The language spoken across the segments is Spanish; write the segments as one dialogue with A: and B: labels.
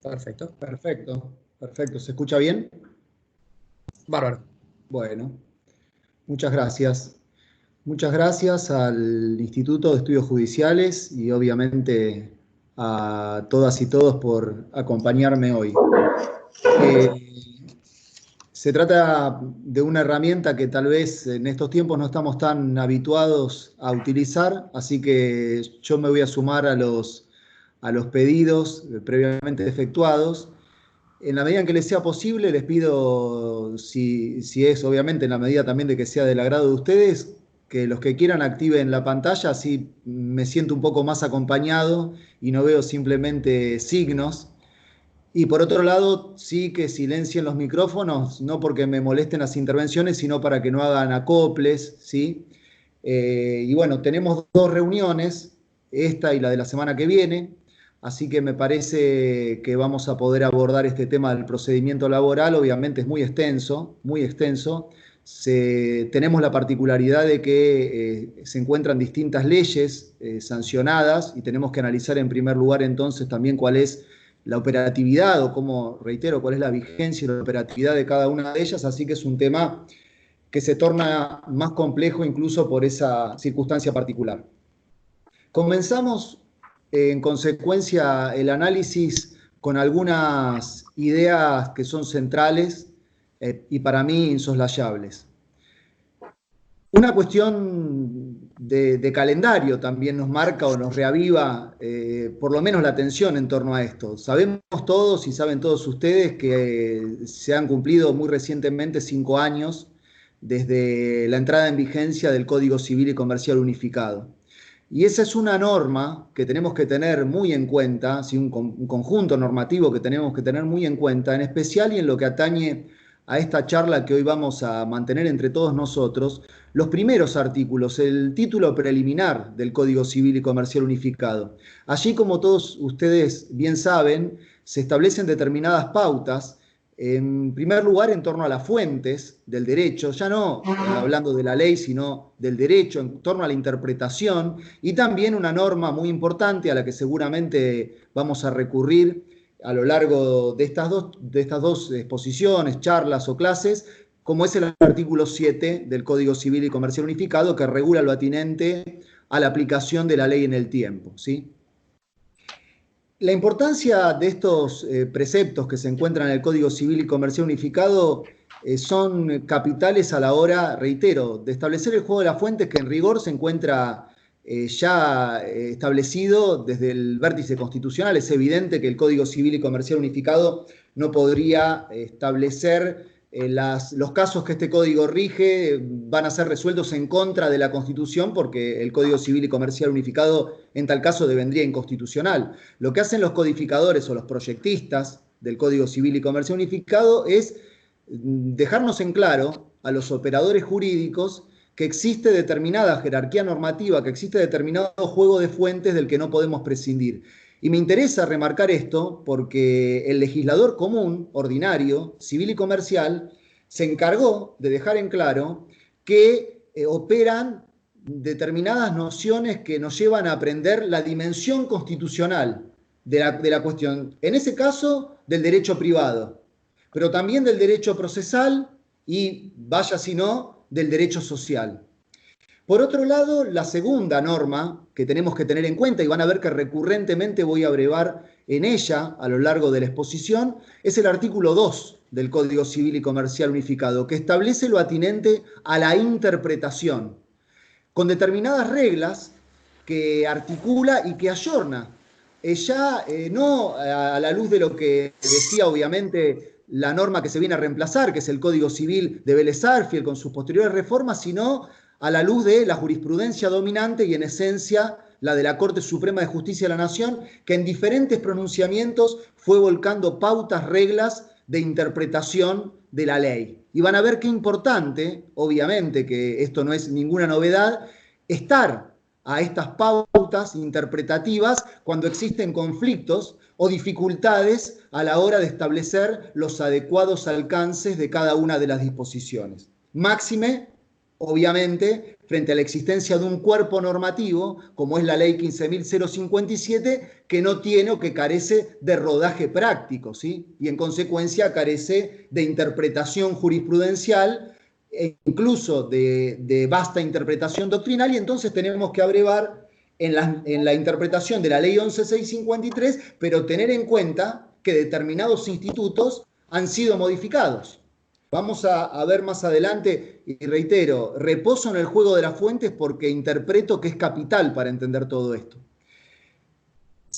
A: Perfecto, perfecto, perfecto. ¿Se escucha bien? Bárbaro. Bueno, muchas gracias. Muchas gracias al Instituto de Estudios Judiciales y obviamente a todas y todos por acompañarme hoy. Se trata de una herramienta que tal vez en estos tiempos no estamos tan habituados a utilizar, así que yo me voy a sumar a los pedidos previamente efectuados. En la medida en que les sea posible, les pido, si es obviamente en la medida también de que sea del agrado de ustedes, que los que quieran activen la pantalla, así me siento un poco más acompañado y no veo simplemente signos. Y por otro lado, sí que silencien los micrófonos, no porque me molesten las intervenciones, sino para que no hagan acoples, ¿sí? Y bueno, tenemos dos reuniones, esta y la de la semana que viene, así que me parece que vamos a poder abordar este tema del procedimiento laboral. Obviamente es muy extenso, muy extenso. Tenemos la particularidad de que se encuentran distintas leyes sancionadas y tenemos que analizar en primer lugar entonces también cuál es la operatividad o como, reitero, cuál es la vigencia y la operatividad de cada una de ellas, así que es un tema que se torna más complejo incluso por esa circunstancia particular. Comenzamos en consecuencia el análisis con algunas ideas que son centrales y para mí insoslayables. Una cuestión de calendario también nos marca o nos reaviva por lo menos la atención en torno a esto. Sabemos todos y saben todos ustedes que se han cumplido muy recientemente 5 años desde la entrada en vigencia del Código Civil y Comercial Unificado. Y esa es una norma que tenemos que tener muy en cuenta, ¿sí? Un conjunto normativo que tenemos que tener muy en cuenta, en especial y en lo que atañe a esta charla que hoy vamos a mantener entre todos nosotros, los primeros artículos, el título preliminar del Código Civil y Comercial Unificado. Allí, como todos ustedes bien saben, se establecen determinadas pautas, en primer lugar en torno a las fuentes del derecho, ya no hablando de la ley, sino del derecho, en torno a la interpretación, y también una norma muy importante a la que seguramente vamos a recurrir a lo largo de estas dos exposiciones, charlas o clases, como es el artículo 7 del Código Civil y Comercial Unificado, que regula lo atinente a la aplicación de la ley en el tiempo, ¿sí? La importancia de estos preceptos que se encuentran en el Código Civil y Comercial Unificado son capitales a la hora, reitero, de establecer el juego de las fuentes que en rigor se encuentra ya establecido desde el vértice constitucional. Es evidente que el Código Civil y Comercial Unificado no podría establecer los casos que este código rige van a ser resueltos en contra de la Constitución porque el Código Civil y Comercial Unificado en tal caso devendría inconstitucional. Lo que hacen los codificadores o los proyectistas del Código Civil y Comercial Unificado es dejarnos en claro a los operadores jurídicos que existe determinada jerarquía normativa, que existe determinado juego de fuentes del que no podemos prescindir. Y me interesa remarcar esto porque el legislador común, ordinario, civil y comercial, se encargó de dejar en claro que operan determinadas nociones que nos llevan a aprender la dimensión constitucional de la cuestión. En ese caso, del derecho privado, pero también del derecho procesal y, vaya si no, del derecho social. Por otro lado, la segunda norma que tenemos que tener en cuenta, y van a ver que recurrentemente voy a brevar en ella a lo largo de la exposición, es el artículo 2 del Código Civil y Comercial Unificado, que establece lo atinente a la interpretación, con determinadas reglas que articula y que ayorna. Ya no a la luz de lo que decía obviamente la norma que se viene a reemplazar, que es el Código Civil de Vélez Sarsfield con sus posteriores reformas, sino a la luz de la jurisprudencia dominante y en esencia la de la Corte Suprema de Justicia de la Nación, que en diferentes pronunciamientos fue volcando pautas, reglas de interpretación de la ley. Y van a ver qué importante, obviamente que esto no es ninguna novedad, estar a estas pautas interpretativas cuando existen conflictos o dificultades a la hora de establecer los adecuados alcances de cada una de las disposiciones. Máxime obviamente, frente a la existencia de un cuerpo normativo, como es la ley 15.057, que no tiene o que carece de rodaje práctico, ¿sí? Y en consecuencia carece de interpretación jurisprudencial, e incluso de vasta interpretación doctrinal, y entonces tenemos que abrevar en la interpretación de la ley 11.653, pero tener en cuenta que determinados institutos han sido modificados. Vamos a ver más adelante, y reitero, reposo en el juego de las fuentes porque interpreto que es capital para entender todo esto.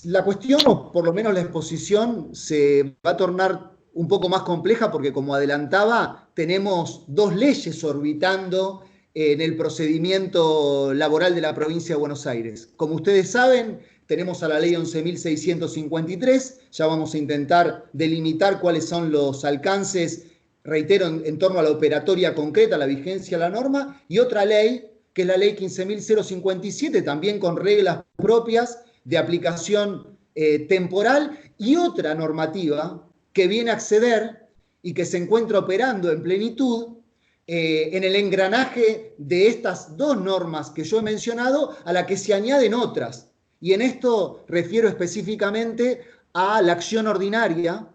A: La cuestión, o por lo menos la exposición, se va a tornar un poco más compleja porque, como adelantaba, tenemos dos leyes orbitando en el procedimiento laboral de la provincia de Buenos Aires. Como ustedes saben, tenemos a la ley 11.653, ya vamos a intentar delimitar cuáles son los alcances, reitero, en torno a la operatoria concreta, la vigencia de la norma, y otra ley, que es la ley 15.057, también con reglas propias de aplicación temporal, y otra normativa que viene a acceder y que se encuentra operando en plenitud en el engranaje de estas dos normas que yo he mencionado, a la que se añaden otras. Y en esto refiero específicamente a la acción ordinaria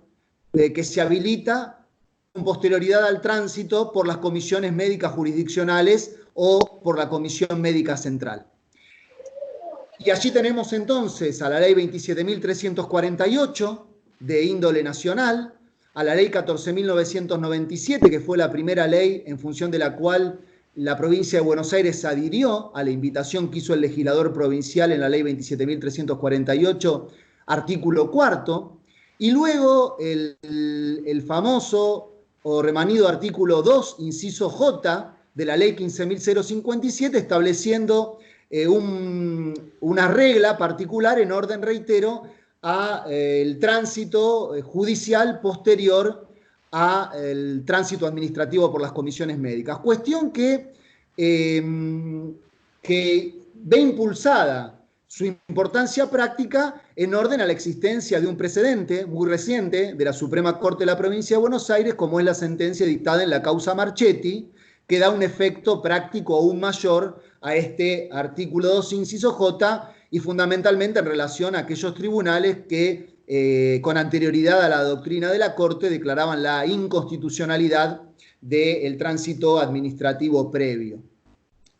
A: que se habilita con posterioridad al tránsito por las comisiones médicas jurisdiccionales o por la Comisión Médica Central. Y allí tenemos entonces a la ley 27.348 de índole nacional, a la ley 14.997, que fue la primera ley en función de la cual la provincia de Buenos Aires adhirió a la invitación que hizo el legislador provincial en la ley 27.348, artículo 4, y luego el famoso o remanido artículo 2, inciso J, de la ley 15.057, estableciendo una regla particular en orden, reitero, al tránsito judicial posterior al tránsito administrativo por las comisiones médicas. Cuestión que ve impulsada su importancia práctica en orden a la existencia de un precedente muy reciente de la Suprema Corte de la Provincia de Buenos Aires, como es la sentencia dictada en la causa Marchetti, que da un efecto práctico aún mayor a este artículo 2, inciso J, y fundamentalmente en relación a aquellos tribunales que con anterioridad a la doctrina de la Corte declaraban la inconstitucionalidad del tránsito administrativo previo.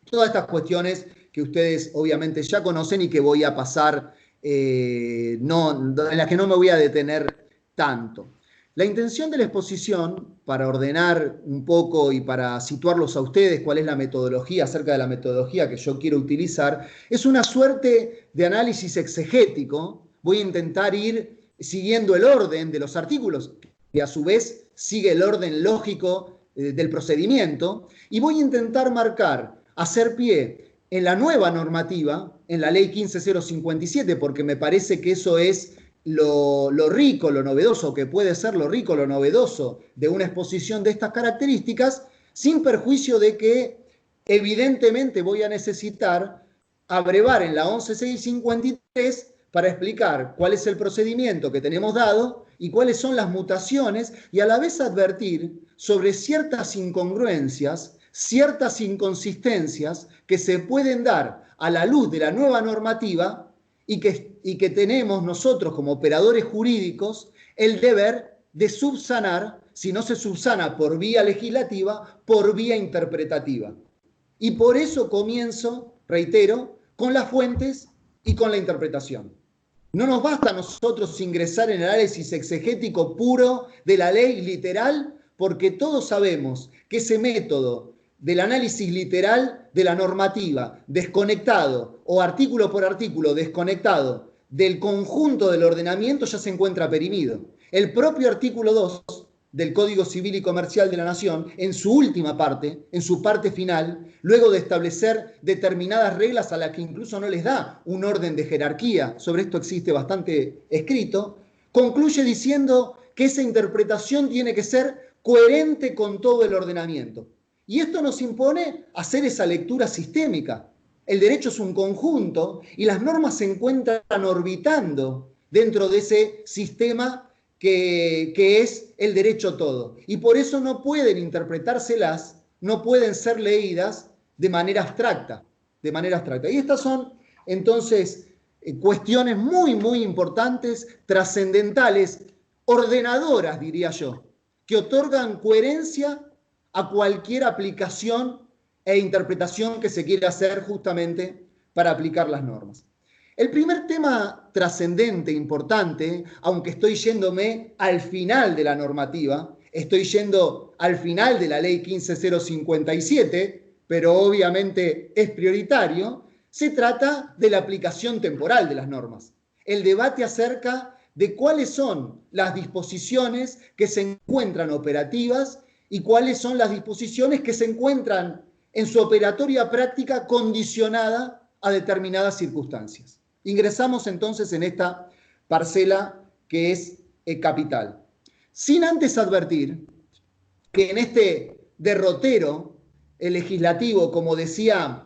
A: Todas estas cuestiones que ustedes obviamente ya conocen y que voy a pasar, en las que no me voy a detener tanto. La intención de la exposición, para ordenar un poco y para situarlos a ustedes cuál es la metodología, acerca de la metodología que yo quiero utilizar, es una suerte de análisis exegético. Voy a intentar ir siguiendo el orden de los artículos, que a su vez sigue el orden lógico del procedimiento, y voy a intentar marcar, hacer pie en la nueva normativa, en la ley 15.057, porque me parece que eso es lo rico, lo novedoso, que puede ser lo rico, lo novedoso de una exposición de estas características, sin perjuicio de que evidentemente voy a necesitar abrevar en la 11.653 para explicar cuál es el procedimiento que tenemos dado y cuáles son las mutaciones, y a la vez advertir sobre ciertas incongruencias, ciertas inconsistencias que se pueden dar a la luz de la nueva normativa y que tenemos nosotros como operadores jurídicos el deber de subsanar, si no se subsana por vía legislativa, por vía interpretativa. Y por eso comienzo, reitero, con las fuentes y con la interpretación. No nos basta a nosotros ingresar en el análisis exegético puro de la ley literal, porque todos sabemos que ese método del análisis literal de la normativa, desconectado, o artículo por artículo desconectado del conjunto del ordenamiento, ya se encuentra perimido. El propio artículo 2 del Código Civil y Comercial de la Nación, en su última parte, en su parte final, luego de establecer determinadas reglas a las que incluso no les da un orden de jerarquía, sobre esto existe bastante escrito, concluye diciendo que esa interpretación tiene que ser coherente con todo el ordenamiento. Y esto nos impone hacer esa lectura sistémica. El derecho es un conjunto y las normas se encuentran orbitando dentro de ese sistema que es el derecho todo. Y por eso no pueden interpretárselas, no pueden ser leídas de manera abstracta, Y estas son, entonces, cuestiones muy, muy importantes, trascendentales, ordenadoras, diría yo, que otorgan coherencia a cualquier aplicación e interpretación que se quiera hacer justamente para aplicar las normas. El primer tema trascendente, importante, aunque estoy yéndome al final de la normativa, estoy yendo al final de la ley 15057, pero obviamente es prioritario, se trata de la aplicación temporal de las normas. El debate acerca de cuáles son las disposiciones que se encuentran operativas y cuáles son las disposiciones que se encuentran en su operatoria práctica condicionada a determinadas circunstancias. Ingresamos entonces en esta parcela que es capital. Sin antes advertir que en este derrotero legislativo, como decía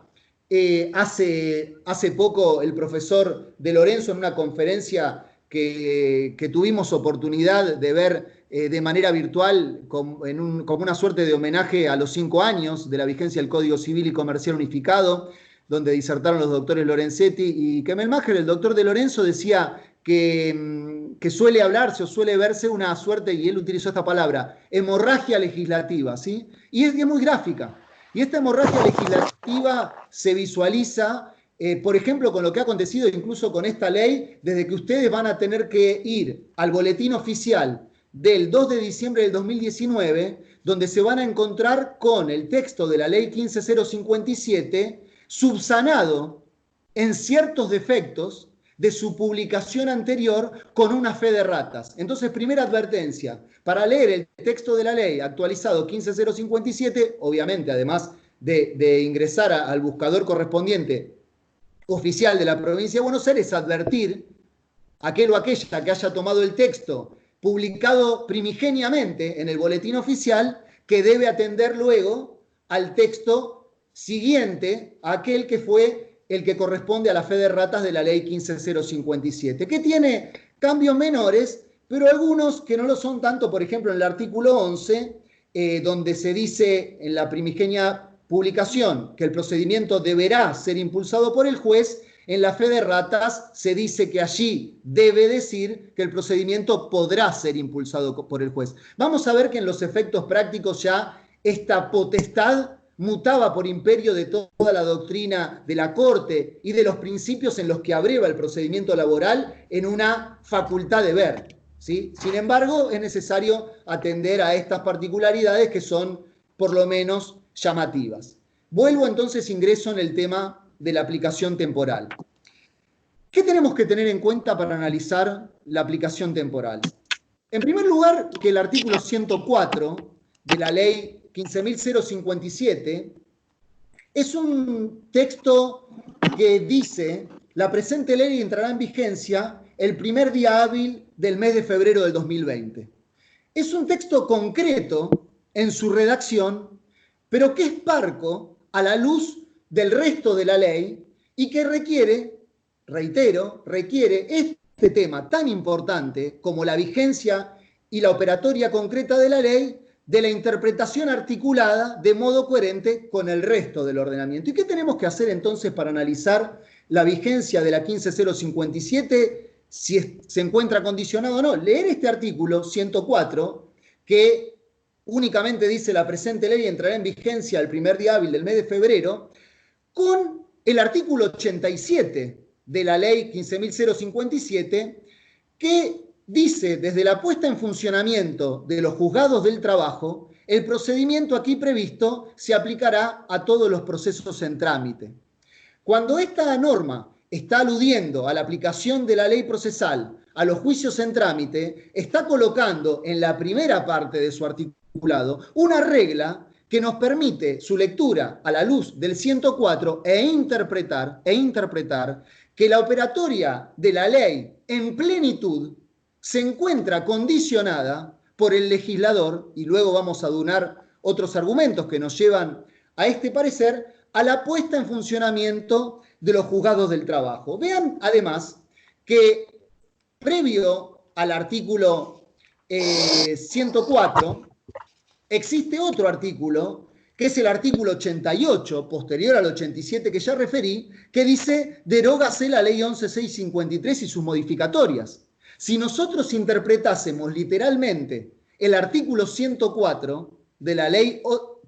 A: hace poco el profesor De Lorenzo en una conferencia que tuvimos oportunidad de ver de manera virtual como una suerte de homenaje a los 5 años de la vigencia del Código Civil y Comercial Unificado, donde disertaron los doctores Lorenzetti y Kemelmacher. El doctor De Lorenzo decía que suele hablarse o suele verse una suerte, y él utilizó esta palabra, hemorragia legislativa, ¿sí? Y es muy gráfica. Y esta hemorragia legislativa se visualiza, por ejemplo, con lo que ha acontecido incluso con esta ley, desde que ustedes van a tener que ir al boletín oficial del 2 de diciembre del 2019, donde se van a encontrar con el texto de la ley 15057, subsanado en ciertos defectos de su publicación anterior con una fe de ratas. Entonces, primera advertencia, para leer el texto de la ley actualizado 15057, obviamente, además de ingresar al buscador correspondiente oficial de la provincia de Buenos Aires, advertir a aquel o aquella que haya tomado el texto publicado primigeniamente en el boletín oficial, que debe atender luego al texto siguiente, a aquel que fue el que corresponde a la fe de ratas de la ley 15057, que tiene cambios menores, pero algunos que no lo son tanto. Por ejemplo, en el artículo 11, donde se dice en la primigenia publicación que el procedimiento deberá ser impulsado por el juez, en la fe de ratas se dice que allí debe decir que el procedimiento podrá ser impulsado por el juez. Vamos a ver que en los efectos prácticos ya esta potestad mutaba por imperio de toda la doctrina de la Corte y de los principios en los que abreva el procedimiento laboral en una facultad de ver, ¿sí? Sin embargo, es necesario atender a estas particularidades que son por lo menos llamativas. Vuelvo entonces, ingreso en el tema de la aplicación temporal. ¿Qué tenemos que tener en cuenta para analizar la aplicación temporal? En primer lugar, que el artículo 104 de la ley 15.057 es un texto que dice: la presente ley entrará en vigencia el primer día hábil del mes de febrero del 2020. Es un texto concreto en su redacción, pero que es parco a la luz del resto de la ley y que requiere, reitero, requiere este tema tan importante como la vigencia y la operatoria concreta de la ley, de la interpretación articulada de modo coherente con el resto del ordenamiento. ¿Y qué tenemos que hacer entonces para analizar la vigencia de la 15057, si se encuentra condicionado o no? Leer este artículo 104, que únicamente dice: la presente ley entrará en vigencia el primer día hábil del mes de febrero, con el artículo 87 de la ley 15.057, que dice: desde la puesta en funcionamiento de los juzgados del trabajo, el procedimiento aquí previsto se aplicará a todos los procesos en trámite. Cuando esta norma está aludiendo a la aplicación de la ley procesal a los juicios en trámite, está colocando en la primera parte de su articulado una regla que nos permite su lectura a la luz del 104 e interpretar que la operatoria de la ley en plenitud se encuentra condicionada por el legislador, y luego vamos a donar otros argumentos que nos llevan a este parecer, a la puesta en funcionamiento de los juzgados del trabajo. Vean además que previo al artículo 104 existe otro artículo que es el artículo 88, posterior al 87 que ya referí, que dice, derógase la ley 11.653 y sus modificatorias. Si nosotros interpretásemos literalmente el artículo 104 de la ley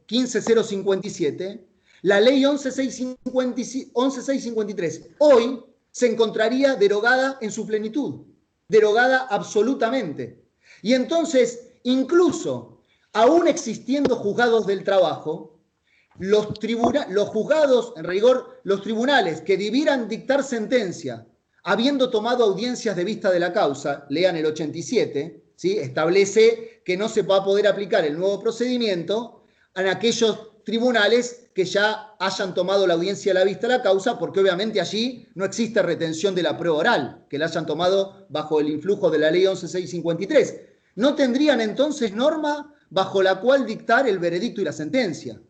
A: 15.057, la ley 11.653 hoy se encontraría derogada en su plenitud, derogada absolutamente. Y entonces, incluso aún existiendo juzgados del trabajo, los juzgados, en rigor, los tribunales que debieran dictar sentencia, habiendo tomado audiencias de vista de la causa, lean el 87, ¿sí? Establece que no se va a poder aplicar el nuevo procedimiento en aquellos tribunales que ya hayan tomado la audiencia de la vista de la causa, porque obviamente allí no existe retención de la prueba oral, que la hayan tomado bajo el influjo de la ley 11.653. No tendrían entonces norma bajo la cual dictar el veredicto y la sentencia.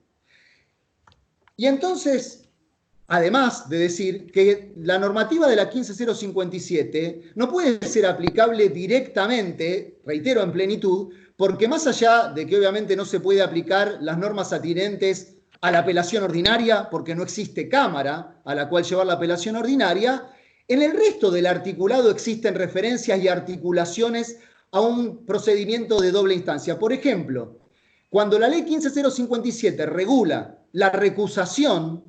A: Y entonces, además de decir que la normativa de la 15.057 no puede ser aplicable directamente, reitero, en plenitud, porque más allá de que obviamente no se puede aplicar las normas atinentes a la apelación ordinaria, porque no existe cámara a la cual llevar la apelación ordinaria, en el resto del articulado existen referencias y articulaciones a un procedimiento de doble instancia. Por ejemplo, cuando la ley 15.057 regula la recusación,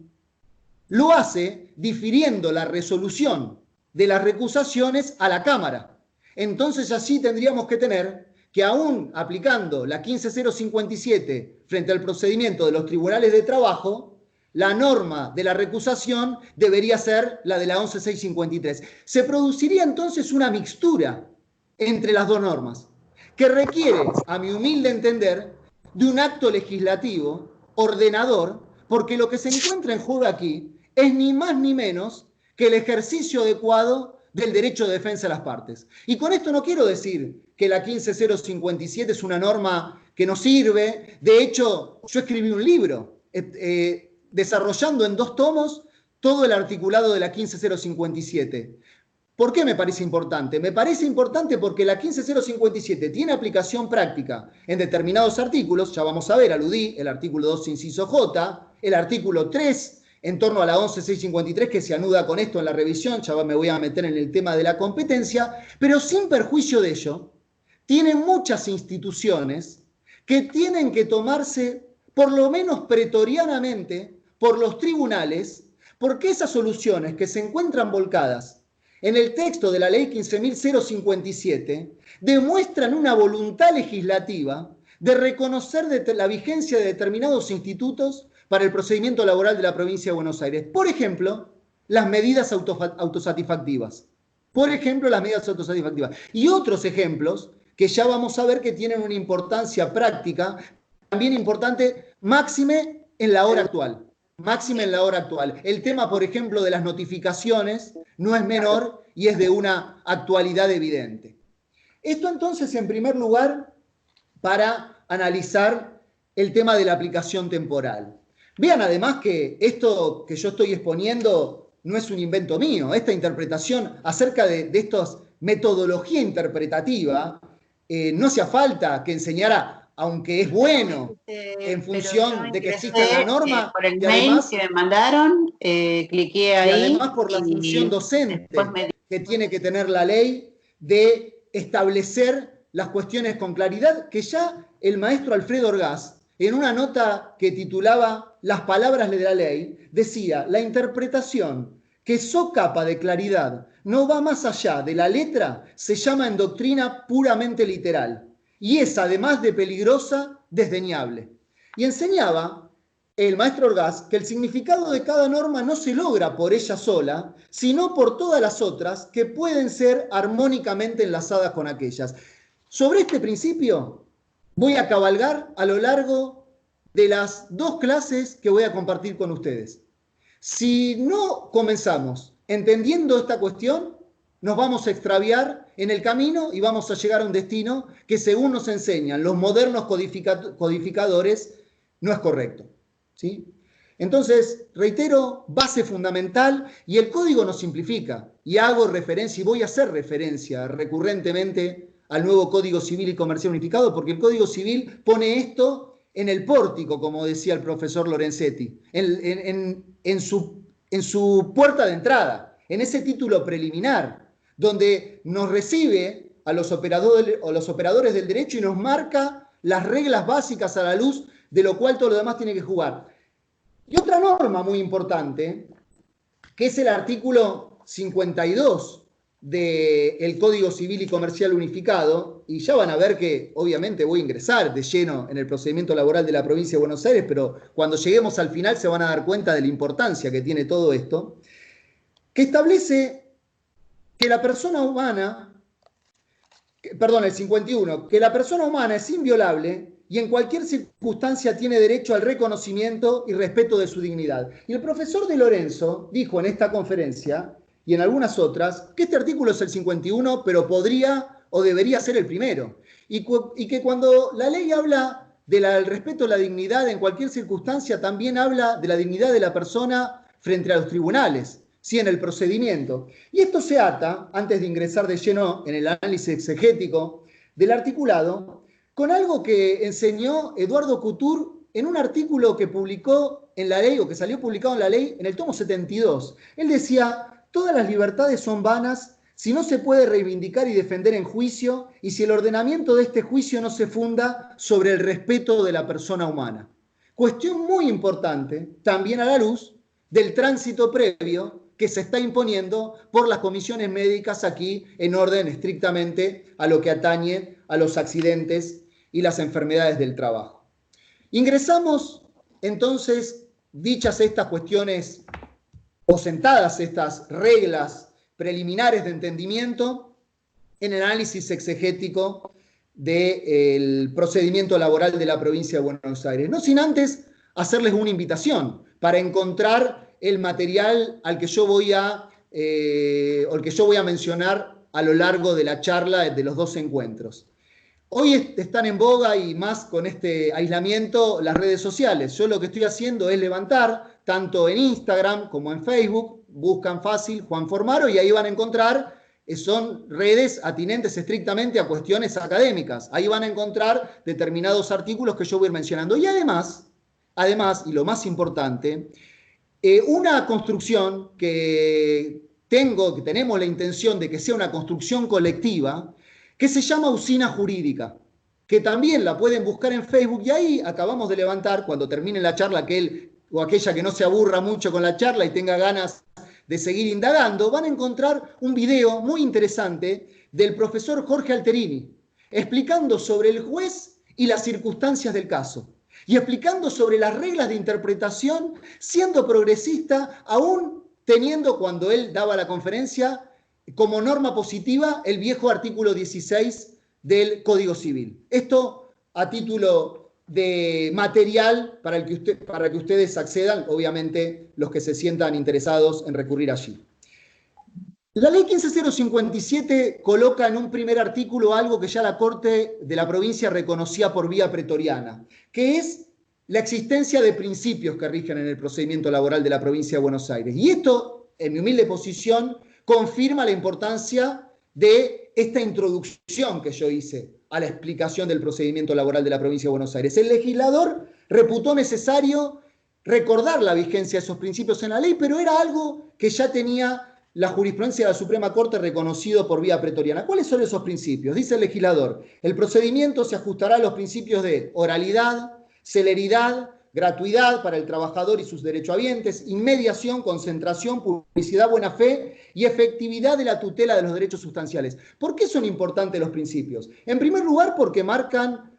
A: lo hace difiriendo la resolución de las recusaciones a la Cámara. Entonces así tendríamos que tener que aún aplicando la 15.057 frente al procedimiento de los tribunales de trabajo, la norma de la recusación debería ser la de la 11.653. Se produciría entonces una mixtura entre las dos normas, que requiere, a mi humilde entender, de un acto legislativo ordenador, porque lo que se encuentra en juego aquí es ni más ni menos que el ejercicio adecuado del derecho de defensa de las partes. Y con esto no quiero decir que la 15.057 es una norma que no sirve. De hecho, yo escribí un libro desarrollando en 2 tomos todo el articulado de la 15.057. ¿Por qué me parece importante? Me parece importante porque la 15.057 tiene aplicación práctica en determinados artículos, ya vamos a ver, aludí, el artículo 2 inciso J, el artículo 3 en torno a la 11.653 que se anuda con esto en la revisión, ya me voy a meter en el tema de la competencia, pero sin perjuicio de ello, tiene muchas instituciones que tienen que tomarse por lo menos pretorianamente por los tribunales, porque esas soluciones que se encuentran volcadas en el texto de la ley 15.057 demuestran una voluntad legislativa de reconocer la vigencia de determinados institutos para el procedimiento laboral de la provincia de Buenos Aires. Por ejemplo, las medidas autosatisfactivas. Y otros ejemplos que ya vamos a ver que tienen una importancia práctica, también importante, máxime en la hora actual. El tema, por ejemplo, de las notificaciones no es menor y es de una actualidad evidente. Esto entonces, en primer lugar, para analizar el tema de la aplicación temporal. Vean además que esto que yo estoy exponiendo no es un invento mío. Esta interpretación acerca de esta metodología interpretativa, no hacía falta que enseñara, aunque es bueno, en función de que exista la norma.
B: Por el mail que me mandaron, cliqué ahí.
A: Y además por la función docente que tiene que tener la ley de establecer las cuestiones con claridad, que ya el maestro Alfredo Orgaz, en una nota que titulaba Las palabras de la ley, decía: la interpretación que socapa de claridad no va más allá de la letra se llama en doctrina puramente literal, y es, además de peligrosa, desdeñable. Y enseñaba el maestro Orgaz que el significado de cada norma no se logra por ella sola, sino por todas las otras que pueden ser armónicamente enlazadas con aquellas. Sobre este principio voy a cabalgar a lo largo de las 2 clases que voy a compartir con ustedes. Si no comenzamos entendiendo esta cuestión, nos vamos a extraviar en el camino y vamos a llegar a un destino que, según nos enseñan los modernos codificadores, no es correcto, ¿sí? Entonces, reitero, base fundamental, y el código nos simplifica, y hago referencia, y voy a hacer referencia recurrentemente al nuevo Código Civil y Comercial Unificado, porque el Código Civil pone esto en el pórtico, como decía el profesor Lorenzetti, en su puerta de entrada, en ese título preliminar, donde nos recibe a los operadores del derecho y nos marca las reglas básicas a la luz de lo cual todo lo demás tiene que jugar. Y otra norma muy importante, que es el artículo 52 del Código Civil y Comercial Unificado, y ya van a ver que obviamente voy a ingresar de lleno en el procedimiento laboral de la provincia de Buenos Aires, pero cuando lleguemos al final se van a dar cuenta de la importancia que tiene todo esto, que establece que la persona humana, perdón, el 51, que la persona humana es inviolable y en cualquier circunstancia tiene derecho al reconocimiento y respeto de su dignidad. Y el profesor de Lorenzo dijo en esta conferencia y en algunas otras que este artículo es el 51, pero podría o debería ser el primero. Y que cuando la ley habla del respeto a la dignidad en cualquier circunstancia, también habla de la dignidad de la persona frente a los tribunales, ¿sí? En el procedimiento. Y esto se ata, antes de ingresar de lleno en el análisis exegético del articulado, con algo que enseñó Eduardo Couture en un artículo que publicó en la ley, o que salió publicado en la ley, en el tomo 72. Él decía: todas las libertades son vanas si no se puede reivindicar y defender en juicio y si el ordenamiento de este juicio no se funda sobre el respeto de la persona humana. Cuestión muy importante, también a la luz del tránsito previo que se está imponiendo por las comisiones médicas aquí en orden estrictamente a lo que atañe a los accidentes y las enfermedades del trabajo. Ingresamos entonces, dichas estas cuestiones o sentadas estas reglas preliminares de entendimiento, en el análisis exegético del procedimiento laboral de la provincia de Buenos Aires. No sin antes hacerles una invitación para encontrar el material al que yo voy a mencionar a lo largo de la charla de los dos encuentros. Hoy están en boga, y más con este aislamiento, las redes sociales. Yo lo que estoy haciendo es levantar, tanto en Instagram como en Facebook, buscan fácil Juan Formaro y ahí van a encontrar, son redes atinentes estrictamente a cuestiones académicas. Ahí van a encontrar determinados artículos que yo voy a ir mencionando. Y además, y lo más importante, una construcción que tenemos la intención de que sea una construcción colectiva, que se llama Usina Jurídica, que también la pueden buscar en Facebook, y ahí acabamos de levantar, cuando termine la charla, aquel o aquella que no se aburra mucho con la charla y tenga ganas de seguir indagando, van a encontrar un video muy interesante del profesor Jorge Alterini, explicando sobre el juez y las circunstancias del caso, y explicando sobre las reglas de interpretación, siendo progresista, aún teniendo, cuando él daba la conferencia, como norma positiva el viejo artículo 16 del Código Civil. Esto a título de material para que ustedes accedan, obviamente los que se sientan interesados en recurrir allí. La ley 15057 coloca en un primer artículo algo que ya la Corte de la provincia reconocía por vía pretoriana, que es la existencia de principios que rigen en el procedimiento laboral de la provincia de Buenos Aires. Y esto, en mi humilde posición, confirma la importancia de esta introducción que yo hice a la explicación del procedimiento laboral de la provincia de Buenos Aires. El legislador reputó necesario recordar la vigencia de esos principios en la ley, pero era algo que ya tenía la jurisprudencia de la Suprema Corte reconocido por vía pretoriana. ¿Cuáles son esos principios? Dice el legislador: el procedimiento se ajustará a los principios de oralidad, celeridad, gratuidad para el trabajador y sus derechohabientes, inmediación, concentración, publicidad, buena fe y efectividad de la tutela de los derechos sustanciales. ¿Por qué son importantes los principios? En primer lugar, porque marcan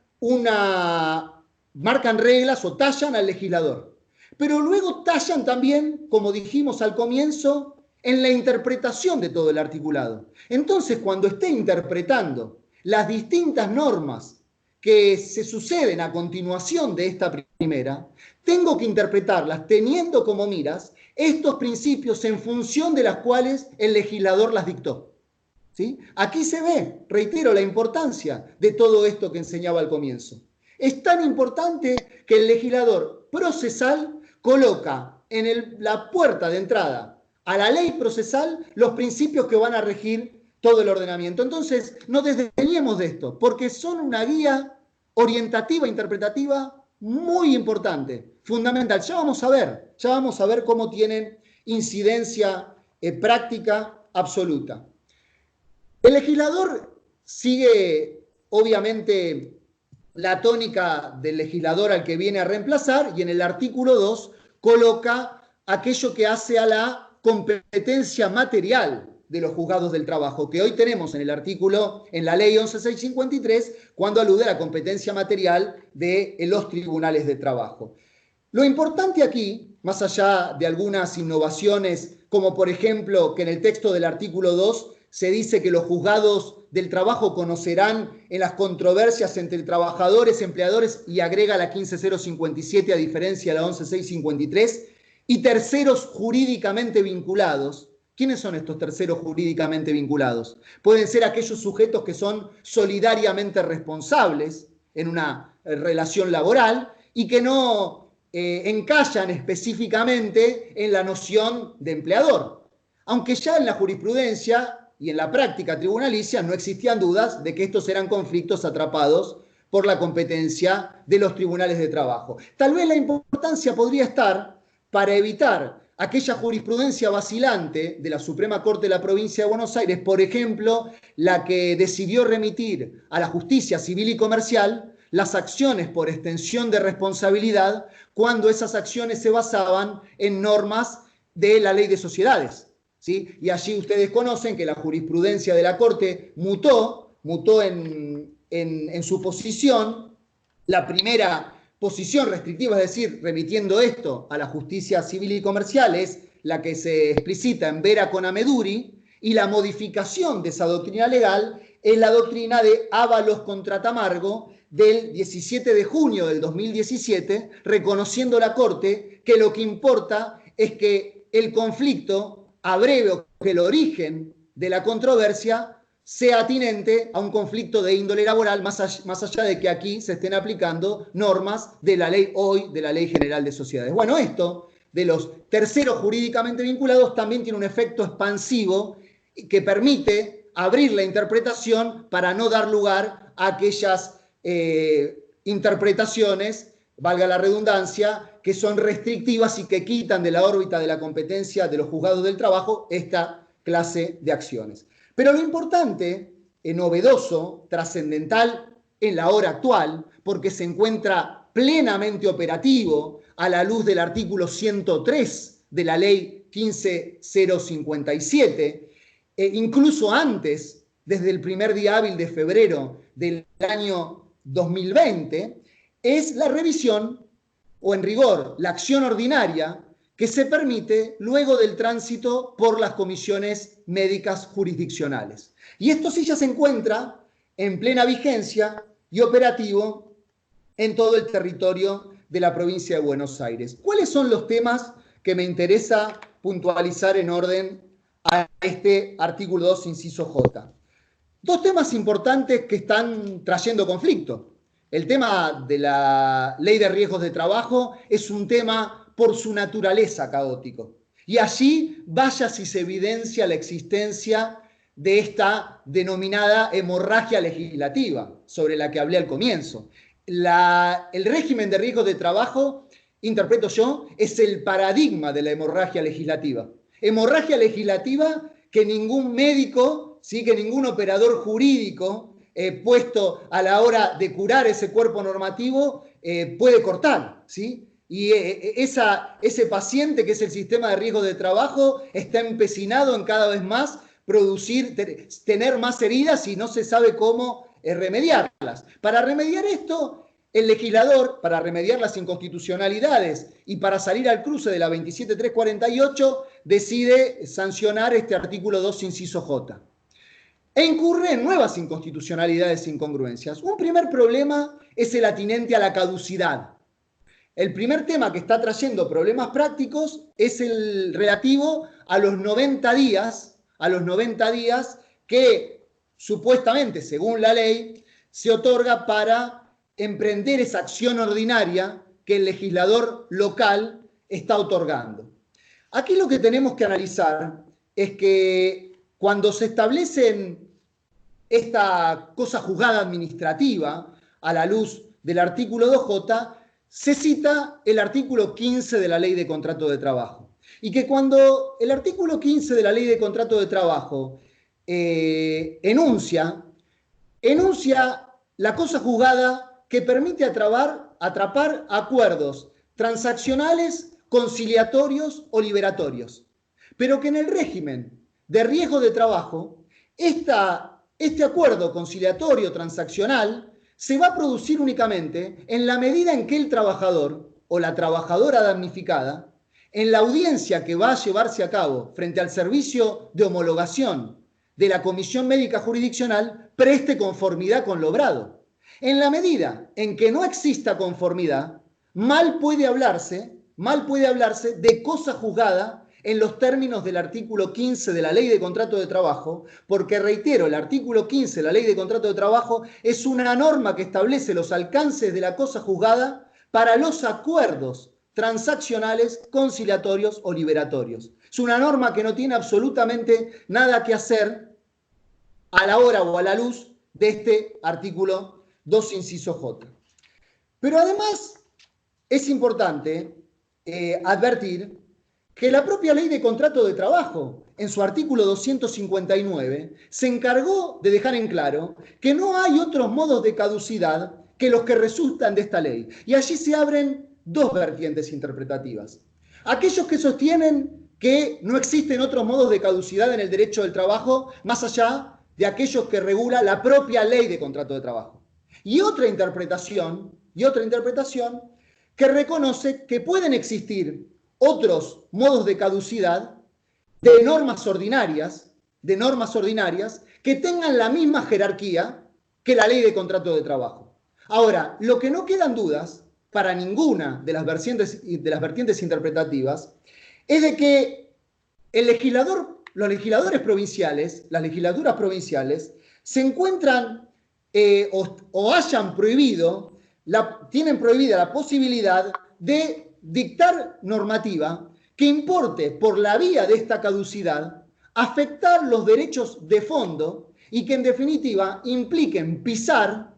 A: reglas o tallan al legislador. Pero luego tallan también, como dijimos al comienzo, en la interpretación de todo el articulado. Entonces, cuando esté interpretando las distintas normas que se suceden a continuación de esta primera, tengo que interpretarlas teniendo como miras estos principios en función de las cuales el legislador las dictó. ¿Sí? Aquí se ve, reitero, la importancia de todo esto que enseñaba al comienzo. Es tan importante que el legislador procesal coloca en la puerta de entrada a la ley procesal los principios que van a regir todo el ordenamiento. Entonces, no desdeñemos de esto, porque son una guía orientativa, interpretativa, muy importante, fundamental. Ya vamos a ver cómo tienen incidencia práctica absoluta. El legislador sigue, obviamente, la tónica del legislador al que viene a reemplazar y en el artículo 2 coloca aquello que hace a la competencia material de los juzgados del trabajo, que hoy tenemos en el artículo, en la ley 11.653, cuando alude a la competencia material de los tribunales de trabajo. Lo importante aquí, más allá de algunas innovaciones, como por ejemplo que en el texto del artículo 2 se dice que los juzgados del trabajo conocerán en las controversias entre trabajadores, empleadores, y agrega la 15.057 a diferencia de la 11.653, y terceros jurídicamente vinculados. ¿Quiénes son estos terceros jurídicamente vinculados? Pueden ser aquellos sujetos que son solidariamente responsables en una relación laboral y que no encallan específicamente en la noción de empleador. Aunque ya en la jurisprudencia y en la práctica tribunalicia no existían dudas de que estos eran conflictos atrapados por la competencia de los tribunales de trabajo. Tal vez la importancia podría estar para evitar aquella jurisprudencia vacilante de la Suprema Corte de la Provincia de Buenos Aires, por ejemplo, la que decidió remitir a la justicia civil y comercial las acciones por extensión de responsabilidad cuando esas acciones se basaban en normas de la ley de sociedades. ¿Sí? Y allí ustedes conocen que la jurisprudencia de la Corte mutó en su posición. La primera posición restrictiva, es decir, remitiendo esto a la justicia civil y comercial, es la que se explicita en Vera con Ameduri, y la modificación de esa doctrina legal es la doctrina de Ábalos contra Tamargo del 17 de junio del 2017, reconociendo la Corte que lo que importa es que el conflicto abreve que el origen de la controversia sea atinente a un conflicto de índole laboral, más allá de que aquí se estén aplicando normas de la ley hoy, de la Ley General de Sociedades. Bueno, esto de los terceros jurídicamente vinculados también tiene un efecto expansivo que permite abrir la interpretación para no dar lugar a aquellas interpretaciones, valga la redundancia, que son restrictivas y que quitan de la órbita de la competencia de los juzgados del trabajo esta clase de acciones. Pero lo importante, novedoso, trascendental en la hora actual, porque se encuentra plenamente operativo a la luz del artículo 103 de la ley 15.057, incluso antes, desde el primer día hábil de febrero del año 2020, es la revisión, o en rigor, la acción ordinaria que se permite luego del tránsito por las comisiones médicas jurisdiccionales. Y esto sí ya se encuentra en plena vigencia y operativo en todo el territorio de la provincia de Buenos Aires. ¿Cuáles son los temas que me interesa puntualizar en orden a este artículo 2, inciso J? Dos temas importantes que están trayendo conflicto. El tema de la ley de riesgos de trabajo es un tema por su naturaleza caótico. Y allí vaya si se evidencia la existencia de esta denominada hemorragia legislativa, sobre la que hablé al comienzo. El régimen de riesgos de trabajo, interpreto yo, es el paradigma de la hemorragia legislativa. Hemorragia legislativa que ningún médico, ¿sí?, que ningún operador jurídico puesto a la hora de curar ese cuerpo normativo puede cortar, ¿sí? Y ese paciente que es el sistema de riesgo de trabajo está empecinado en cada vez más tener más heridas y no se sabe cómo remediarlas. Para remediar esto, el legislador, para remediar las inconstitucionalidades y para salir al cruce de la 27.348, decide sancionar este artículo 2, inciso J. E incurre en nuevas inconstitucionalidades e incongruencias. Un primer problema es el atinente a la caducidad. El primer tema que está trayendo problemas prácticos es el relativo a los 90 días que supuestamente, según la ley, se otorga para emprender esa acción ordinaria que el legislador local está otorgando. Aquí lo que tenemos que analizar es que cuando se establecen esta cosa juzgada administrativa a la luz del artículo 2J, se cita el artículo 15 de la Ley de Contrato de Trabajo. Y que cuando el artículo 15 de la Ley de Contrato de Trabajo enuncia la cosa juzgada que permite atrapar acuerdos transaccionales, conciliatorios o liberatorios. Pero que en el régimen de riesgo de trabajo, este acuerdo conciliatorio transaccional se va a producir únicamente en la medida en que el trabajador o la trabajadora damnificada, en la audiencia que va a llevarse a cabo frente al servicio de homologación de la Comisión Médica Jurisdiccional, preste conformidad con lo obrado. En la medida en que no exista conformidad, mal puede hablarse de cosa juzgada en los términos del artículo 15 de la Ley de Contrato de Trabajo, porque, reitero, el artículo 15 de la Ley de Contrato de Trabajo es una norma que establece los alcances de la cosa juzgada para los acuerdos transaccionales, conciliatorios o liberatorios. Es una norma que no tiene absolutamente nada que hacer a la hora o a la luz de este artículo 2, inciso J. Pero además es importante advertir que la propia Ley de Contrato de Trabajo, en su artículo 259, se encargó de dejar en claro que no hay otros modos de caducidad que los que resultan de esta ley. Y allí se abren dos vertientes interpretativas. Aquellos que sostienen que no existen otros modos de caducidad en el derecho del trabajo, más allá de aquellos que regula la propia Ley de Contrato de Trabajo. Y otra interpretación que reconoce que pueden existir otros modos de caducidad de normas ordinarias que tengan la misma jerarquía que la Ley de Contrato de Trabajo. Ahora, lo que no quedan dudas para ninguna de las vertientes interpretativas es de que los legisladores provinciales, las legislaturas provinciales, se encuentran o hayan prohibido, tienen prohibida la posibilidad de dictar normativa que importe por la vía de esta caducidad afectar los derechos de fondo y que en definitiva impliquen pisar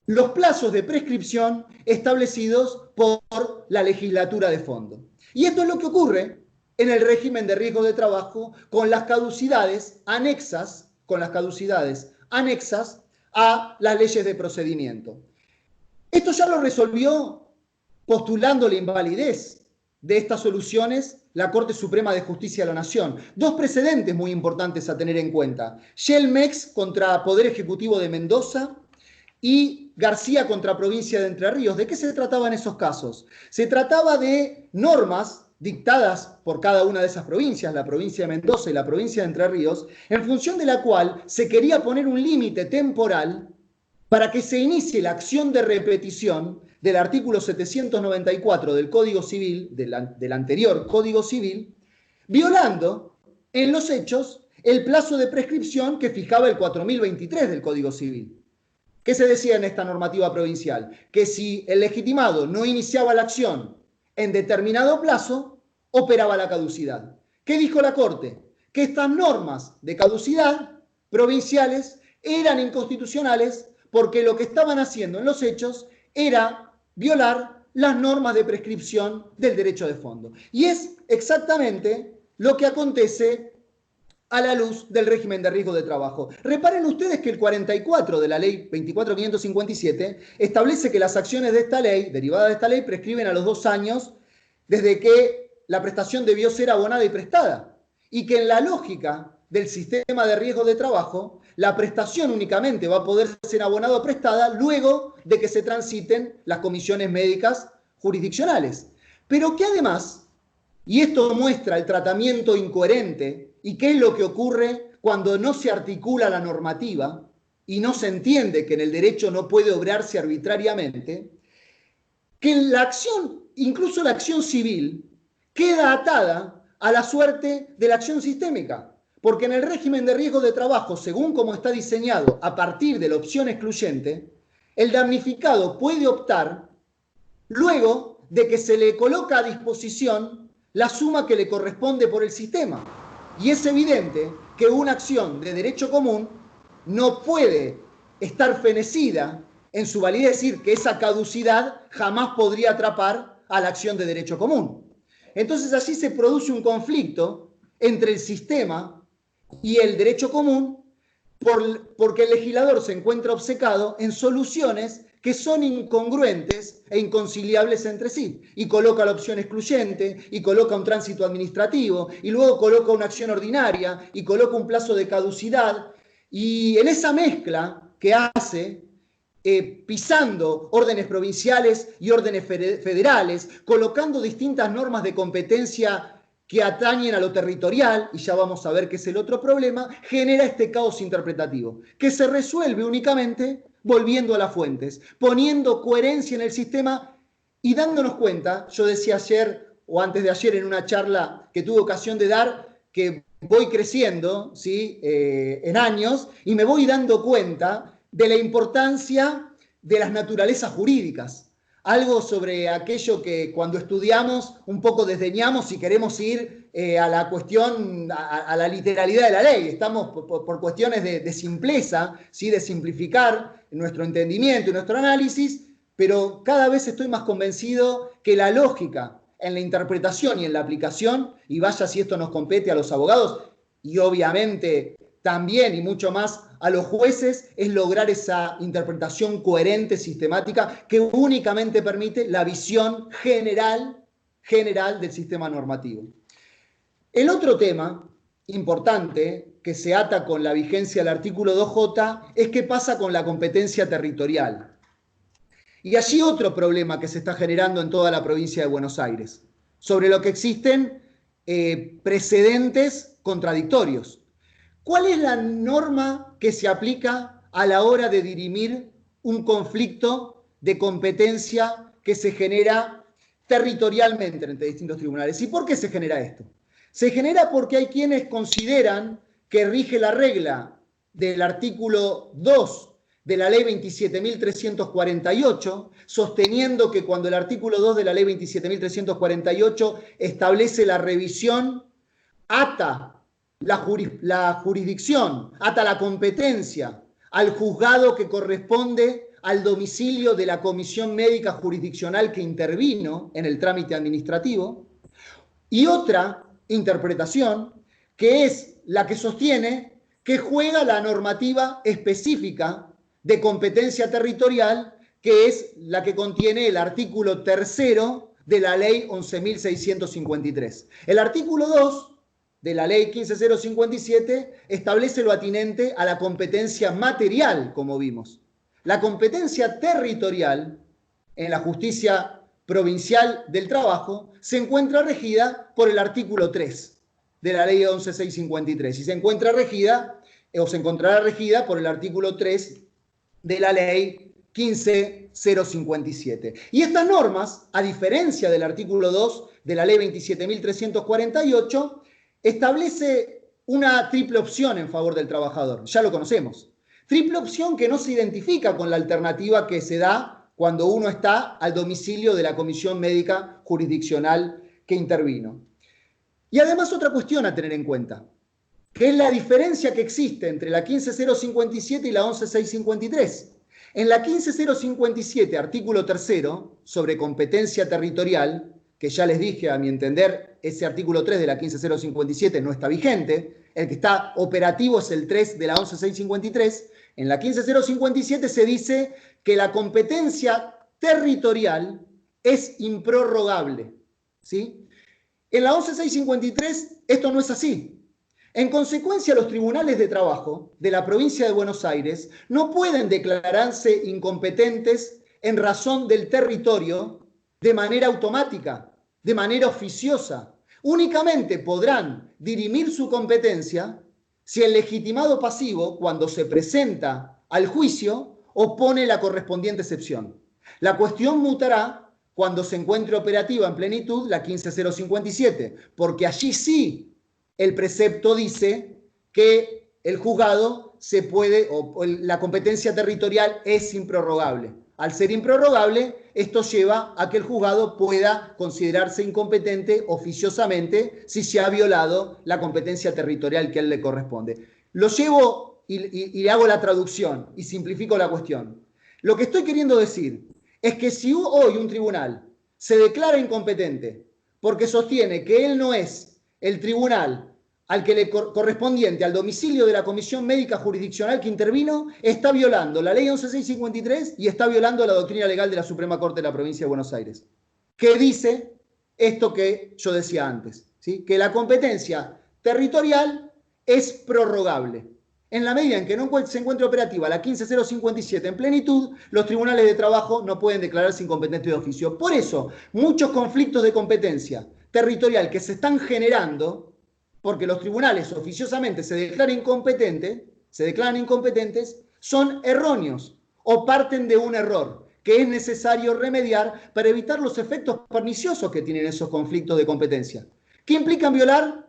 A: los plazos de prescripción establecidos por la legislatura de fondo. Y esto es lo que ocurre en el régimen de riesgo de trabajo con las caducidades anexas a las leyes de procedimiento. Esto ya lo resolvió postulando la invalidez de estas soluciones la Corte Suprema de Justicia de la Nación. Dos precedentes muy importantes a tener en cuenta. Shelmex contra Poder Ejecutivo de Mendoza y García contra Provincia de Entre Ríos. ¿De qué se trataba en esos casos? Se trataba de normas dictadas por cada una de esas provincias, la provincia de Mendoza y la provincia de Entre Ríos, en función de la cual se quería poner un límite temporal para que se inicie la acción de repetición del artículo 794 del Código Civil, del anterior Código Civil, violando en los hechos el plazo de prescripción que fijaba el 4023 del Código Civil. ¿Qué se decía en esta normativa provincial? Que si el legitimado no iniciaba la acción en determinado plazo, operaba la caducidad. ¿Qué dijo la Corte? Que estas normas de caducidad provinciales eran inconstitucionales porque lo que estaban haciendo en los hechos era violar las normas de prescripción del derecho de fondo. Y es exactamente lo que acontece a la luz del régimen de riesgo de trabajo. Reparen ustedes que el 44 de la ley 24.557 establece que las acciones de esta ley, derivadas de esta ley, prescriben a los 2 años desde que la prestación debió ser abonada y prestada. Y que en la lógica del sistema de riesgo de trabajo, la prestación únicamente va a poder ser abonada o prestada luego de que se transiten las comisiones médicas jurisdiccionales. Pero que además, y esto muestra el tratamiento incoherente y qué es lo que ocurre cuando no se articula la normativa y no se entiende que en el derecho no puede obrarse arbitrariamente, que la acción, incluso la acción civil, queda atada a la suerte de la acción sistémica. Porque en el régimen de riesgo de trabajo, según como está diseñado a partir de la opción excluyente, el damnificado puede optar luego de que se le coloca a disposición la suma que le corresponde por el sistema. Y es evidente que una acción de derecho común no puede estar fenecida en su validez, es decir, que esa caducidad jamás podría atrapar a la acción de derecho común. Entonces allí se produce un conflicto entre el sistema y el derecho común porque el legislador se encuentra obcecado en soluciones que son incongruentes e inconciliables entre sí, y coloca la opción excluyente, y coloca un tránsito administrativo, y luego coloca una acción ordinaria, y coloca un plazo de caducidad, y en esa mezcla que hace, pisando órdenes provinciales y órdenes federales, colocando distintas normas de competencia que atañen a lo territorial, y ya vamos a ver qué es el otro problema, genera este caos interpretativo, que se resuelve únicamente volviendo a las fuentes, poniendo coherencia en el sistema y dándonos cuenta. Yo decía ayer o antes de ayer en una charla que tuve ocasión de dar, que voy creciendo, ¿sí? En años, y me voy dando cuenta de la importancia de las naturalezas jurídicas. Algo sobre aquello que cuando estudiamos un poco desdeñamos y queremos ir a la cuestión, a la literalidad de la ley. Estamos por cuestiones de simpleza, ¿sí? De simplificar nuestro entendimiento y nuestro análisis, pero cada vez estoy más convencido que la lógica en la interpretación y en la aplicación, y vaya si esto nos compete a los abogados, y obviamente también y mucho más a los jueces, es lograr esa interpretación coherente, sistemática, que únicamente permite la visión general del sistema normativo. El otro tema importante que se ata con la vigencia del artículo 2J es qué pasa con la competencia territorial. Y allí otro problema que se está generando en toda la provincia de Buenos Aires, sobre lo que existen precedentes contradictorios. ¿Cuál es la norma que se aplica a la hora de dirimir un conflicto de competencia que se genera territorialmente entre distintos tribunales? ¿Y por qué se genera esto? Se genera porque hay quienes consideran que rige la regla del artículo 2 de la ley 27.348, sosteniendo que cuando el artículo 2 de la ley 27.348 establece la revisión, ata la jurisdicción, ata la competencia al juzgado que corresponde al domicilio de la comisión médica jurisdiccional que intervino en el trámite administrativo, y otra interpretación que es la que sostiene que juega la normativa específica de competencia territorial, que es la que contiene el artículo 3º de la ley 11.653. El artículo 2 de la ley 15.057 establece lo atinente a la competencia material, como vimos. La competencia territorial en la justicia provincial del trabajo se encuentra regida por el artículo 3 de la ley 11.653 y se encuentra regida o se encontrará regida por el artículo 3 de la ley 15.057. Y estas normas, a diferencia del artículo 2 de la ley 27.348, establece una triple opción en favor del trabajador. Ya lo conocemos. Triple opción que no se identifica con la alternativa que se da cuando uno está al domicilio de la comisión médica jurisdiccional que intervino. Y además otra cuestión a tener en cuenta, que es la diferencia que existe entre la 15.057 y la 11.653. En la 15.057, artículo 3º, sobre competencia territorial, que ya les dije, a mi entender, ese artículo 3 de la 15.057 no está vigente, el que está operativo es el 3 de la 11.653, en la 15.057 se dice que la competencia territorial es improrrogable, ¿sí? En la 11.653 esto no es así. En consecuencia, los tribunales de trabajo de la provincia de Buenos Aires no pueden declararse incompetentes en razón del territorio de manera automática, de manera oficiosa. Únicamente podrán dirimir su competencia si el legitimado pasivo, cuando se presenta al juicio, opone la correspondiente excepción. La cuestión mutará cuando se encuentre operativa en plenitud la 15.057, porque allí sí el precepto dice que el juzgado se puede, o la competencia territorial es improrrogable. Al ser improrrogable, esto lleva a que el juzgado pueda considerarse incompetente oficiosamente si se ha violado la competencia territorial que a él le corresponde. Lo llevo y le hago la traducción y simplifico la cuestión. Lo que estoy queriendo decir es que si hoy un tribunal se declara incompetente porque sostiene que él no es el tribunal al que le correspondiente al domicilio de la comisión médica jurisdiccional que intervino, está violando la ley 11653 y está violando la doctrina legal de la Suprema Corte de la Provincia de Buenos Aires, que dice esto que yo decía antes, ¿sí? Que la competencia territorial es prorrogable. En la medida en que no se encuentre operativa la 15057 en plenitud, los tribunales de trabajo no pueden declararse incompetentes de oficio. Por eso, muchos conflictos de competencia territorial que se están generando, porque los tribunales oficiosamente se declaran incompetentes, son erróneos o parten de un error que es necesario remediar para evitar los efectos perniciosos que tienen esos conflictos de competencia, que implican violar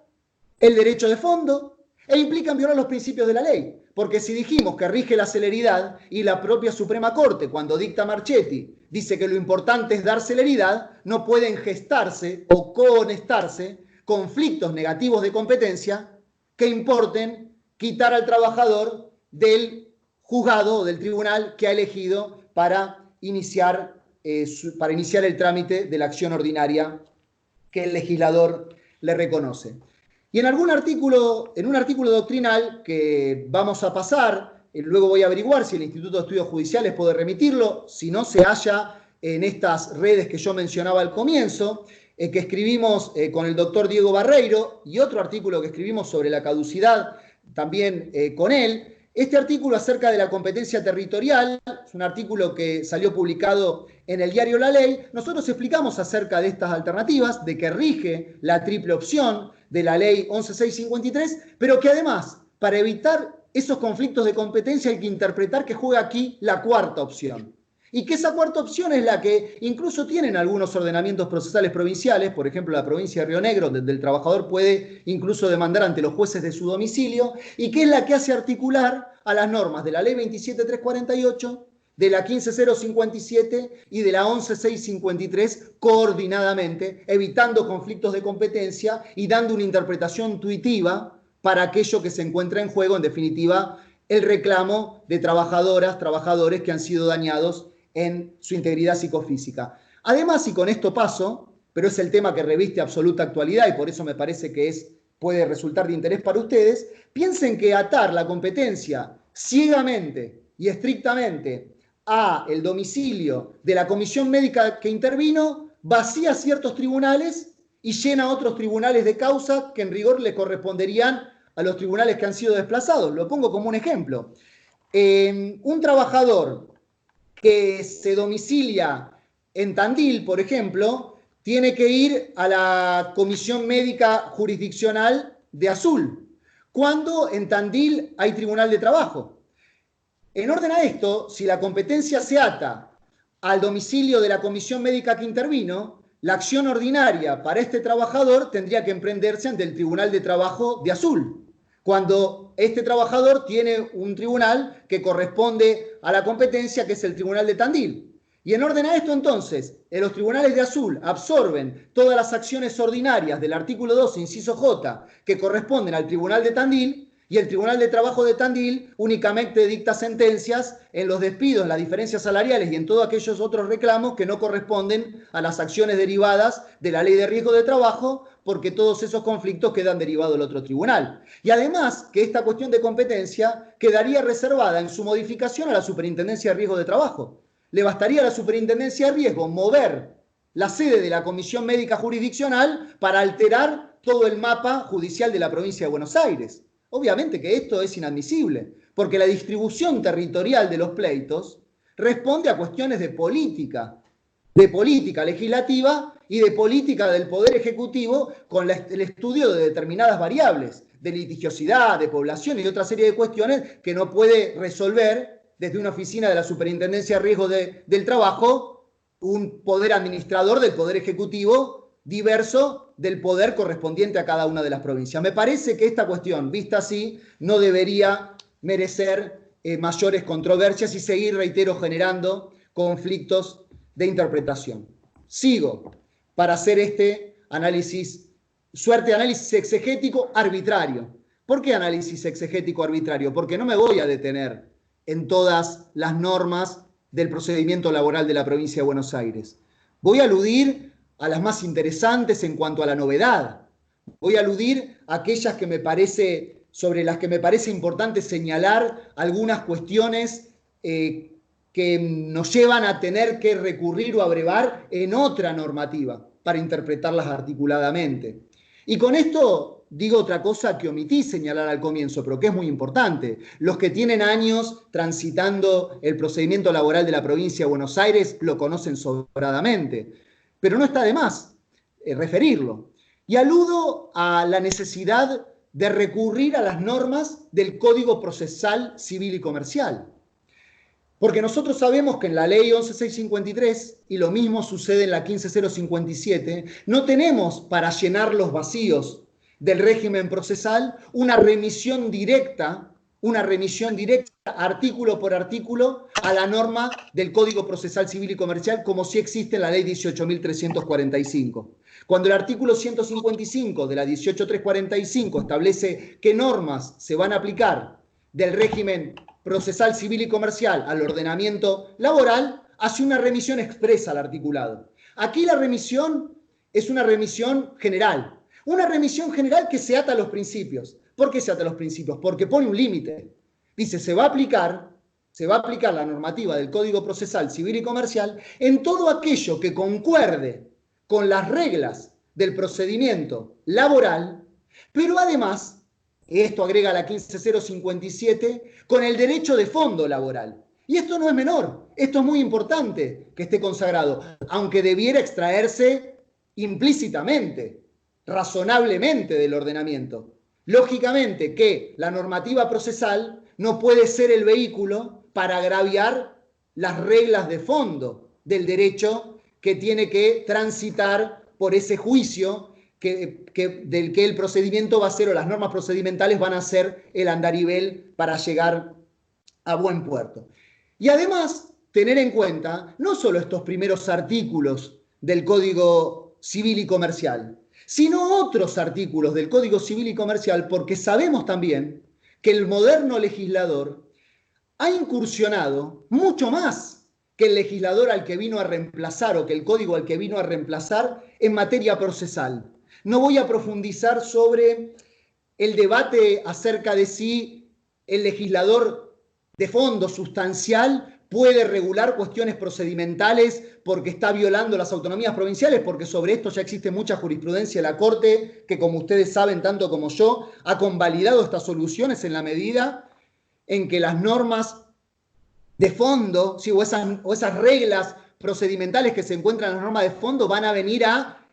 A: el derecho de fondo e implican violar los principios de la ley. Porque si dijimos que rige la celeridad y la propia Suprema Corte, cuando dicta Marchetti, dice que lo importante es dar celeridad, no pueden gestarse o cohonestarse conflictos negativos de competencia que importen quitar al trabajador del juzgado o del tribunal que ha elegido para iniciar el trámite de la acción ordinaria que el legislador le reconoce. Y en un artículo doctrinal que vamos a pasar, luego voy a averiguar si el Instituto de Estudios Judiciales puede remitirlo, si no se halla en estas redes que yo mencionaba al comienzo, que escribimos con el doctor Diego Barreiro, y otro artículo que escribimos sobre la caducidad también con él. Este artículo acerca de la competencia territorial, es un artículo que salió publicado en el diario La Ley. Nosotros explicamos acerca de estas alternativas, de que rige la triple opción de la ley 11653, pero que además, para evitar esos conflictos de competencia, hay que interpretar que juega aquí la cuarta opción. Y que esa cuarta opción es la que incluso tienen algunos ordenamientos procesales provinciales, por ejemplo la provincia de Río Negro, donde el trabajador puede incluso demandar ante los jueces de su domicilio, y que es la que hace articular a las normas de la ley 27348, de la 15057 y de la 11653 coordinadamente, evitando conflictos de competencia y dando una interpretación intuitiva para aquello que se encuentra en juego, en definitiva, el reclamo de trabajadoras, trabajadores que han sido dañados en su integridad psicofísica. Además, y con esto paso, pero es el tema que reviste absoluta actualidad y por eso me parece que puede resultar de interés para ustedes, piensen que atar la competencia ciegamente y estrictamente a el domicilio de la comisión médica que intervino vacía ciertos tribunales y llena otros tribunales de causa que en rigor le corresponderían a los tribunales que han sido desplazados. Lo pongo como un ejemplo. Un trabajador que se domicilia en Tandil, por ejemplo, tiene que ir a la Comisión Médica Jurisdiccional de Azul, cuando en Tandil hay Tribunal de Trabajo. En orden a esto, si la competencia se ata al domicilio de la comisión médica que intervino, la acción ordinaria para este trabajador tendría que emprenderse ante el Tribunal de Trabajo de Azul, cuando este trabajador tiene un tribunal que corresponde a la competencia, que es el Tribunal de Tandil. Y en orden a esto, entonces, los tribunales de Azul absorben todas las acciones ordinarias del artículo 12, inciso J, que corresponden al Tribunal de Tandil, y el Tribunal de Trabajo de Tandil únicamente dicta sentencias en los despidos, las diferencias salariales y en todos aquellos otros reclamos que no corresponden a las acciones derivadas de la Ley de Riesgo de Trabajo, porque todos esos conflictos quedan derivados del otro tribunal. Y además que esta cuestión de competencia quedaría reservada en su modificación a la Superintendencia de Riesgo de Trabajo. Le bastaría a la Superintendencia de Riesgo mover la sede de la Comisión Médica Jurisdiccional para alterar todo el mapa judicial de la provincia de Buenos Aires. Obviamente que esto es inadmisible, porque la distribución territorial de los pleitos responde a cuestiones de política legislativa y de política del Poder Ejecutivo con el estudio de determinadas variables, de litigiosidad, de población y de otra serie de cuestiones que no puede resolver desde una oficina de la Superintendencia de Riesgo del Trabajo un poder administrador del Poder Ejecutivo diverso del poder correspondiente a cada una de las provincias. Me parece que esta cuestión, vista así, no debería merecer mayores controversias y seguir, reitero, generando conflictos de interpretación. Sigo para hacer este análisis, suerte de análisis exegético arbitrario. ¿Por qué análisis exegético arbitrario? Porque no me voy a detener en todas las normas del procedimiento laboral de la provincia de Buenos Aires. Voy a aludir a las más interesantes en cuanto a la novedad. Voy a aludir a aquellas sobre las que me parece importante señalar algunas cuestiones que nos llevan a tener que recurrir o abrevar en otra normativa para interpretarlas articuladamente. Y con esto digo otra cosa que omití señalar al comienzo, pero que es muy importante. Los que tienen años transitando el procedimiento laboral de la provincia de Buenos Aires lo conocen sobradamente, pero no está de más referirlo. Y aludo a la necesidad de recurrir a las normas del Código Procesal Civil y Comercial. Porque nosotros sabemos que en la ley 11.653, y lo mismo sucede en la 15.057, no tenemos para llenar los vacíos del régimen procesal una remisión directa artículo por artículo a la norma del Código Procesal Civil y Comercial, como sí existe en la ley 18.345. Cuando el artículo 155 de la 18.345 establece qué normas se van a aplicar del régimen procesal civil y comercial al ordenamiento laboral, hace una remisión expresa al articulado. Aquí la remisión es una remisión general que se ata a los principios. ¿Por qué se ata a los principios? Porque pone un límite. Dice, se va a aplicar la normativa del Código Procesal Civil y Comercial en todo aquello que concuerde con las reglas del procedimiento laboral, pero además, esto agrega la 15.057, con el derecho de fondo laboral. Y esto no es menor, esto es muy importante que esté consagrado, aunque debiera extraerse implícitamente, razonablemente del ordenamiento. Lógicamente que la normativa procesal no puede ser el vehículo para agraviar las reglas de fondo del derecho que tiene que transitar por ese juicio del que el procedimiento va a ser, o las normas procedimentales van a ser el andarivel para llegar a buen puerto. Y además, tener en cuenta no solo estos primeros artículos del Código Civil y Comercial, sino otros artículos del Código Civil y Comercial, porque sabemos también que el moderno legislador ha incursionado mucho más que el legislador al que vino a reemplazar, o que el código al que vino a reemplazar, en materia procesal. No voy a profundizar sobre el debate acerca de si el legislador de fondo sustancial puede regular cuestiones procedimentales porque está violando las autonomías provinciales, porque sobre esto ya existe mucha jurisprudencia de la Corte, que como ustedes saben tanto como yo, ha convalidado estas soluciones en la medida en que las normas de fondo, ¿sí? o esas reglas procedimentales que se encuentran en las normas de fondo van a venir a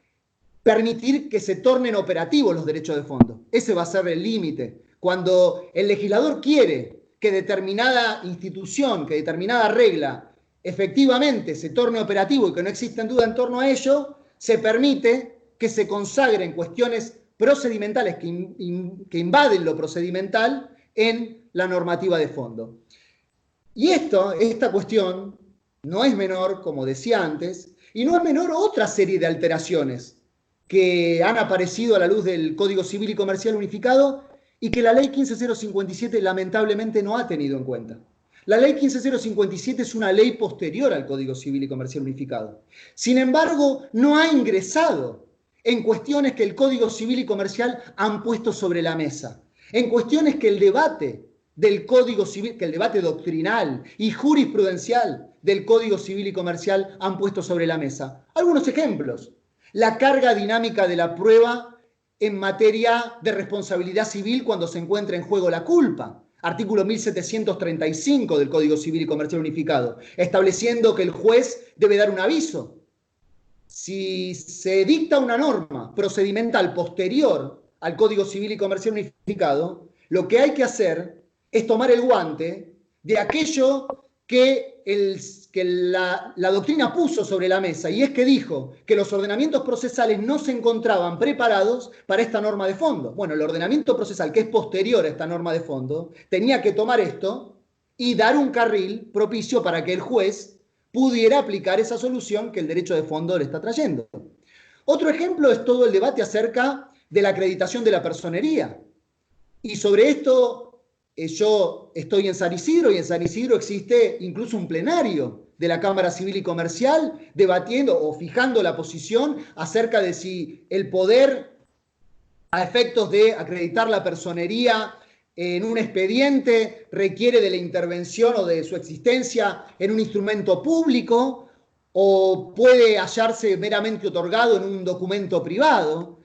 A: permitir que se tornen operativos los derechos de fondo. Ese va a ser el límite. Cuando el legislador quiere que determinada institución, que determinada regla efectivamente se torne operativo y que no exista duda en torno a ello, se permite que se consagren cuestiones procedimentales que invaden lo procedimental en la normativa de fondo. Y esta cuestión no es menor, como decía antes, y no es menor otra serie de alteraciones que han aparecido a la luz del Código Civil y Comercial Unificado y que la ley 15.057 lamentablemente no ha tenido en cuenta. La ley 15.057 es una ley posterior al Código Civil y Comercial Unificado. Sin embargo, no ha ingresado en cuestiones que el Código Civil y Comercial han puesto sobre la mesa, en cuestiones que el debate del Código Civil, que el debate doctrinal y jurisprudencial del Código Civil y Comercial han puesto sobre la mesa. Algunos ejemplos. La carga dinámica de la prueba en materia de responsabilidad civil cuando se encuentra en juego la culpa. Artículo 1735 del Código Civil y Comercial Unificado, estableciendo que el juez debe dar un aviso. Si se dicta una norma procedimental posterior al Código Civil y Comercial Unificado, lo que hay que hacer es tomar el guante de aquello que la doctrina puso sobre la mesa, y es que dijo que los ordenamientos procesales no se encontraban preparados para esta norma de fondo. Bueno, el ordenamiento procesal, que es posterior a esta norma de fondo, tenía que tomar esto y dar un carril propicio para que el juez pudiera aplicar esa solución que el derecho de fondo le está trayendo. Otro ejemplo es todo el debate acerca de la acreditación de la personería. Y sobre esto yo estoy en San Isidro y en San Isidro existe incluso un plenario de la Cámara Civil y Comercial debatiendo o fijando la posición acerca de si el poder, a efectos de acreditar la personería en un expediente, requiere de la intervención o de su existencia en un instrumento público o puede hallarse meramente otorgado en un documento privado.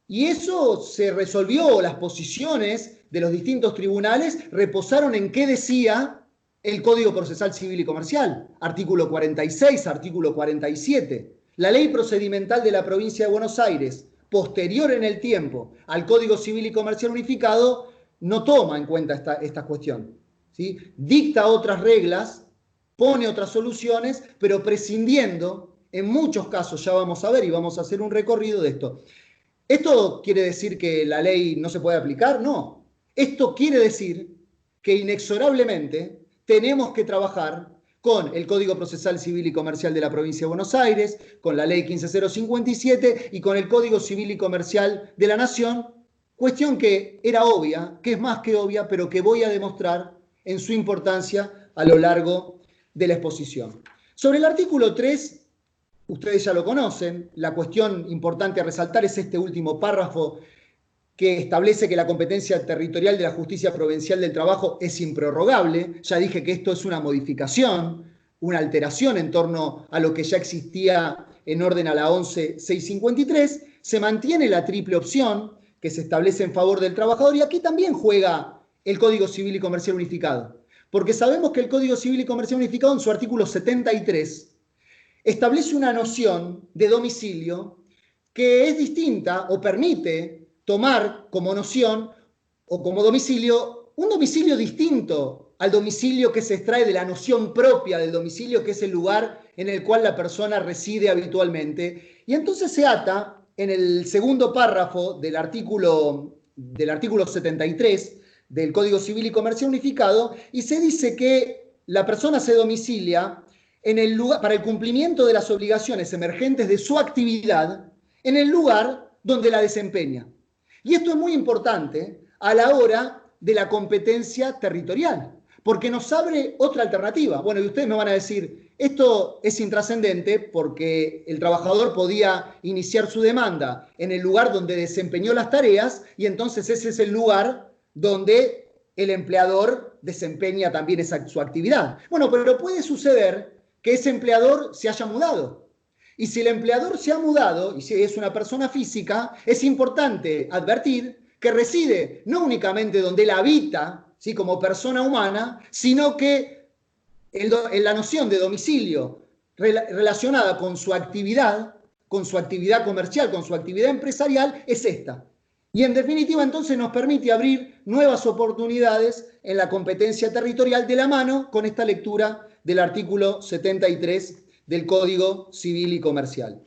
A: Y eso se resolvió, las posiciones de los distintos tribunales reposaron en qué decía el Código Procesal Civil y Comercial, artículo 46, artículo 47. La ley procedimental de la provincia de Buenos Aires, posterior en el tiempo al Código Civil y Comercial unificado, no toma en cuenta esta cuestión, ¿sí? Dicta otras reglas, pone otras soluciones, pero prescindiendo, en muchos casos, ya vamos a ver y vamos a hacer un recorrido de esto. ¿Esto quiere decir que la ley no se puede aplicar? No. Esto quiere decir que inexorablemente tenemos que trabajar con el Código Procesal Civil y Comercial de la Provincia de Buenos Aires, con la Ley 15057 y con el Código Civil y Comercial de la Nación, cuestión que era obvia, que es más que obvia, pero que voy a demostrar en su importancia a lo largo de la exposición. Sobre el artículo 3, ustedes ya lo conocen, la cuestión importante a resaltar es este último párrafo que establece que la competencia territorial de la Justicia Provincial del Trabajo es improrrogable. Ya dije que esto es una modificación, una alteración en torno a lo que ya existía en orden a la 11.653. Se mantiene la triple opción que se establece en favor del trabajador y aquí también juega el Código Civil y Comercial Unificado, porque sabemos que el Código Civil y Comercial Unificado en su artículo 73 establece una noción de domicilio que es distinta o permite tomar como noción o como domicilio un domicilio distinto al domicilio que se extrae de la noción propia del domicilio, que es el lugar en el cual la persona reside habitualmente. Y entonces se ata en el segundo párrafo del artículo 73 del Código Civil y Comercial Unificado y se dice que la persona se domicilia en el lugar, para el cumplimiento de las obligaciones emergentes de su actividad en el lugar donde la desempeña. Y esto es muy importante a la hora de la competencia territorial, porque nos abre otra alternativa. Bueno, y ustedes me van a decir, esto es intrascendente porque el trabajador podía iniciar su demanda en el lugar donde desempeñó las tareas y entonces ese es el lugar donde el empleador desempeña también su actividad. Bueno, pero puede suceder que ese empleador se haya mudado. Y si el empleador se ha mudado, y si es una persona física, es importante advertir que reside no únicamente donde él habita, ¿sí?, como persona humana, sino que en la noción de domicilio relacionada con su actividad comercial, con su actividad empresarial, es esta. Y en definitiva entonces nos permite abrir nuevas oportunidades en la competencia territorial de la mano con esta lectura del artículo 73 del Código Civil y Comercial.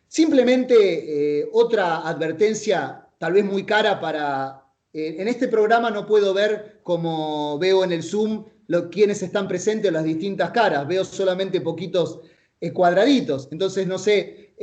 A: Simplemente otra advertencia, tal vez muy cara para... en este programa no puedo ver, como veo en el Zoom, quienes están presentes, las distintas caras. Veo solamente poquitos cuadraditos. Entonces no sé,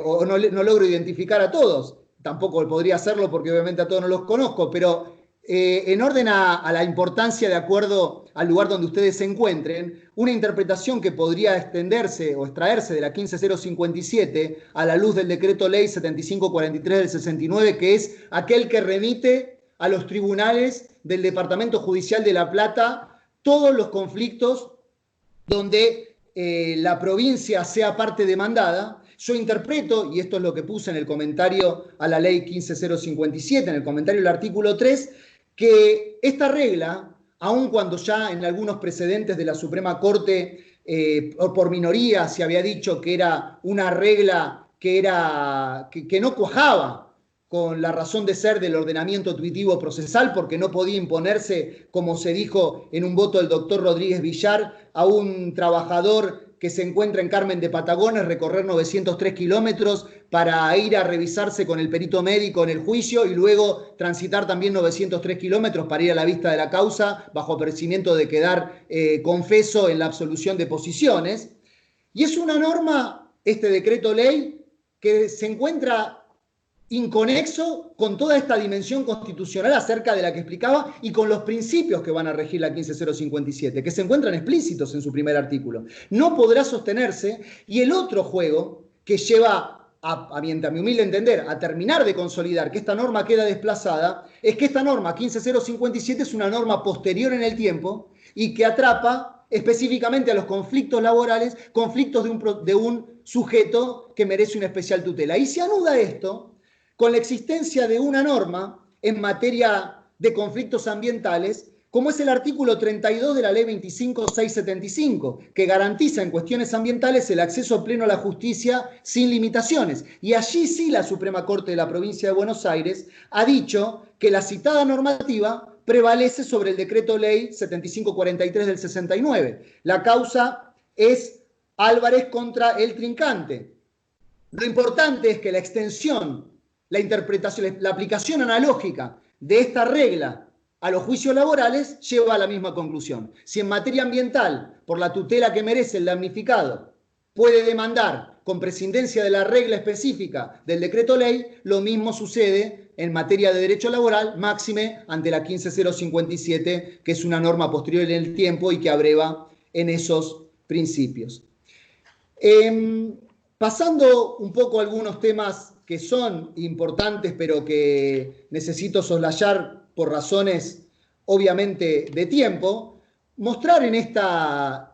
A: o no logro identificar a todos. Tampoco podría hacerlo porque obviamente a todos no los conozco, pero en orden a la importancia de acuerdo al lugar donde ustedes se encuentren, una interpretación que podría extenderse o extraerse de la 15057 a la luz del decreto ley 7543 del 69, que es aquel que remite a los tribunales del Departamento Judicial de La Plata todos los conflictos donde la provincia sea parte demandada. Yo interpreto, y esto es lo que puse en el comentario a la ley 15057, en el comentario del artículo 3, que esta regla, aun cuando ya en algunos precedentes de la Suprema Corte, por minoría se había dicho que era una regla que no cuajaba con la razón de ser del ordenamiento tuitivo procesal, porque no podía imponerse, como se dijo en un voto del doctor Rodríguez Villar, a un trabajador que se encuentra en Carmen de Patagones, recorrer 903 kilómetros para ir a revisarse con el perito médico en el juicio y luego transitar también 903 kilómetros para ir a la vista de la causa bajo apercibimiento de quedar confeso en la absolución de posiciones. Y es una norma, este decreto ley, que se encuentra inconexo con toda esta dimensión constitucional acerca de la que explicaba y con los principios que van a regir la 15057, que se encuentran explícitos en su primer artículo. No podrá sostenerse, y el otro juego que lleva a mi humilde entender, a terminar de consolidar que esta norma queda desplazada, es que esta norma 15057 es una norma posterior en el tiempo y que atrapa específicamente a los conflictos laborales, conflictos de un sujeto que merece una especial tutela. Y se anuda esto con la existencia de una norma en materia de conflictos ambientales, como es el artículo 32 de la Ley 25675, que garantiza en cuestiones ambientales el acceso pleno a la justicia sin limitaciones. Y allí sí la Suprema Corte de la Provincia de Buenos Aires ha dicho que la citada normativa prevalece sobre el Decreto Ley 7543 del 69. La causa es Álvarez contra el Trincante. Lo importante es que la extensión, la interpretación, la aplicación analógica de esta regla a los juicios laborales lleva a la misma conclusión. Si en materia ambiental, por la tutela que merece el damnificado, puede demandar con prescindencia de la regla específica del decreto ley, lo mismo sucede en materia de derecho laboral, máxime ante la 15057, que es una norma posterior en el tiempo y que abreva en esos principios. Pasando un poco a algunos temas que son importantes, pero que necesito soslayar por razones, obviamente, de tiempo, mostrar en esta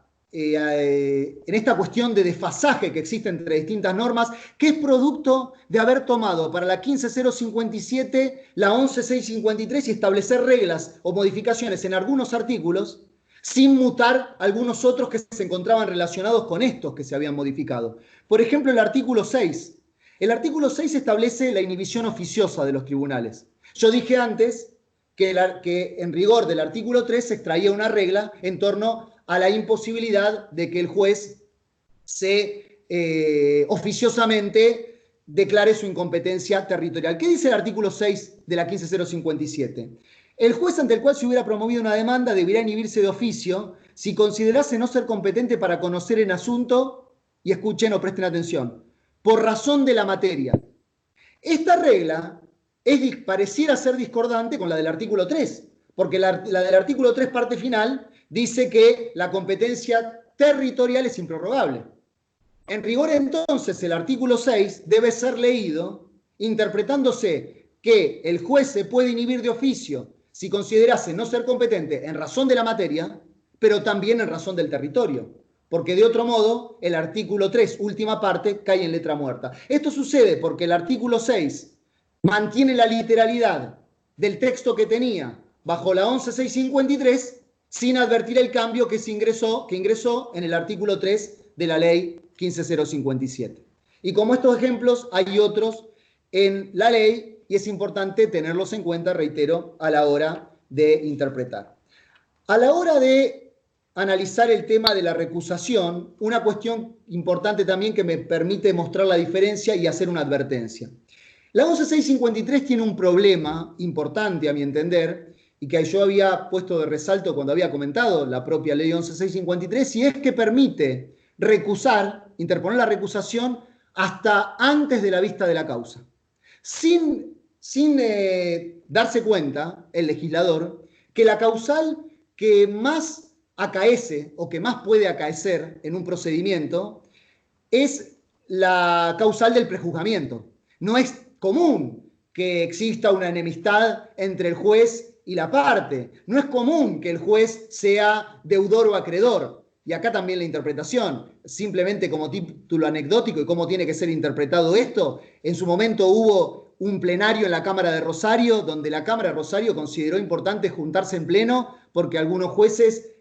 A: cuestión de desfasaje que existe entre distintas normas, que es producto de haber tomado para la 15057 la 11653 y establecer reglas o modificaciones en algunos artículos, sin mutar algunos otros que se encontraban relacionados con estos que se habían modificado. Por ejemplo, el artículo 6. El artículo 6 establece la inhibición oficiosa de los tribunales. Yo dije antes que en rigor del artículo 3 se extraía una regla en torno a la imposibilidad de que el juez oficiosamente declare su incompetencia territorial. ¿Qué dice el artículo 6 de la 15057? El juez ante el cual se hubiera promovido una demanda deberá inhibirse de oficio si considerase no ser competente para conocer el asunto, y escuchen o presten atención, por razón de la materia. Esta regla pareciera ser discordante con la del artículo 3, porque la del artículo 3, parte final, dice que la competencia territorial es improrrogable. En rigor, entonces, el artículo 6 debe ser leído interpretándose que el juez se puede inhibir de oficio si considerase no ser competente en razón de la materia, pero también en razón del territorio. Porque de otro modo, el artículo 3, última parte, cae en letra muerta. Esto sucede porque el artículo 6 mantiene la literalidad del texto que tenía bajo la 11653 sin advertir el cambio que ingresó en el artículo 3 de la ley 15057. Y como estos ejemplos, hay otros en la ley y es importante tenerlos en cuenta, reitero, a la hora de interpretar. A la hora de analizar el tema de la recusación, una cuestión importante también que me permite mostrar la diferencia y hacer una advertencia. La 11653 tiene un problema importante, a mi entender, y que yo había puesto de resalto cuando había comentado la propia ley 11653, y es que permite interponer la recusación hasta antes de la vista de la causa. Sin darse cuenta, el legislador, que la causal que más acaece o que más puede acaecer en un procedimiento es la causal del prejuzgamiento. No es común que exista una enemistad entre el juez y la parte. No es común que el juez sea deudor o acreedor. Y acá también la interpretación, simplemente como título anecdótico y cómo tiene que ser interpretado esto, en su momento hubo un plenario en la Cámara de Rosario, donde la Cámara de Rosario consideró importante juntarse en pleno porque algunos jueces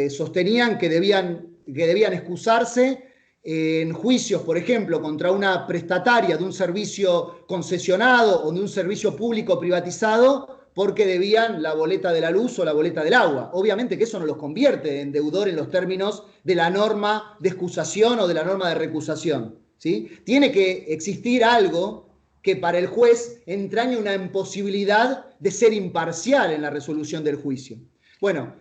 A: sostenían que debían excusarse en juicios, por ejemplo, contra una prestataria de un servicio concesionado o de un servicio público privatizado porque debían la boleta de la luz o la boleta del agua. Obviamente que eso no los convierte en deudor en los términos de la norma de excusación o de la norma de recusación, ¿sí? Tiene que existir algo que para el juez entrañe una imposibilidad de ser imparcial en la resolución del juicio. Bueno,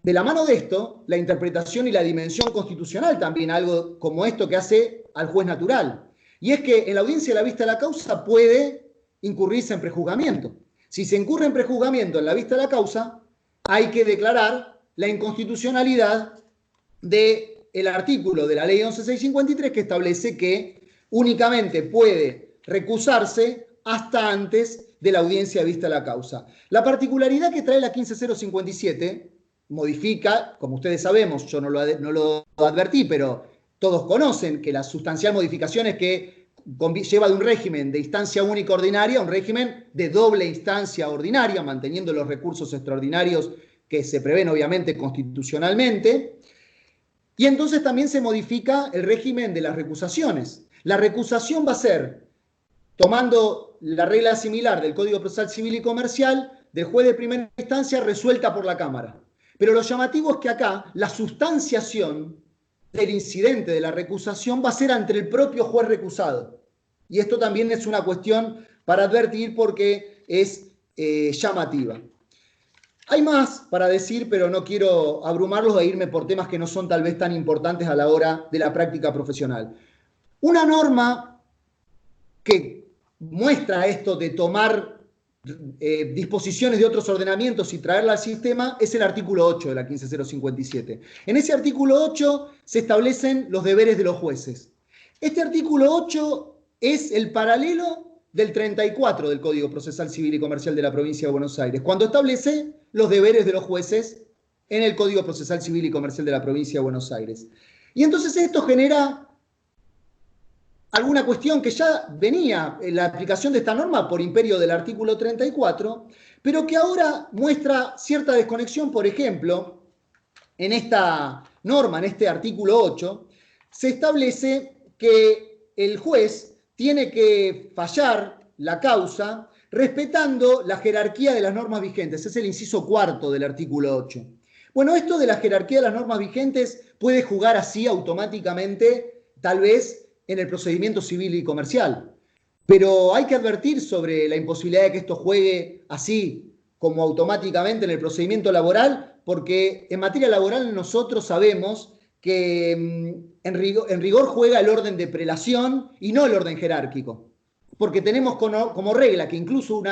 A: de la mano de esto, la interpretación y la dimensión constitucional también, algo como esto que hace al juez natural. Y es que en la audiencia de la vista de la causa puede incurrirse en prejuzgamiento. Si se incurre en prejuzgamiento en la vista de la causa, hay que declarar la inconstitucionalidad del artículo de la ley 11.653 que establece que únicamente puede recusarse hasta antes de la audiencia vista la causa. La particularidad que trae la 15.057 modifica, como ustedes sabemos, yo no lo advertí, pero todos conocen que la sustancial modificación es que lleva de un régimen de instancia única ordinaria a un régimen de doble instancia ordinaria, manteniendo los recursos extraordinarios que se prevén obviamente constitucionalmente. Y entonces también se modifica el régimen de las recusaciones. La recusación va a ser, tomando la regla similar del Código Procesal Civil y Comercial, del juez de primera instancia resuelta por la Cámara. Pero lo llamativo es que acá la sustanciación del incidente de la recusación va a ser ante el propio juez recusado. Y esto también es una cuestión para advertir porque es llamativa. Hay más para decir, pero no quiero abrumarlos e irme por temas que no son tal vez tan importantes a la hora de la práctica profesional. Una norma que muestra esto de tomar disposiciones de otros ordenamientos y traerla al sistema es el artículo 8 de la 15.057. En ese artículo 8 se establecen los deberes de los jueces. Este artículo 8 es el paralelo del 34 del Código Procesal Civil y Comercial de la Provincia de Buenos Aires, cuando establece los deberes de los jueces en el Código Procesal Civil y Comercial de la Provincia de Buenos Aires. Y entonces esto genera alguna cuestión que ya venía en la aplicación de esta norma por imperio del artículo 34, pero que ahora muestra cierta desconexión. Por ejemplo, en esta norma, en este artículo 8, se establece que el juez tiene que fallar la causa respetando la jerarquía de las normas vigentes. Es el inciso cuarto del artículo 8. Bueno, esto de la jerarquía de las normas vigentes puede jugar así automáticamente, tal vez, en el procedimiento civil y comercial. Pero hay que advertir sobre la imposibilidad de que esto juegue así como automáticamente en el procedimiento laboral, porque en materia laboral nosotros sabemos que en rigor juega el orden de prelación y no el orden jerárquico. Porque tenemos como regla que incluso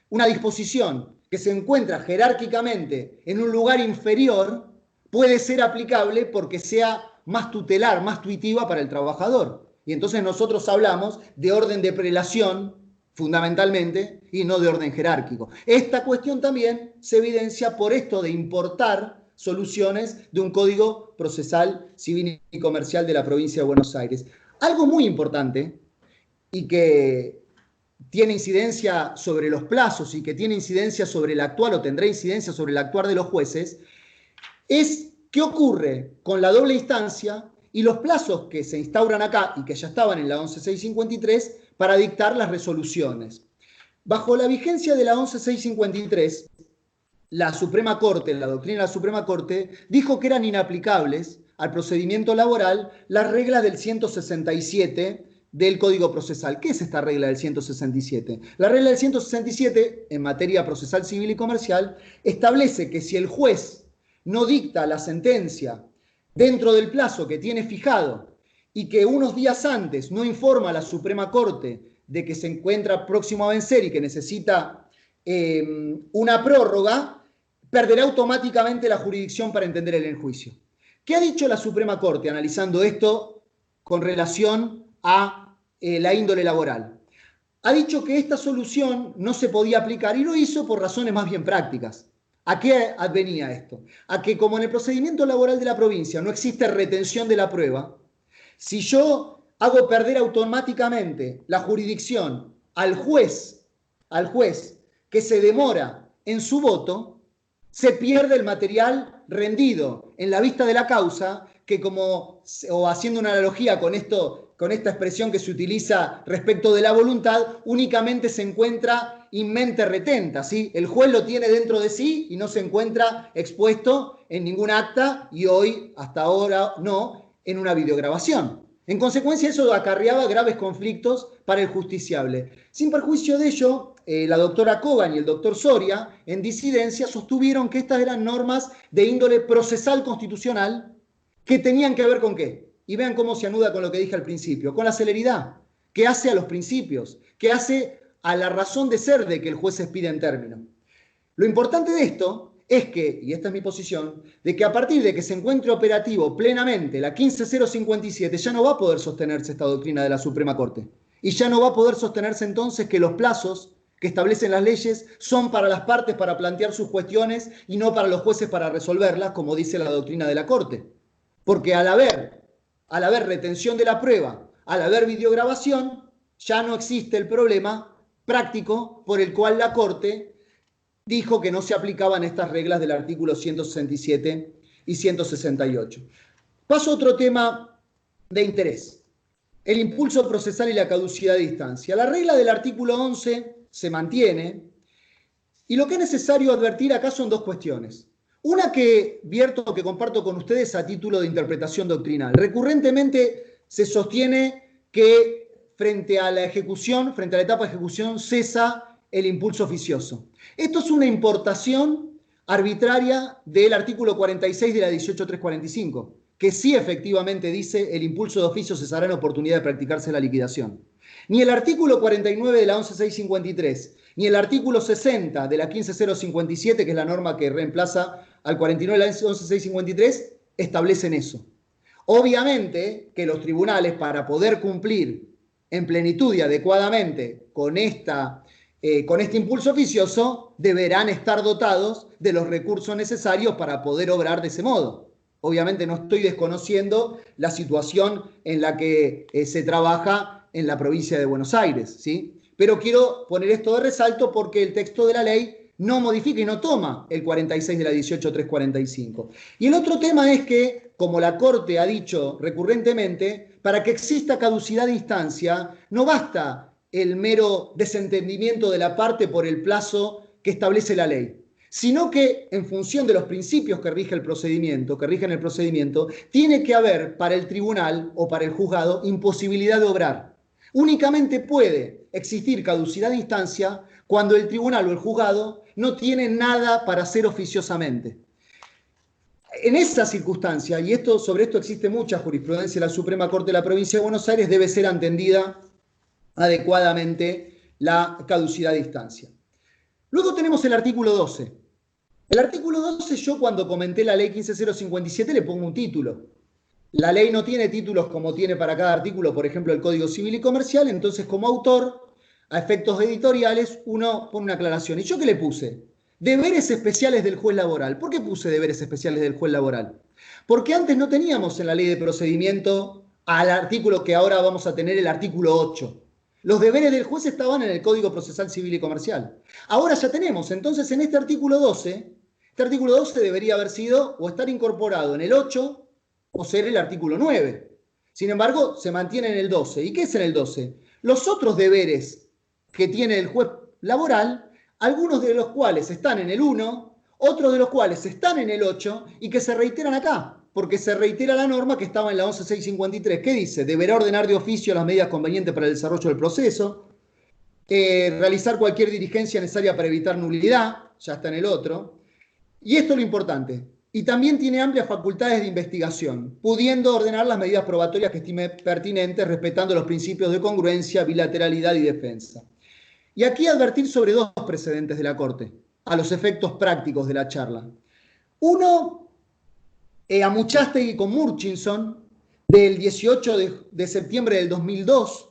A: una disposición que se encuentra jerárquicamente en un lugar inferior puede ser aplicable porque sea más tutelar, más tuitiva para el trabajador. Y entonces nosotros hablamos de orden de prelación fundamentalmente y no de orden jerárquico. Esta cuestión también se evidencia por esto de importar soluciones de un Código Procesal Civil y Comercial de la Provincia de Buenos Aires. Algo muy importante y que tiene incidencia sobre los plazos y que tiene incidencia sobre el actuar o tendrá incidencia sobre el actuar de los jueces, es qué ocurre con la doble instancia y los plazos que se instauran acá y que ya estaban en la 11.653 para dictar las resoluciones. Bajo la vigencia de la 11.653, la Suprema Corte, la doctrina de la Suprema Corte, dijo que eran inaplicables al procedimiento laboral las reglas del 167 del Código Procesal. ¿Qué es esta regla del 167? La regla del 167, en materia procesal civil y comercial, establece que si el juez no dicta la sentencia dentro del plazo que tiene fijado y que unos días antes no informa a la Suprema Corte de que se encuentra próximo a vencer y que necesita una prórroga, perderá automáticamente la jurisdicción para entender el enjuicio. ¿Qué ha dicho la Suprema Corte analizando esto con relación a la índole laboral? Ha dicho que esta solución no se podía aplicar y lo hizo por razones más bien prácticas. ¿A qué advenía esto? A que como en el procedimiento laboral de la provincia no existe retención de la prueba, si yo hago perder automáticamente la jurisdicción al juez que se demora en su voto, se pierde el material rendido en la vista de la causa, que o haciendo una analogía con esta expresión que se utiliza respecto de la voluntad, únicamente se encuentra in mente retenta, ¿sí? El juez lo tiene dentro de sí y no se encuentra expuesto en ningún acta y hoy, hasta ahora, no, en una videograbación. En consecuencia, eso acarreaba graves conflictos para el justiciable. Sin perjuicio de ello, la doctora Kogan y el doctor Soria, en disidencia, sostuvieron que estas eran normas de índole procesal constitucional que tenían que ver con qué. Y vean cómo se anuda con lo que dije al principio, con la celeridad, que hace a los principios, que hace a la razón de ser de que el juez expida en término. Lo importante de esto es que, y esta es mi posición, de que a partir de que se encuentre operativo plenamente la 15057 ya no va a poder sostenerse esta doctrina de la Suprema Corte. Y ya no va a poder sostenerse entonces que los plazos que establecen las leyes son para las partes para plantear sus cuestiones y no para los jueces para resolverlas, como dice la doctrina de la Corte. Porque al haber retención de la prueba, al haber videograbación, ya no existe el problema práctico por el cual la Corte dijo que no se aplicaban estas reglas del artículo 167 y 168. Paso a otro tema de interés: el impulso procesal y la caducidad de instancia. La regla del artículo 11 se mantiene, y lo que es necesario advertir acá son dos cuestiones. Una que vierto, que comparto con ustedes a título de interpretación doctrinal. Recurrentemente se sostiene que frente a la ejecución, frente a la etapa de ejecución, cesa el impulso oficioso. Esto es una importación arbitraria del artículo 46 de la 18345, que sí efectivamente dice el impulso de oficio cesará en oportunidad de practicarse la liquidación. Ni el artículo 49 de la 11653, ni el artículo 60 de la 15057, que es la norma que reemplaza al 49 de la 11653, establecen eso. Obviamente que los tribunales, para poder cumplir en plenitud y adecuadamente con este impulso oficioso, deberán estar dotados de los recursos necesarios para poder obrar de ese modo. Obviamente no estoy desconociendo la situación en la que se trabaja en la provincia de Buenos Aires, ¿sí? Pero quiero poner esto de resalto porque el texto de la ley no modifica y no toma el 46 de la 18345. Y el otro tema es que, como la Corte ha dicho recurrentemente, para que exista caducidad de instancia, no basta el mero desentendimiento de la parte por el plazo que establece la ley, sino que en función de los principios que rigen el procedimiento, tiene que haber para el tribunal o para el juzgado imposibilidad de obrar. Únicamente puede existir caducidad de instancia cuando el tribunal o el juzgado no tiene nada para hacer oficiosamente. En esa circunstancia, y sobre esto existe mucha jurisprudencia de la Suprema Corte de la Provincia de Buenos Aires, debe ser entendida adecuadamente la caducidad de instancia. Luego tenemos el artículo 12. El artículo 12, yo cuando comenté la ley 15057 le pongo un título. La ley no tiene títulos como tiene para cada artículo, por ejemplo, el Código Civil y Comercial, entonces como autor, a efectos editoriales, uno pone una aclaración. ¿Y yo qué le puse? Deberes especiales del juez laboral. ¿Por qué puse deberes especiales del juez laboral? Porque antes no teníamos en la ley de procedimiento al artículo que ahora vamos a tener, el artículo 8. Los deberes del juez estaban en el Código Procesal Civil y Comercial. Ahora ya tenemos, entonces en este artículo 12 debería haber sido o estar incorporado en el 8 o ser el artículo 9. Sin embargo, se mantiene en el 12. ¿Y qué es en el 12? Los otros deberes que tiene el juez laboral, algunos de los cuales están en el 1, otros de los cuales están en el 8 y que se reiteran acá, porque se reitera la norma que estaba en la 11653, que dice: deberá ordenar de oficio las medidas convenientes para el desarrollo del proceso, realizar cualquier diligencia necesaria para evitar nulidad, ya está en el otro, y esto es lo importante. Y también tiene amplias facultades de investigación, pudiendo ordenar las medidas probatorias que estime pertinentes, respetando los principios de congruencia, bilateralidad y defensa. Y aquí advertir sobre dos precedentes de la Corte, a los efectos prácticos de la charla. Uno, Amuchastegui con Murchison, del 18 de septiembre del 2002,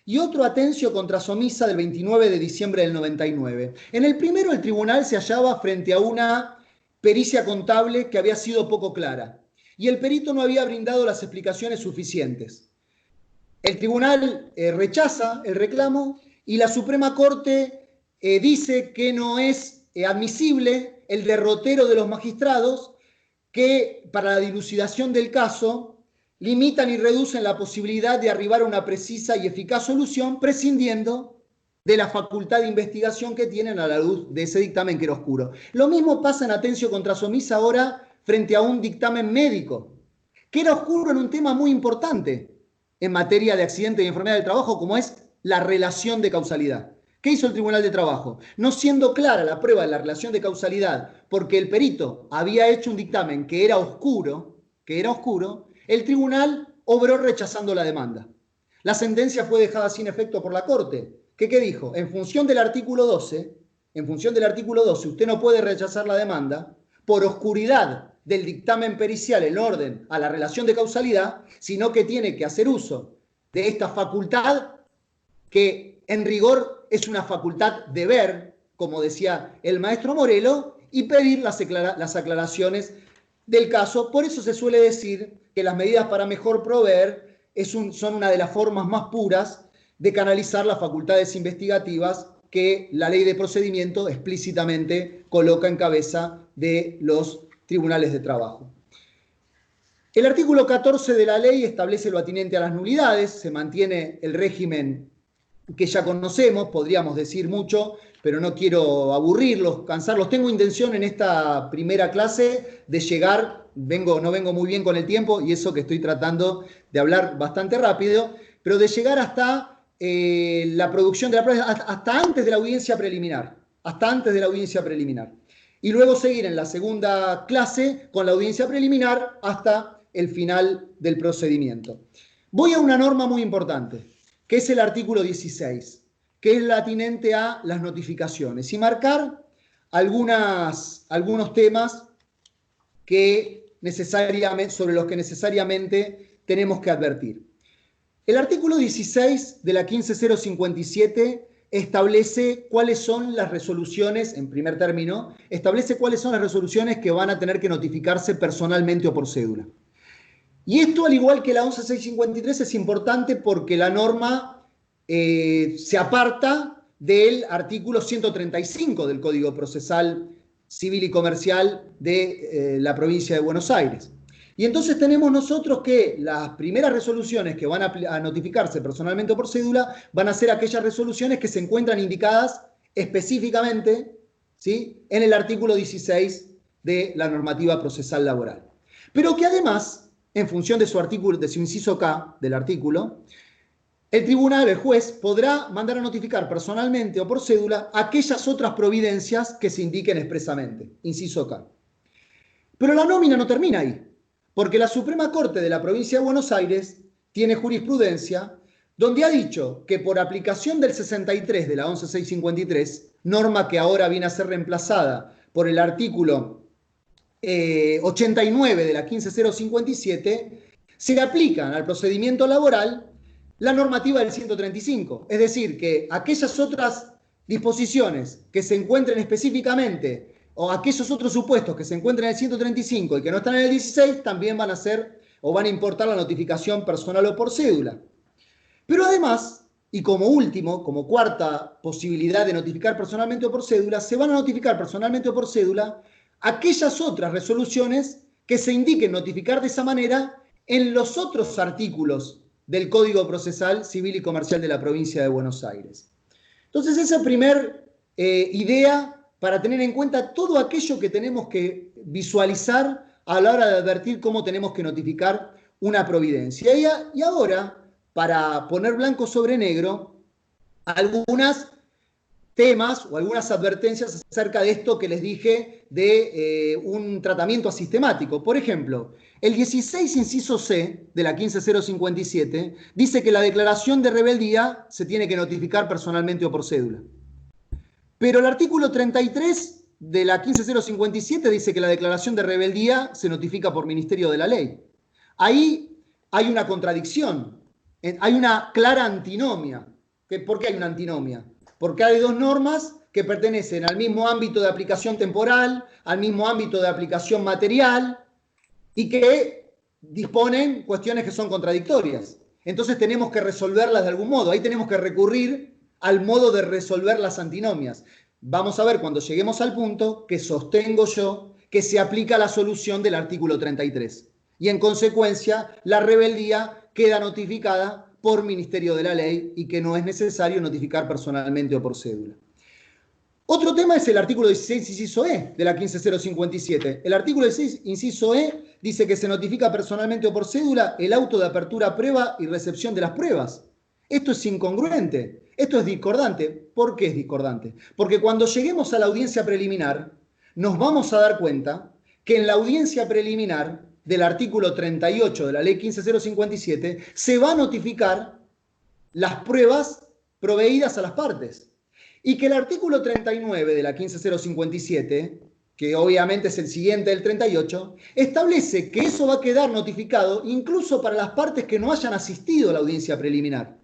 A: y otro, Atencio contra Somisa, del 29 de diciembre del 99. En el primero, el tribunal se hallaba frente a una pericia contable que había sido poco clara y el perito no había brindado las explicaciones suficientes. El tribunal rechaza el reclamo y la Suprema Corte dice que no es admisible el derrotero de los magistrados que para la dilucidación del caso limitan y reducen la posibilidad de arribar a una precisa y eficaz solución, prescindiendo de la facultad de investigación que tienen a la luz de ese dictamen que era oscuro. Lo mismo pasa en Atencio contra Somisa ahora frente a un dictamen médico, que era oscuro en un tema muy importante en materia de accidente y enfermedad del trabajo, como es la relación de causalidad. ¿Qué hizo el Tribunal de Trabajo? No siendo clara la prueba de la relación de causalidad, porque el perito había hecho un dictamen que era oscuro, el tribunal obró rechazando la demanda. La sentencia fue dejada sin efecto por la Corte, ¿Qué dijo? En función del artículo 12, usted no puede rechazar la demanda por oscuridad del dictamen pericial en orden a la relación de causalidad, sino que tiene que hacer uso de esta facultad que en rigor es una facultad de ver, como decía el maestro Morelo, y pedir las aclaraciones del caso. Por eso se suele decir que las medidas para mejor proveer son una de las formas más puras de canalizar las facultades investigativas que la ley de procedimiento explícitamente coloca en cabeza de los tribunales de trabajo. El artículo 14 de la ley establece lo atinente a las nulidades, se mantiene el régimen que ya conocemos, podríamos decir mucho, pero no quiero aburrirlos, cansarlos. Tengo intención en esta primera clase de llegar, no vengo muy bien con el tiempo, y eso que estoy tratando de hablar bastante rápido, pero de llegar hasta la producción de la prueba, hasta antes de la audiencia preliminar, y luego seguir en la segunda clase con la audiencia preliminar hasta el final del procedimiento. Voy a una norma muy importante, que es el artículo 16, que es la atinente a las notificaciones, y marcar algunos temas sobre los que necesariamente tenemos que advertir. El artículo 16 de la 15057 establece cuáles son las resoluciones, en primer término, establece cuáles son las resoluciones que van a tener que notificarse personalmente o por cédula. Y esto, al igual que la 11653, es importante porque la norma se aparta del artículo 135 del Código Procesal Civil y Comercial de la provincia de Buenos Aires. Y entonces tenemos nosotros que las primeras resoluciones que van a notificarse personalmente o por cédula van a ser aquellas resoluciones que se encuentran indicadas específicamente, ¿sí?, en el artículo 16 de la normativa procesal laboral. Pero que además, en función de su inciso K del artículo, el tribunal, el juez, podrá mandar a notificar personalmente o por cédula aquellas otras providencias que se indiquen expresamente, inciso K. Pero la nómina no termina ahí, porque la Suprema Corte de la Provincia de Buenos Aires tiene jurisprudencia donde ha dicho que por aplicación del 63 de la 11653, norma que ahora viene a ser reemplazada por el artículo 89 de la 15057, se le aplican al procedimiento laboral la normativa del 135. Es decir, que aquellas otras disposiciones que se encuentren específicamente o aquellos otros supuestos que se encuentran en el 135 y que no están en el 16 también van a importar la notificación personal o por cédula. Pero además, y como último, como cuarta posibilidad de notificar personalmente o por cédula, se van a notificar personalmente o por cédula aquellas otras resoluciones que se indiquen notificar de esa manera en los otros artículos del Código Procesal Civil y Comercial de la Provincia de Buenos Aires. Entonces, esa primera idea para tener en cuenta todo aquello que tenemos que visualizar a la hora de advertir cómo tenemos que notificar una providencia. Y ahora, para poner blanco sobre negro, algunos temas o algunas advertencias acerca de esto que les dije de un tratamiento asistemático. Por ejemplo, el 16 inciso C de la 15057 dice que la declaración de rebeldía se tiene que notificar personalmente o por cédula. Pero el artículo 33 de la 15057 dice que la declaración de rebeldía se notifica por Ministerio de la Ley. Ahí hay una contradicción, hay una clara antinomia. ¿Por qué hay una antinomia? Porque hay dos normas que pertenecen al mismo ámbito de aplicación temporal, al mismo ámbito de aplicación material, y que disponen cuestiones que son contradictorias. Entonces tenemos que resolverlas de algún modo. Ahí tenemos que recurrir al modo de resolver las antinomias. Vamos a ver cuando lleguemos al punto que sostengo yo que se aplica la solución del artículo 33. Y en consecuencia, la rebeldía queda notificada por Ministerio de la Ley y que no es necesario notificar personalmente o por cédula. Otro tema es el artículo 16, inciso E, de la 15057. El artículo 16, inciso E, dice que se notifica personalmente o por cédula el auto de apertura a prueba y recepción de las pruebas. Esto es incongruente, esto es discordante. ¿Por qué es discordante? Porque cuando lleguemos a la audiencia preliminar, nos vamos a dar cuenta que en la audiencia preliminar del artículo 38 de la ley 15057 se va a notificar las pruebas proveídas a las partes. Y que el artículo 39 de la 15057, que obviamente es el siguiente del 38, establece que eso va a quedar notificado incluso para las partes que no hayan asistido a la audiencia preliminar.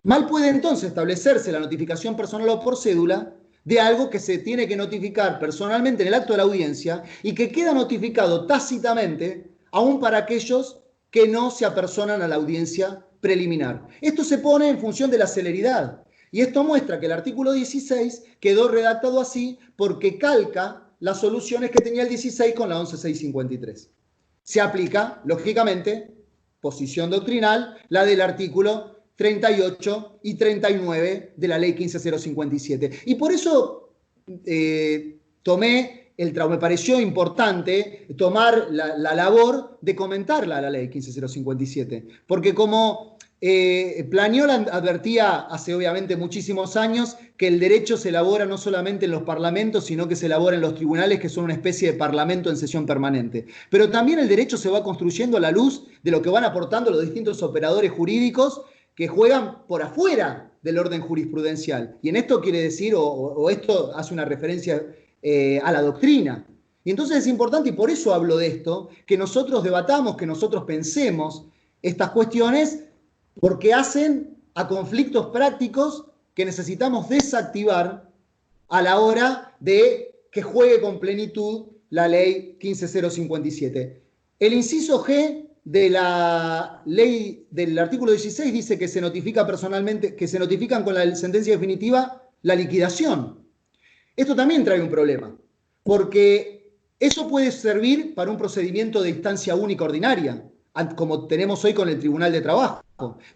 A: Mal puede entonces establecerse la notificación personal o por cédula de algo que se tiene que notificar personalmente en el acto de la audiencia y que queda notificado tácitamente aún para aquellos que no se apersonan a la audiencia preliminar. Esto se pone en función de la celeridad y esto muestra que el artículo 16 quedó redactado así porque calca las soluciones que tenía el 16 con la 11653. Se aplica, lógicamente, posición doctrinal, la del artículo 38 y 39 de la ley 15057. Y por eso me pareció importante tomar la labor de comentarla a la ley 15057, porque como Plagnol advertía hace obviamente muchísimos años que el derecho se elabora no solamente en los parlamentos, sino que se elabora en los tribunales, que son una especie de parlamento en sesión permanente. Pero también el derecho se va construyendo a la luz de lo que van aportando los distintos operadores jurídicos que juegan por afuera del orden jurisprudencial. Y en esto quiere decir, o esto hace una referencia a la doctrina. Y entonces es importante, y por eso hablo de esto, que nosotros debatamos, que nosotros pensemos estas cuestiones, porque hacen a conflictos prácticos que necesitamos desactivar a la hora de que juegue con plenitud la ley 15057. El inciso G de la ley del artículo 16 dice que se notifica personalmente, que se notifican con la sentencia definitiva la liquidación. Esto también trae un problema, porque eso puede servir para un procedimiento de instancia única ordinaria, como tenemos hoy con el Tribunal de Trabajo,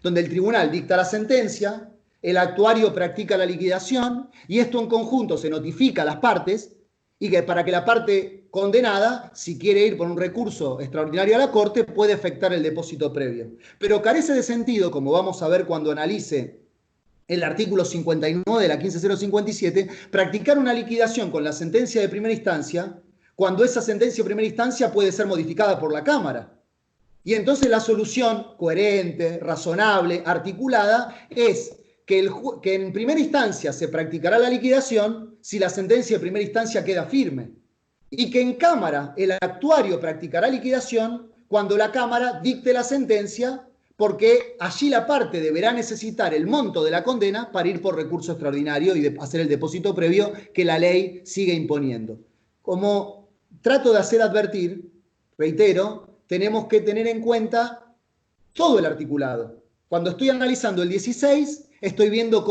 A: donde el tribunal dicta la sentencia, el actuario practica la liquidación y esto en conjunto se notifica a las partes y que para que la parte condenada, si quiere ir por un recurso extraordinario a la Corte, puede efectuar el depósito previo. Pero carece de sentido, como vamos a ver cuando analice el artículo 59 de la 15057, practicar una liquidación con la sentencia de primera instancia cuando esa sentencia de primera instancia puede ser modificada por la Cámara. Y entonces la solución coherente, razonable, articulada, es que en primera instancia se practicará la liquidación si la sentencia de primera instancia queda firme. Y que en Cámara el actuario practicará liquidación cuando la Cámara dicte la sentencia, porque allí la parte deberá necesitar el monto de la condena para ir por recurso extraordinario y hacer el depósito previo que la ley sigue imponiendo. Como trato de hacer advertir, reitero, tenemos que tener en cuenta todo el articulado. Cuando estoy analizando el 16, estoy viendo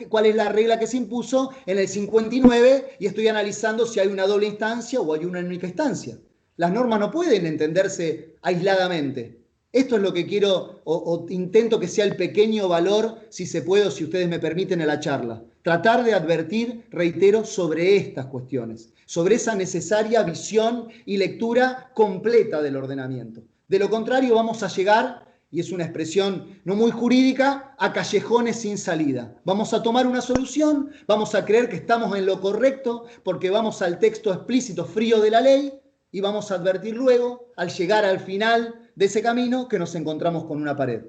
A: cuál es la regla que se impuso en el 59 y estoy analizando si hay una doble instancia o hay una única instancia. Las normas no pueden entenderse aisladamente. Esto es lo que quiero o intento que sea el pequeño valor, si se puede o si ustedes me permiten, en la charla. Tratar de advertir, reitero, sobre estas cuestiones, sobre esa necesaria visión y lectura completa del ordenamiento. De lo contrario vamos a llegar, y es una expresión no muy jurídica, a callejones sin salida. Vamos a tomar una solución, vamos a creer que estamos en lo correcto porque vamos al texto explícito frío de la ley y vamos a advertir luego, al llegar al final de ese camino, que nos encontramos con una pared.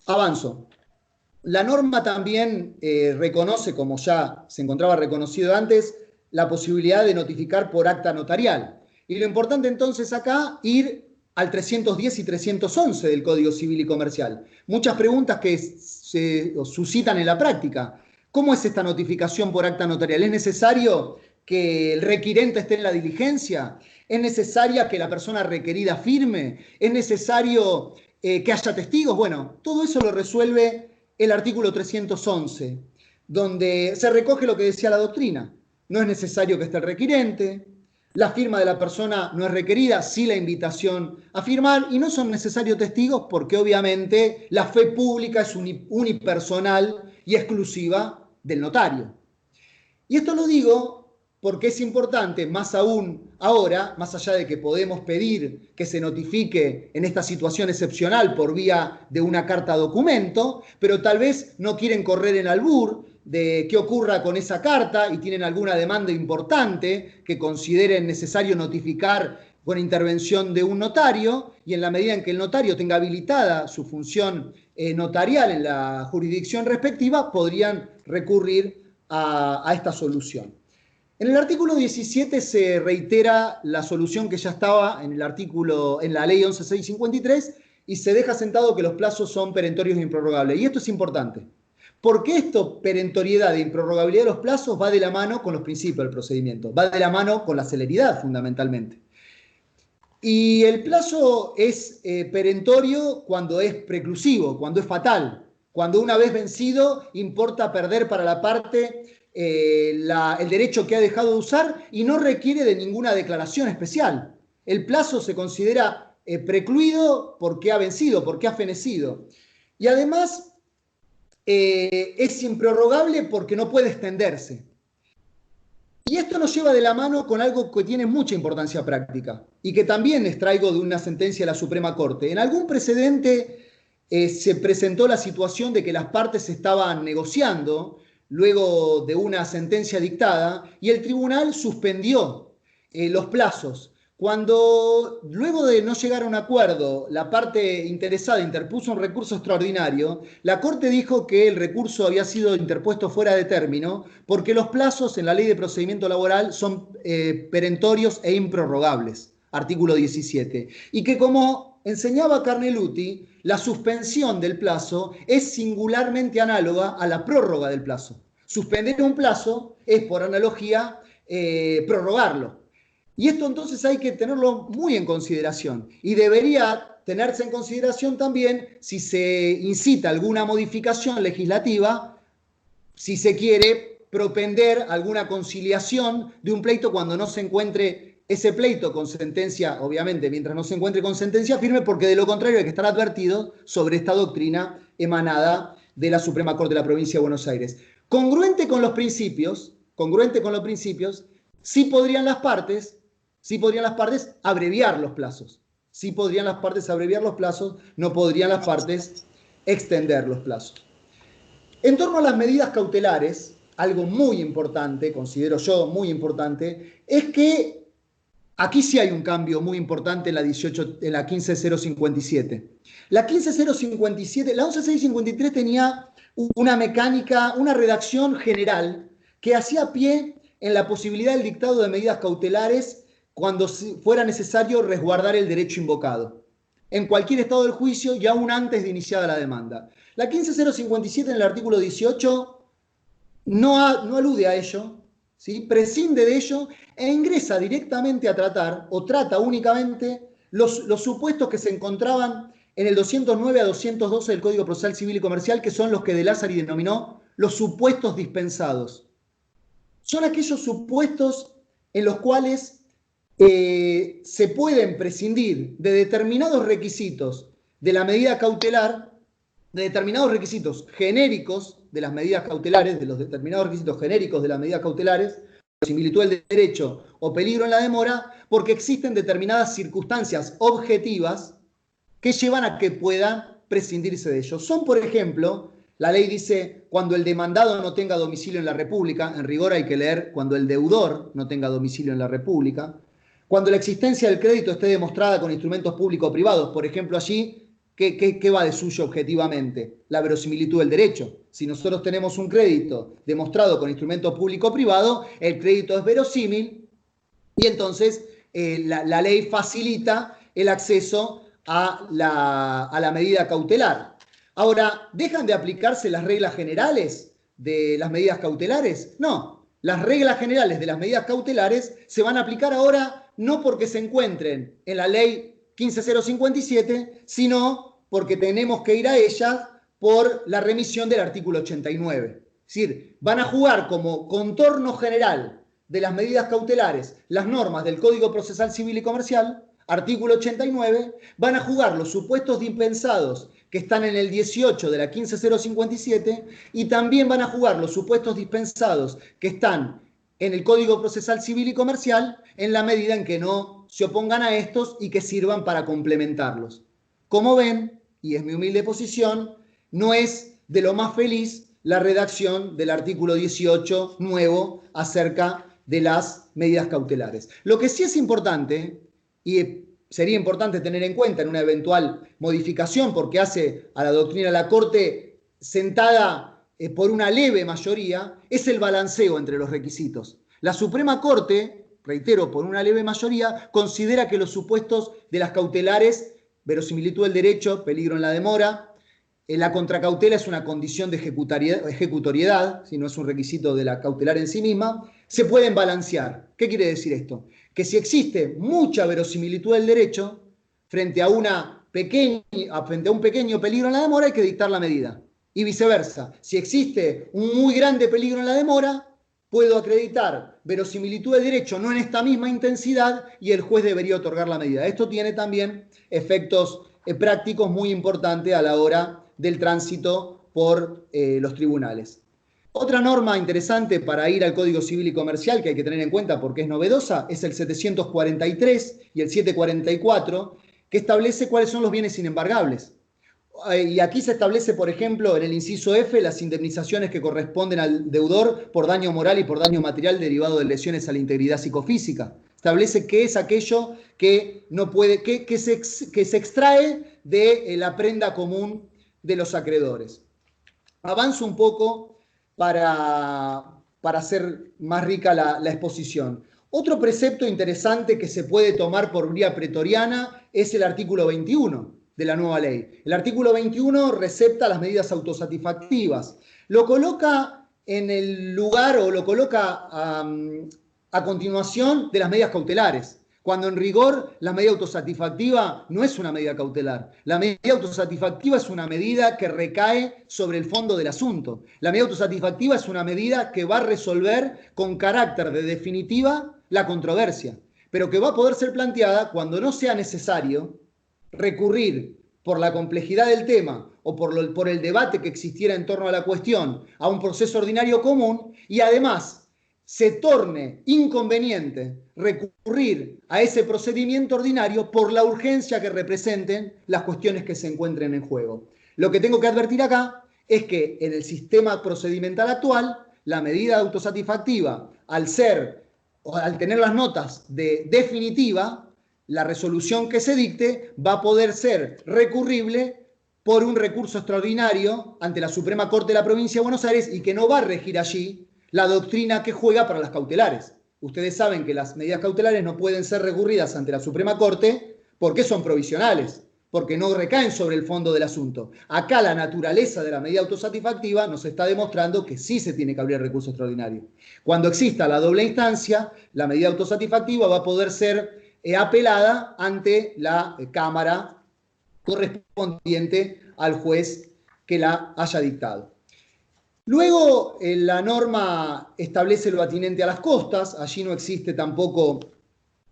A: Avanzo. La norma también reconoce, como ya se encontraba reconocido antes, la posibilidad de notificar por acta notarial. Y lo importante entonces acá, ir al 310 y 311 del Código Civil y Comercial. Muchas preguntas que se suscitan en la práctica. ¿Cómo es esta notificación por acta notarial? ¿Es necesario que el requirente esté en la diligencia? ¿Es necesaria que la persona requerida firme? ¿Es necesario que haya testigos? Bueno, todo eso lo resuelve el artículo 311, donde se recoge lo que decía la doctrina. No es necesario que esté el requirente, la firma de la persona no es requerida, sí la invitación a firmar, y no son necesarios testigos porque obviamente la fe pública es unipersonal y exclusiva del notario. Y esto lo digo porque es importante, más aún ahora, más allá de que podemos pedir que se notifique en esta situación excepcional por vía de una carta documento, pero tal vez no quieren correr en albur de qué ocurra con esa carta y tienen alguna demanda importante que consideren necesario notificar con intervención de un notario, y en la medida en que el notario tenga habilitada su función notarial en la jurisdicción respectiva, podrían recurrir a esta solución. En el artículo 17 se reitera la solución que ya estaba en la ley 11.653 y se deja sentado que los plazos son perentorios e improrrogables. Y esto es importante, porque esto, perentoriedad e improrrogabilidad de los plazos, va de la mano con los principios del procedimiento, va de la mano con la celeridad fundamentalmente. Y el plazo es perentorio cuando es preclusivo, cuando es fatal, cuando una vez vencido importa perder para la parte el derecho que ha dejado de usar y no requiere de ninguna declaración especial. El plazo se considera precluido porque ha vencido, porque ha fenecido. Y además es improrrogable porque no puede extenderse. Y esto nos lleva de la mano con algo que tiene mucha importancia práctica y que también extraigo de una sentencia de la Suprema Corte. En algún precedente se presentó la situación de que las partes estaban negociando luego de una sentencia dictada y el tribunal suspendió los plazos. Cuando luego de no llegar a un acuerdo, la parte interesada interpuso un recurso extraordinario, la Corte dijo que el recurso había sido interpuesto fuera de término porque los plazos en la Ley de Procedimiento Laboral son perentorios e improrrogables, artículo 17, y que como enseñaba Carneluti, la suspensión del plazo es singularmente análoga a la prórroga del plazo. Suspender un plazo es, por analogía, prorrogarlo. Y esto entonces hay que tenerlo muy en consideración y debería tenerse en consideración también si se incita alguna modificación legislativa, si se quiere propender alguna conciliación de un pleito cuando no se encuentre ese pleito con sentencia, obviamente, mientras no se encuentre con sentencia firme, porque de lo contrario hay que estar advertido sobre esta doctrina emanada de la Suprema Corte de la Provincia de Buenos Aires. Congruente con los principios, sí podrían las partes abreviar los plazos. Sí podrían las partes abreviar los plazos, no podrían las partes extender los plazos. En torno a las medidas cautelares, algo muy importante, considero yo muy importante, es que aquí sí hay un cambio muy importante en la 15.057. La 15.057, la 11.653 tenía una mecánica, una redacción general que hacía pie en la posibilidad del dictado de medidas cautelares cuando fuera necesario resguardar el derecho invocado, en cualquier estado del juicio y aún antes de iniciada la demanda. La 15.057 en el artículo 18 no alude a ello, ¿sí? Prescinde de ello e ingresa directamente a tratar, o trata únicamente, los supuestos que se encontraban en el 209 a 212 del Código Procesal Civil y Comercial, que son los que de Lázari denominó los supuestos dispensados. Son aquellos supuestos en los cuales se pueden prescindir de determinados requisitos de la medida cautelar, de determinados requisitos genéricos de las medidas cautelares, de los determinados requisitos genéricos de las medidas cautelares, similitud del derecho o peligro en la demora, porque existen determinadas circunstancias objetivas que llevan a que pueda prescindirse de ellos. Son, por ejemplo, la ley dice cuando el demandado no tenga domicilio en la República, en rigor hay que leer cuando el deudor no tenga domicilio en la República, cuando la existencia del crédito esté demostrada con instrumentos públicos o privados, por ejemplo, allí, ¿qué va de suyo objetivamente? La verosimilitud del derecho. Si nosotros tenemos un crédito demostrado con instrumento público o privado, el crédito es verosímil y entonces la ley facilita el acceso a la medida cautelar. Ahora, ¿dejan de aplicarse las reglas generales de las medidas cautelares? No. Las reglas generales de las medidas cautelares se van a aplicar ahora no porque se encuentren en la ley 15.057, sino porque tenemos que ir a ellas por la remisión del artículo 89. Es decir, van a jugar como contorno general de las medidas cautelares las normas del Código Procesal Civil y Comercial, artículo 89, van a jugar los supuestos dispensados que están en el 18 de la 15.057 y también van a jugar los supuestos dispensados que están en el Código Procesal Civil y Comercial en la medida en que no se opongan a estos y que sirvan para complementarlos. Como ven, y es mi humilde posición, no es de lo más feliz la redacción del artículo 18 nuevo acerca de las medidas cautelares. Lo que sí es importante, y sería importante tener en cuenta en una eventual modificación, porque hace a la doctrina de la Corte sentada por una leve mayoría, es el balanceo entre los requisitos. La Suprema Corte, reitero, por una leve mayoría, considera que los supuestos de las cautelares, verosimilitud del derecho, peligro en la demora, la contracautela es una condición de ejecutoriedad, si no es un requisito de la cautelar en sí misma, se pueden balancear. ¿Qué quiere decir esto? Que si existe mucha verosimilitud del derecho, frente a un pequeño peligro en la demora, hay que dictar la medida. Y viceversa, si existe un muy grande peligro en la demora, puedo acreditar verosimilitud del derecho no en esta misma intensidad y el juez debería otorgar la medida. Esto tiene también efectos prácticos muy importantes a la hora del tránsito por los tribunales. Otra norma interesante para ir al Código Civil y Comercial que hay que tener en cuenta porque es novedosa es el 743 y el 744, que establece cuáles son los bienes inembargables. Y aquí se establece, por ejemplo, en el inciso F, las indemnizaciones que corresponden al deudor por daño moral y por daño material derivado de lesiones a la integridad psicofísica. Establece qué es aquello que no puede, que se extrae de la prenda común de los acreedores. Avanzo un poco para hacer más rica la exposición. Otro precepto interesante que se puede tomar por vía pretoriana es el artículo 21 de la nueva ley. El artículo 21 recepta las medidas autosatisfactivas. Lo coloca en el lugar o lo coloca a continuación de las medidas cautelares, cuando en rigor la medida autosatisfactiva no es una medida cautelar. La medida autosatisfactiva es una medida que recae sobre el fondo del asunto. La medida autosatisfactiva es una medida que va a resolver con carácter de definitiva la controversia, pero que va a poder ser planteada cuando no sea necesario recurrir por la complejidad del tema o por el debate que existiera en torno a la cuestión a un proceso ordinario común y además se torne inconveniente recurrir a ese procedimiento ordinario por la urgencia que representen las cuestiones que se encuentren en juego. Lo que tengo que advertir acá es que en el sistema procedimental actual, la medida autosatisfactiva, al tener las notas de definitiva, la resolución que se dicte va a poder ser recurrible por un recurso extraordinario ante la Suprema Corte de la Provincia de Buenos Aires y que no va a regir allí la doctrina que juega para las cautelares. Ustedes saben que las medidas cautelares no pueden ser recurridas ante la Suprema Corte porque son provisionales, porque no recaen sobre el fondo del asunto. Acá la naturaleza de la medida autosatisfactiva nos está demostrando que sí se tiene que abrir recurso extraordinario. Cuando exista la doble instancia, la medida autosatisfactiva va a poder ser apelada ante la Cámara correspondiente al juez que la haya dictado. Luego, la norma establece lo atinente a las costas, allí no existe tampoco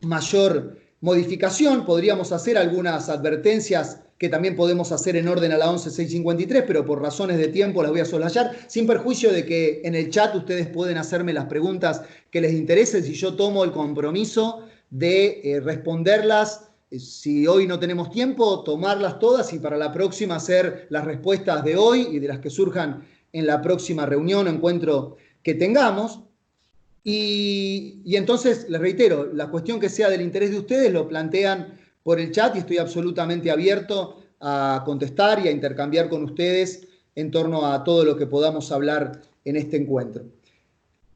A: mayor modificación, podríamos hacer algunas advertencias que también podemos hacer en orden a la 11.653, pero por razones de tiempo las voy a soslayar, sin perjuicio de que en el chat ustedes pueden hacerme las preguntas que les interesen, si yo tomo el compromiso de responderlas, si hoy no tenemos tiempo, tomarlas todas y para la próxima hacer las respuestas de hoy y de las que surjan en la próxima reunión o encuentro que tengamos. Y entonces, les reitero, la cuestión que sea del interés de ustedes lo plantean por el chat y estoy absolutamente abierto a contestar y a intercambiar con ustedes en torno a todo lo que podamos hablar en este encuentro.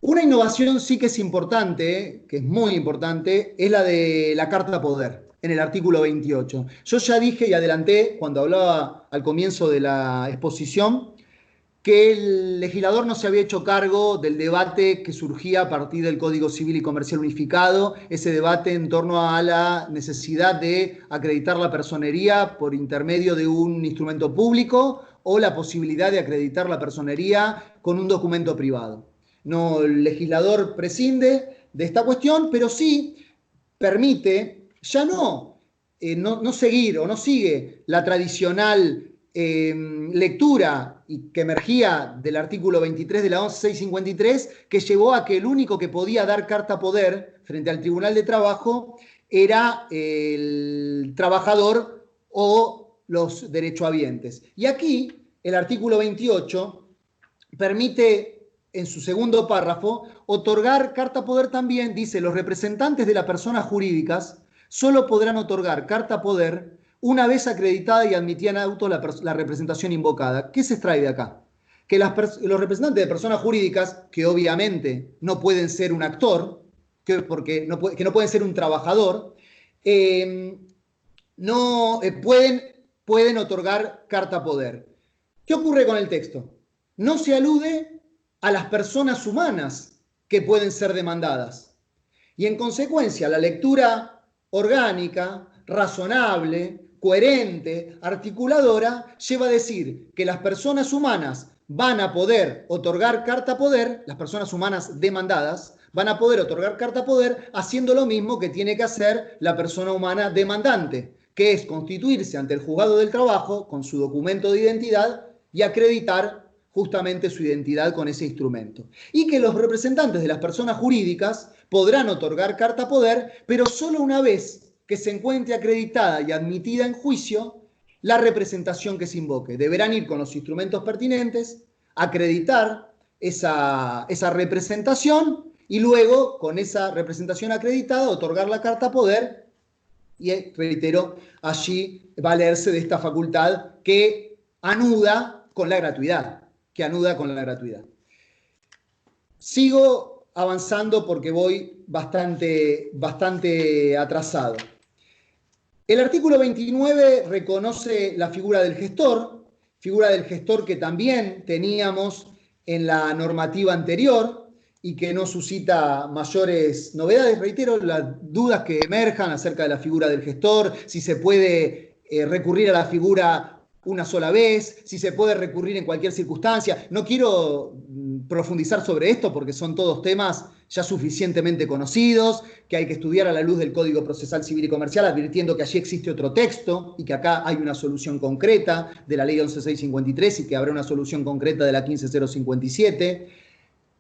A: Una innovación sí que es importante, que es muy importante, es la de la Carta Poder, en el artículo 28. Yo ya dije y adelanté cuando hablaba al comienzo de la exposición que el legislador no se había hecho cargo del debate que surgía a partir del Código Civil y Comercial Unificado, ese debate en torno a la necesidad de acreditar la personería por intermedio de un instrumento público o la posibilidad de acreditar la personería con un documento privado. No, el legislador prescinde de esta cuestión, pero sí permite ya no seguir o no sigue la tradicional lectura que emergía del artículo 23 de la 11.653, que llevó a que el único que podía dar carta poder frente al Tribunal de Trabajo era el trabajador o los derechohabientes. Y aquí el artículo 28 permite, en su segundo párrafo, otorgar carta poder también, dice, los representantes de las personas jurídicas solo podrán otorgar carta poder una vez acreditada y admitida en auto la representación invocada. ¿Qué se extrae de acá? Que los representantes de personas jurídicas, que obviamente no pueden ser un actor, que no pueden ser un trabajador, pueden otorgar carta poder. ¿Qué ocurre con el texto? No se alude a las personas humanas que pueden ser demandadas. Y en consecuencia, la lectura orgánica, razonable, coherente, articuladora, lleva a decir que las personas humanas van a poder otorgar carta poder, las personas humanas demandadas, van a poder otorgar carta poder haciendo lo mismo que tiene que hacer la persona humana demandante, que es constituirse ante el juzgado del trabajo con su documento de identidad y acreditar justamente su identidad con ese instrumento. Y que los representantes de las personas jurídicas podrán otorgar carta poder, pero solo una vez que se encuentre acreditada y admitida en juicio la representación que se invoque. Deberán ir con los instrumentos pertinentes, acreditar esa representación y luego, con esa representación acreditada, otorgar la carta poder y, reitero, allí valerse de esta facultad que anuda con la gratuidad. Sigo avanzando porque voy bastante atrasado. El artículo 29 reconoce la figura del gestor que también teníamos en la normativa anterior y que no suscita mayores novedades. Reitero, las dudas que emerjan acerca de la figura del gestor, si se puede recurrir a la figura una sola vez, si se puede recurrir en cualquier circunstancia. No quiero profundizar sobre esto porque son todos temas ya suficientemente conocidos, que hay que estudiar a la luz del Código Procesal Civil y Comercial, advirtiendo que allí existe otro texto y que acá hay una solución concreta de la Ley 11.653 y que habrá una solución concreta de la 15.057.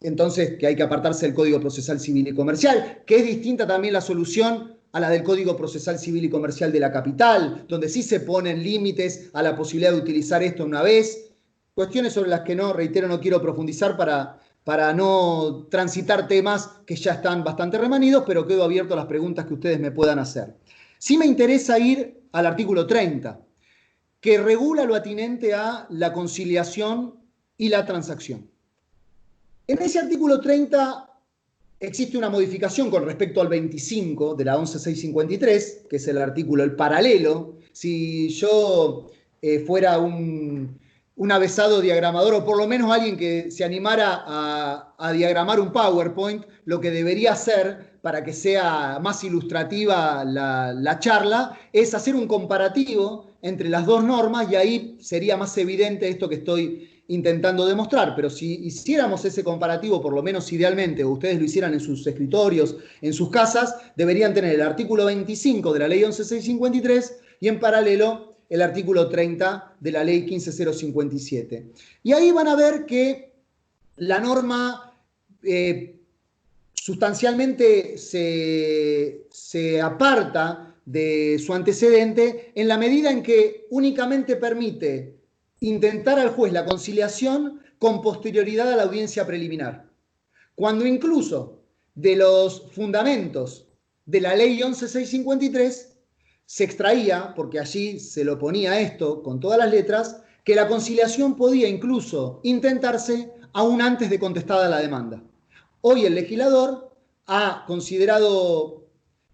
A: Entonces, que hay que apartarse del Código Procesal Civil y Comercial, que es distinta también la solución a la del Código Procesal Civil y Comercial de la capital, donde sí se ponen límites a la posibilidad de utilizar esto una vez. Cuestiones sobre las que reitero, no quiero profundizar para no transitar temas que ya están bastante remanidos, pero quedo abierto a las preguntas que ustedes me puedan hacer. Sí me interesa ir al artículo 30, que regula lo atinente a la conciliación y la transacción. En ese artículo 30 existe una modificación con respecto al 25 de la 11.653, que es el artículo, el paralelo. Si yo fuera un avesado diagramador, o por lo menos alguien que se animara a diagramar un PowerPoint, lo que debería hacer para que sea más ilustrativa la charla es hacer un comparativo entre las dos normas y ahí sería más evidente esto que estoy intentando demostrar. Pero si hiciéramos ese comparativo, por lo menos idealmente, o ustedes lo hicieran en sus escritorios, en sus casas, deberían tener el artículo 25 de la Ley 11.653 y en paralelo el artículo 30 de la Ley 15.057. Y ahí van a ver que la norma sustancialmente se aparta de su antecedente en la medida en que únicamente permite intentar al juez la conciliación con posterioridad a la audiencia preliminar. Cuando incluso de los fundamentos de la Ley 11.653 se extraía, porque allí se lo ponía esto con todas las letras, que la conciliación podía incluso intentarse aún antes de contestada la demanda. Hoy el legislador ha considerado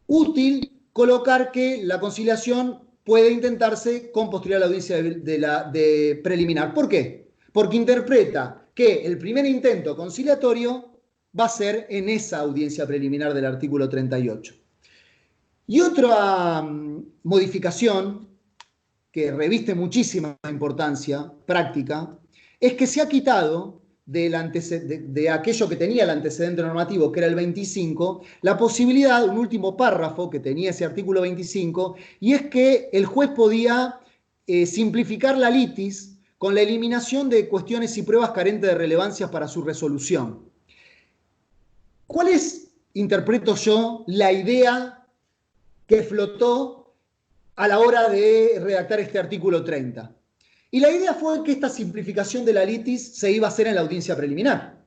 A: útil colocar que la conciliación puede intentarse con posterioridad a la audiencia de preliminar. ¿Por qué? Porque interpreta que el primer intento conciliatorio va a ser en esa audiencia preliminar del artículo 38. Y otra modificación que reviste muchísima importancia práctica es que se ha quitado de aquello que tenía el antecedente normativo, que era el 25, la posibilidad, un último párrafo que tenía ese artículo 25, y es que el juez podía simplificar la litis con la eliminación de cuestiones y pruebas carentes de relevancia para su resolución. ¿Cuál es, interpreto yo, la idea que flotó a la hora de redactar este artículo 30? Y la idea fue que esta simplificación de la litis se iba a hacer en la audiencia preliminar.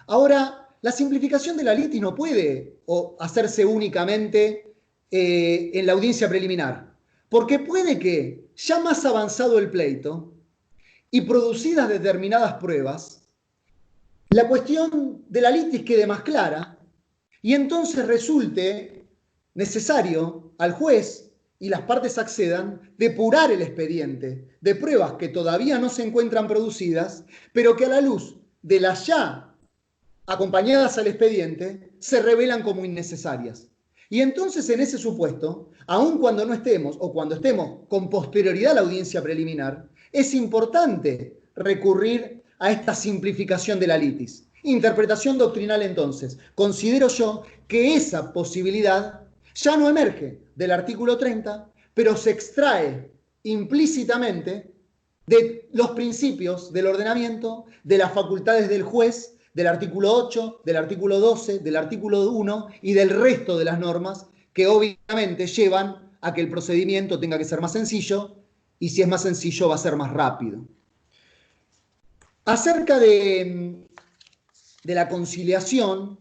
A: Ahora, la simplificación de la litis no puede hacerse únicamente
C: en la audiencia preliminar. Porque puede que, ya más avanzado el pleito y producidas determinadas pruebas, la cuestión de la litis quede más clara y entonces resulte necesario al juez y las partes accedan depurar el expediente de pruebas que todavía no se encuentran producidas, pero que a la luz de las ya acompañadas al expediente se revelan como innecesarias. Y entonces en ese supuesto, aun cuando no estemos o cuando estemos con posterioridad a la audiencia preliminar, es importante recurrir a esta simplificación de la litis. Interpretación doctrinal entonces. Considero yo que esa posibilidad ya no emerge del artículo 30, pero se extrae implícitamente de los principios del ordenamiento, de las facultades del juez, del artículo 8, del artículo 12, del artículo 1 y del resto de las normas que obviamente llevan a que el procedimiento tenga que ser más sencillo y si es más sencillo va a ser más rápido. Acerca de la conciliación,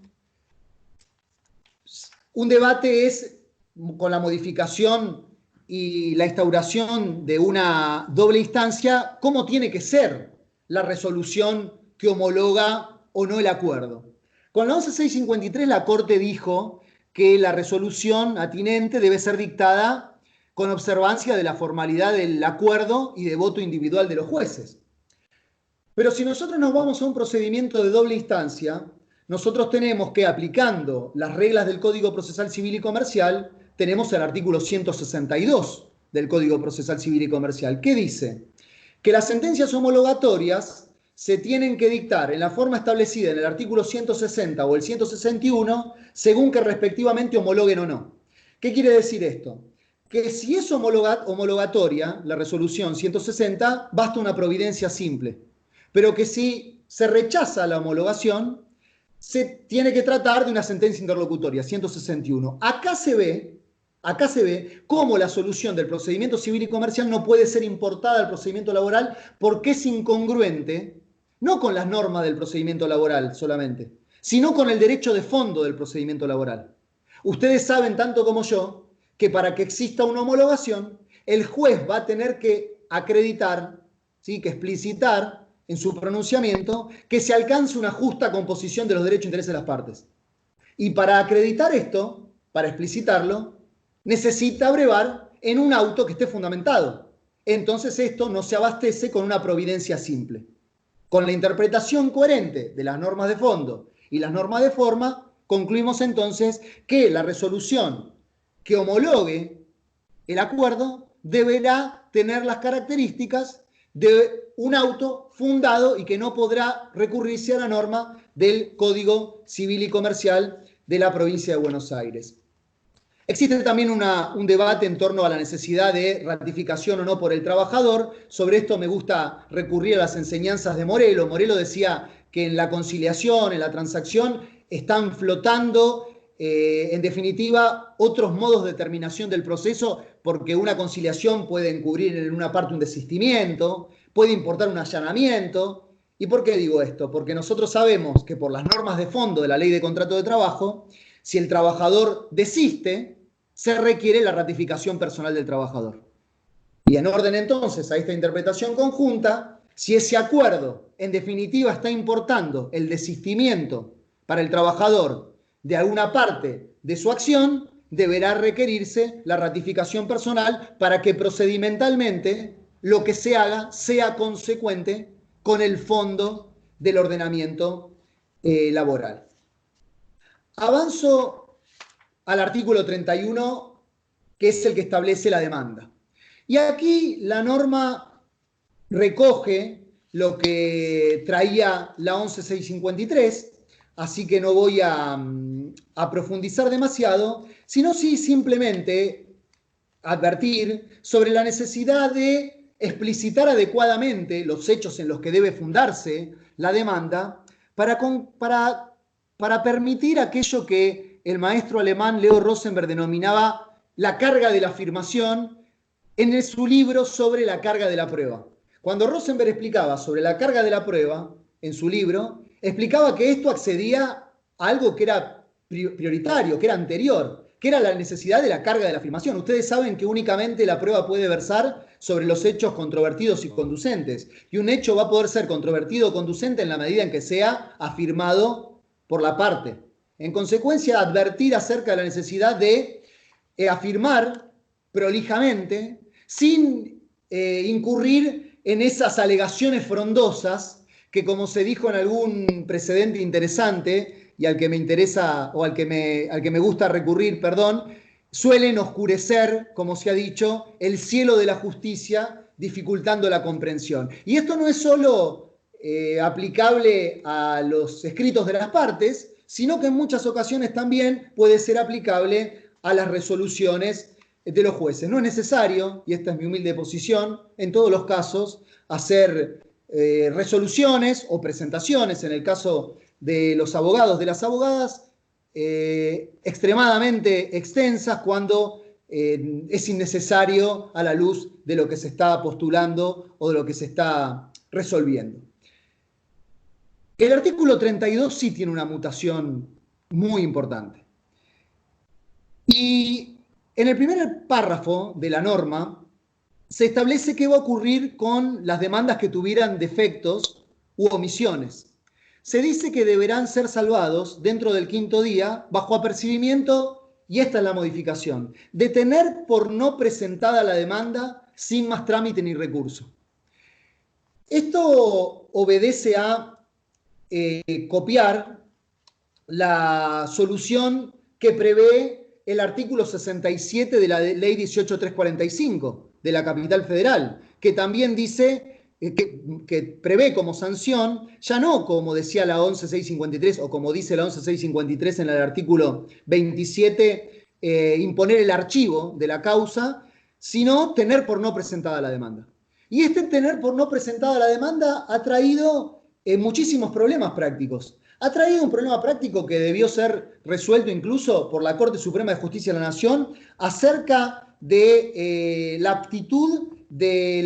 C: un debate es con la modificación y la instauración de una doble instancia, cómo tiene que ser la resolución que homologa o no el acuerdo. Con la 11.653 la Corte dijo que la resolución atinente debe ser dictada con observancia de la formalidad del acuerdo y de voto individual de los jueces. Pero si nosotros nos vamos a un procedimiento de doble instancia, nosotros tenemos que, aplicando las reglas del Código Procesal Civil y Comercial, tenemos el artículo 162 del Código Procesal Civil y Comercial, que dice que las sentencias homologatorias se tienen que dictar en la forma establecida en el artículo 160 o el 161, según que respectivamente homologuen o no. ¿Qué quiere decir esto? Que si es homologatoria la resolución 160, basta una providencia simple, pero que si se rechaza la homologación, se tiene que tratar de una sentencia interlocutoria, 161. Acá se ve cómo la solución del procedimiento civil y comercial no puede ser importada al procedimiento laboral porque es incongruente, no con las normas del procedimiento laboral solamente, sino con el derecho de fondo del procedimiento laboral. Ustedes saben tanto como yo que para que exista una homologación, el juez va a tener que acreditar, ¿sí?, que explicitar en su pronunciamiento que se alcance una justa composición de los derechos e intereses de las partes. Y para acreditar esto, para explicitarlo, necesita abrevar en un auto que esté fundamentado. Entonces esto no se abastece con una providencia simple. Con la interpretación coherente de las normas de fondo y las normas de forma, concluimos entonces que la resolución que homologue el acuerdo deberá tener las características de un auto fundado y que no podrá recurrirse a la norma del Código Civil y Comercial de la provincia de Buenos Aires. Existe también un debate en torno a la necesidad de ratificación o no por el trabajador. Sobre esto me gusta recurrir a las enseñanzas de Morelo. Morelo decía que en la conciliación, en la transacción, están flotando, en definitiva, otros modos de terminación del proceso, porque una conciliación puede encubrir en una parte un desistimiento, puede importar un allanamiento. ¿Y por qué digo esto? Porque nosotros sabemos que por las normas de fondo de la Ley de Contrato de Trabajo, si el trabajador desiste, se requiere la ratificación personal del trabajador. Y en orden entonces a esta interpretación conjunta, si ese acuerdo en definitiva está importando el desistimiento para el trabajador de alguna parte de su acción, deberá requerirse la ratificación personal para que procedimentalmente lo que se haga sea consecuente con el fondo del ordenamiento laboral. Avanzo al artículo 31, que es el que establece la demanda. Y aquí la norma recoge lo que traía la 11.653, así que no voy a profundizar demasiado, sino sí simplemente advertir sobre la necesidad de explicitar adecuadamente los hechos en los que debe fundarse la demanda para permitir aquello que el maestro alemán Leo Rosenberg denominaba la carga de la afirmación en su libro sobre la carga de la prueba. Cuando Rosenberg explicaba sobre la carga de la prueba en su libro, explicaba que esto accedía a algo que era prioritario, que era anterior, que era la necesidad de la carga de la afirmación. Ustedes saben que únicamente la prueba puede versar sobre los hechos controvertidos y conducentes. Y un hecho va a poder ser controvertido o conducente en la medida en que sea afirmado por la parte. En consecuencia, advertir acerca de la necesidad de afirmar prolijamente, sin incurrir en esas alegaciones frondosas que, como se dijo en algún precedente interesante y al que me interesa o al que me gusta recurrir, suelen oscurecer, como se ha dicho, el cielo de la justicia, dificultando la comprensión. Y esto no es solo aplicable a los escritos de las partes, sino que en muchas ocasiones también puede ser aplicable a las resoluciones de los jueces. No es necesario, y esta es mi humilde posición, en todos los casos, hacer resoluciones o presentaciones, en el caso de los abogados, de las abogadas, extremadamente extensas cuando es innecesario a la luz de lo que se está postulando o de lo que se está resolviendo. El artículo 32 sí tiene una mutación muy importante. Y en el primer párrafo de la norma se establece qué va a ocurrir con las demandas que tuvieran defectos u omisiones. Se dice que deberán ser salvados dentro del 5º día bajo apercibimiento, y esta es la modificación, de tener por no presentada la demanda sin más trámite ni recurso. Esto obedece a copiar la solución que prevé el artículo 67 de la ley 18345 de la Capital Federal, que también dice que prevé como sanción, ya no como decía la 11653 o como dice la 11653 en el artículo 27, imponer el archivo de la causa, sino tener por no presentada la demanda. Y este tener por no presentada la demanda ha traído muchísimos problemas prácticos. Ha traído un problema práctico que debió ser resuelto incluso por la Corte Suprema de Justicia de la Nación acerca de la aptitud de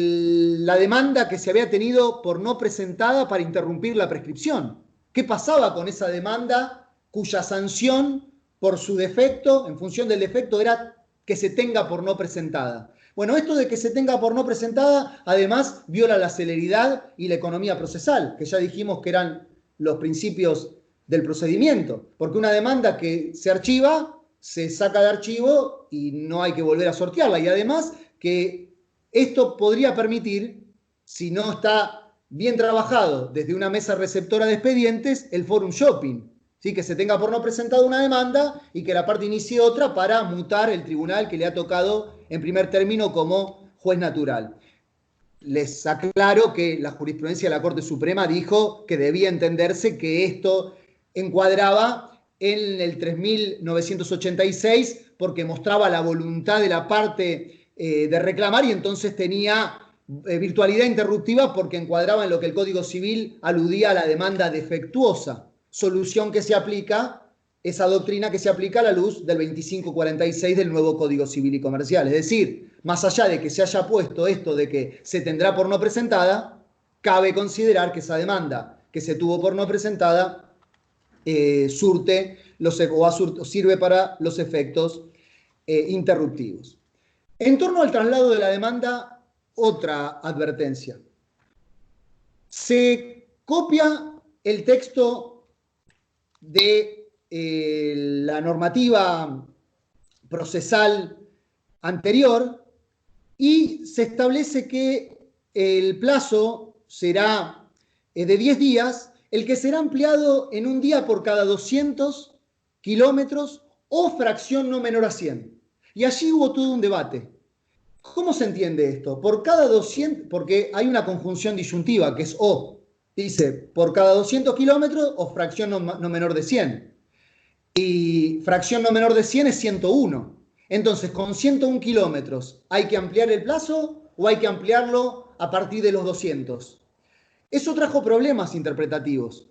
C: la demanda que se había tenido por no presentada para interrumpir la prescripción. ¿Qué pasaba con esa demanda cuya sanción por su defecto, en función del defecto, era que se tenga por no presentada? Bueno, esto de que se tenga por no presentada, además, viola la celeridad y la economía procesal, que ya dijimos que eran los principios del procedimiento, porque una demanda que se archiva, se saca de archivo y no hay que volver a sortearla. Y además que esto podría permitir, si no está bien trabajado desde una mesa receptora de expedientes, el forum shopping, ¿sí? Que se tenga por no presentada una demanda y que la parte inicie otra para mutar el tribunal que le ha tocado en primer término como juez natural. Les aclaro que la jurisprudencia de la Corte Suprema dijo que debía entenderse que esto encuadraba en el 3986 porque mostraba la voluntad de la parte de reclamar y entonces tenía virtualidad interruptiva porque encuadraba en lo que el Código Civil aludía a la demanda defectuosa, solución que se aplica, esa doctrina que se aplica a la luz del 2546 del nuevo Código Civil y Comercial. Es decir, más allá de que se haya puesto esto de que se tendrá por no presentada, cabe considerar que esa demanda que se tuvo por no presentada sirve para los efectos interruptivos. En torno al traslado de la demanda, otra advertencia. Se copia el texto de la normativa procesal anterior y se establece que el plazo será de 10 días, el que será ampliado en un día por cada 200 kilómetros o fracción no menor a 100. Y allí hubo todo un debate. ¿Cómo se entiende esto? Por cada 200, porque hay una conjunción disyuntiva que es o. Dice, por cada 200 kilómetros o fracción no menor de 100. Y fracción no menor de 100 es 101. Entonces, con 101 kilómetros, ¿hay que ampliar el plazo o hay que ampliarlo a partir de los 200? Eso trajo problemas interpretativos.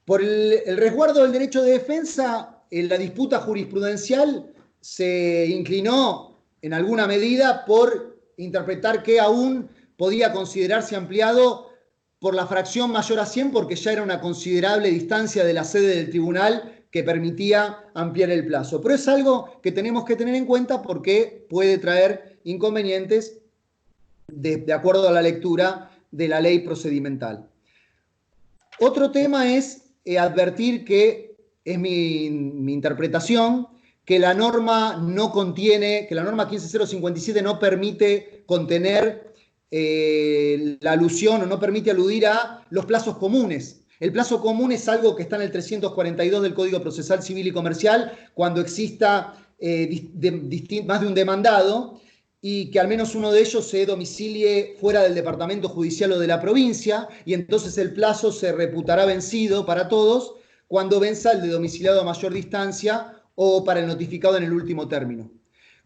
C: Por el resguardo del derecho de defensa, en la disputa jurisprudencial se inclinó en alguna medida por interpretar que aún podía considerarse ampliado por la fracción mayor a 100 porque ya era una considerable distancia de la sede del tribunal que permitía ampliar el plazo. Pero es algo que tenemos que tener en cuenta porque puede traer inconvenientes de acuerdo a la lectura de la ley procedimental. Otro tema es advertir que es mi interpretación, que la norma no contiene, que la norma 15057 no permite contener la alusión o no permite aludir a los plazos comunes. El plazo común es algo que está en el 342 del Código Procesal Civil y Comercial cuando exista más de un demandado y que al menos uno de ellos se domicilie fuera del departamento judicial o de la provincia, y entonces el plazo se reputará vencido para todos cuando venza el de domiciliado a mayor distancia o para el notificado en el último término.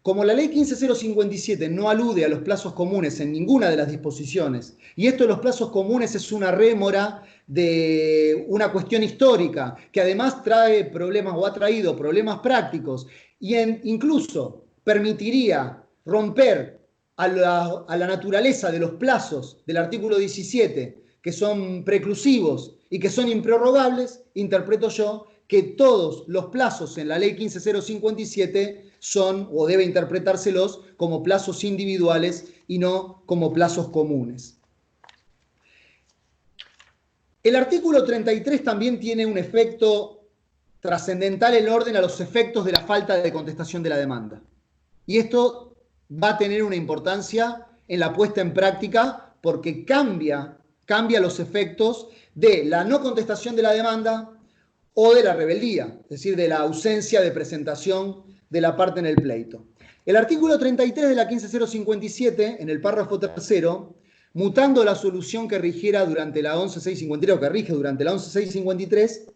C: Como la ley 15057 no alude a los plazos comunes en ninguna de las disposiciones, y esto de los plazos comunes es una rémora de una cuestión histórica, que además trae problemas o ha traído problemas prácticos, y incluso permitiría romper a la naturaleza de los plazos del artículo 17, que son preclusivos y que son improrrogables, interpreto yo que todos los plazos en la ley 15057 son o debe interpretárselos como plazos individuales y no como plazos comunes. El artículo 33 también tiene un efecto trascendental en orden a los efectos de la falta de contestación de la demanda. Y esto va a tener una importancia en la puesta en práctica porque cambia los efectos de la no contestación de la demanda o de la rebeldía, es decir, de la ausencia de presentación de la parte en el pleito. El artículo 33 de la 15057, en el párrafo tercero, mutando la solución que rigiera durante la 11653, o que rige durante la 11653,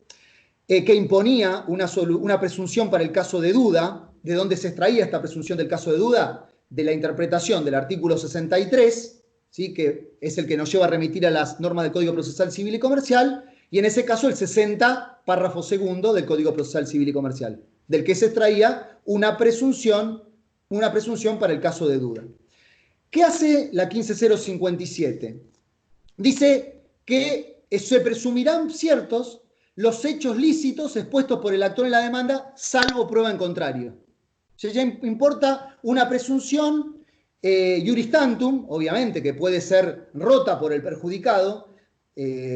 C: que imponía una presunción para el caso de duda. ¿De dónde se extraía esta presunción del caso de duda? De la interpretación del artículo 63, ¿sí? Que es el que nos lleva a remitir a las normas del Código Procesal Civil y Comercial, y en ese caso el 60, párrafo segundo del Código Procesal Civil y Comercial, del que se extraía una presunción para el caso de duda. ¿Qué hace la 15057? Dice que se presumirán ciertos los hechos lícitos expuestos por el actor en la demanda, salvo prueba en contrario. O sea, ya importa una presunción iuris tantum, obviamente, que puede ser rota por el perjudicado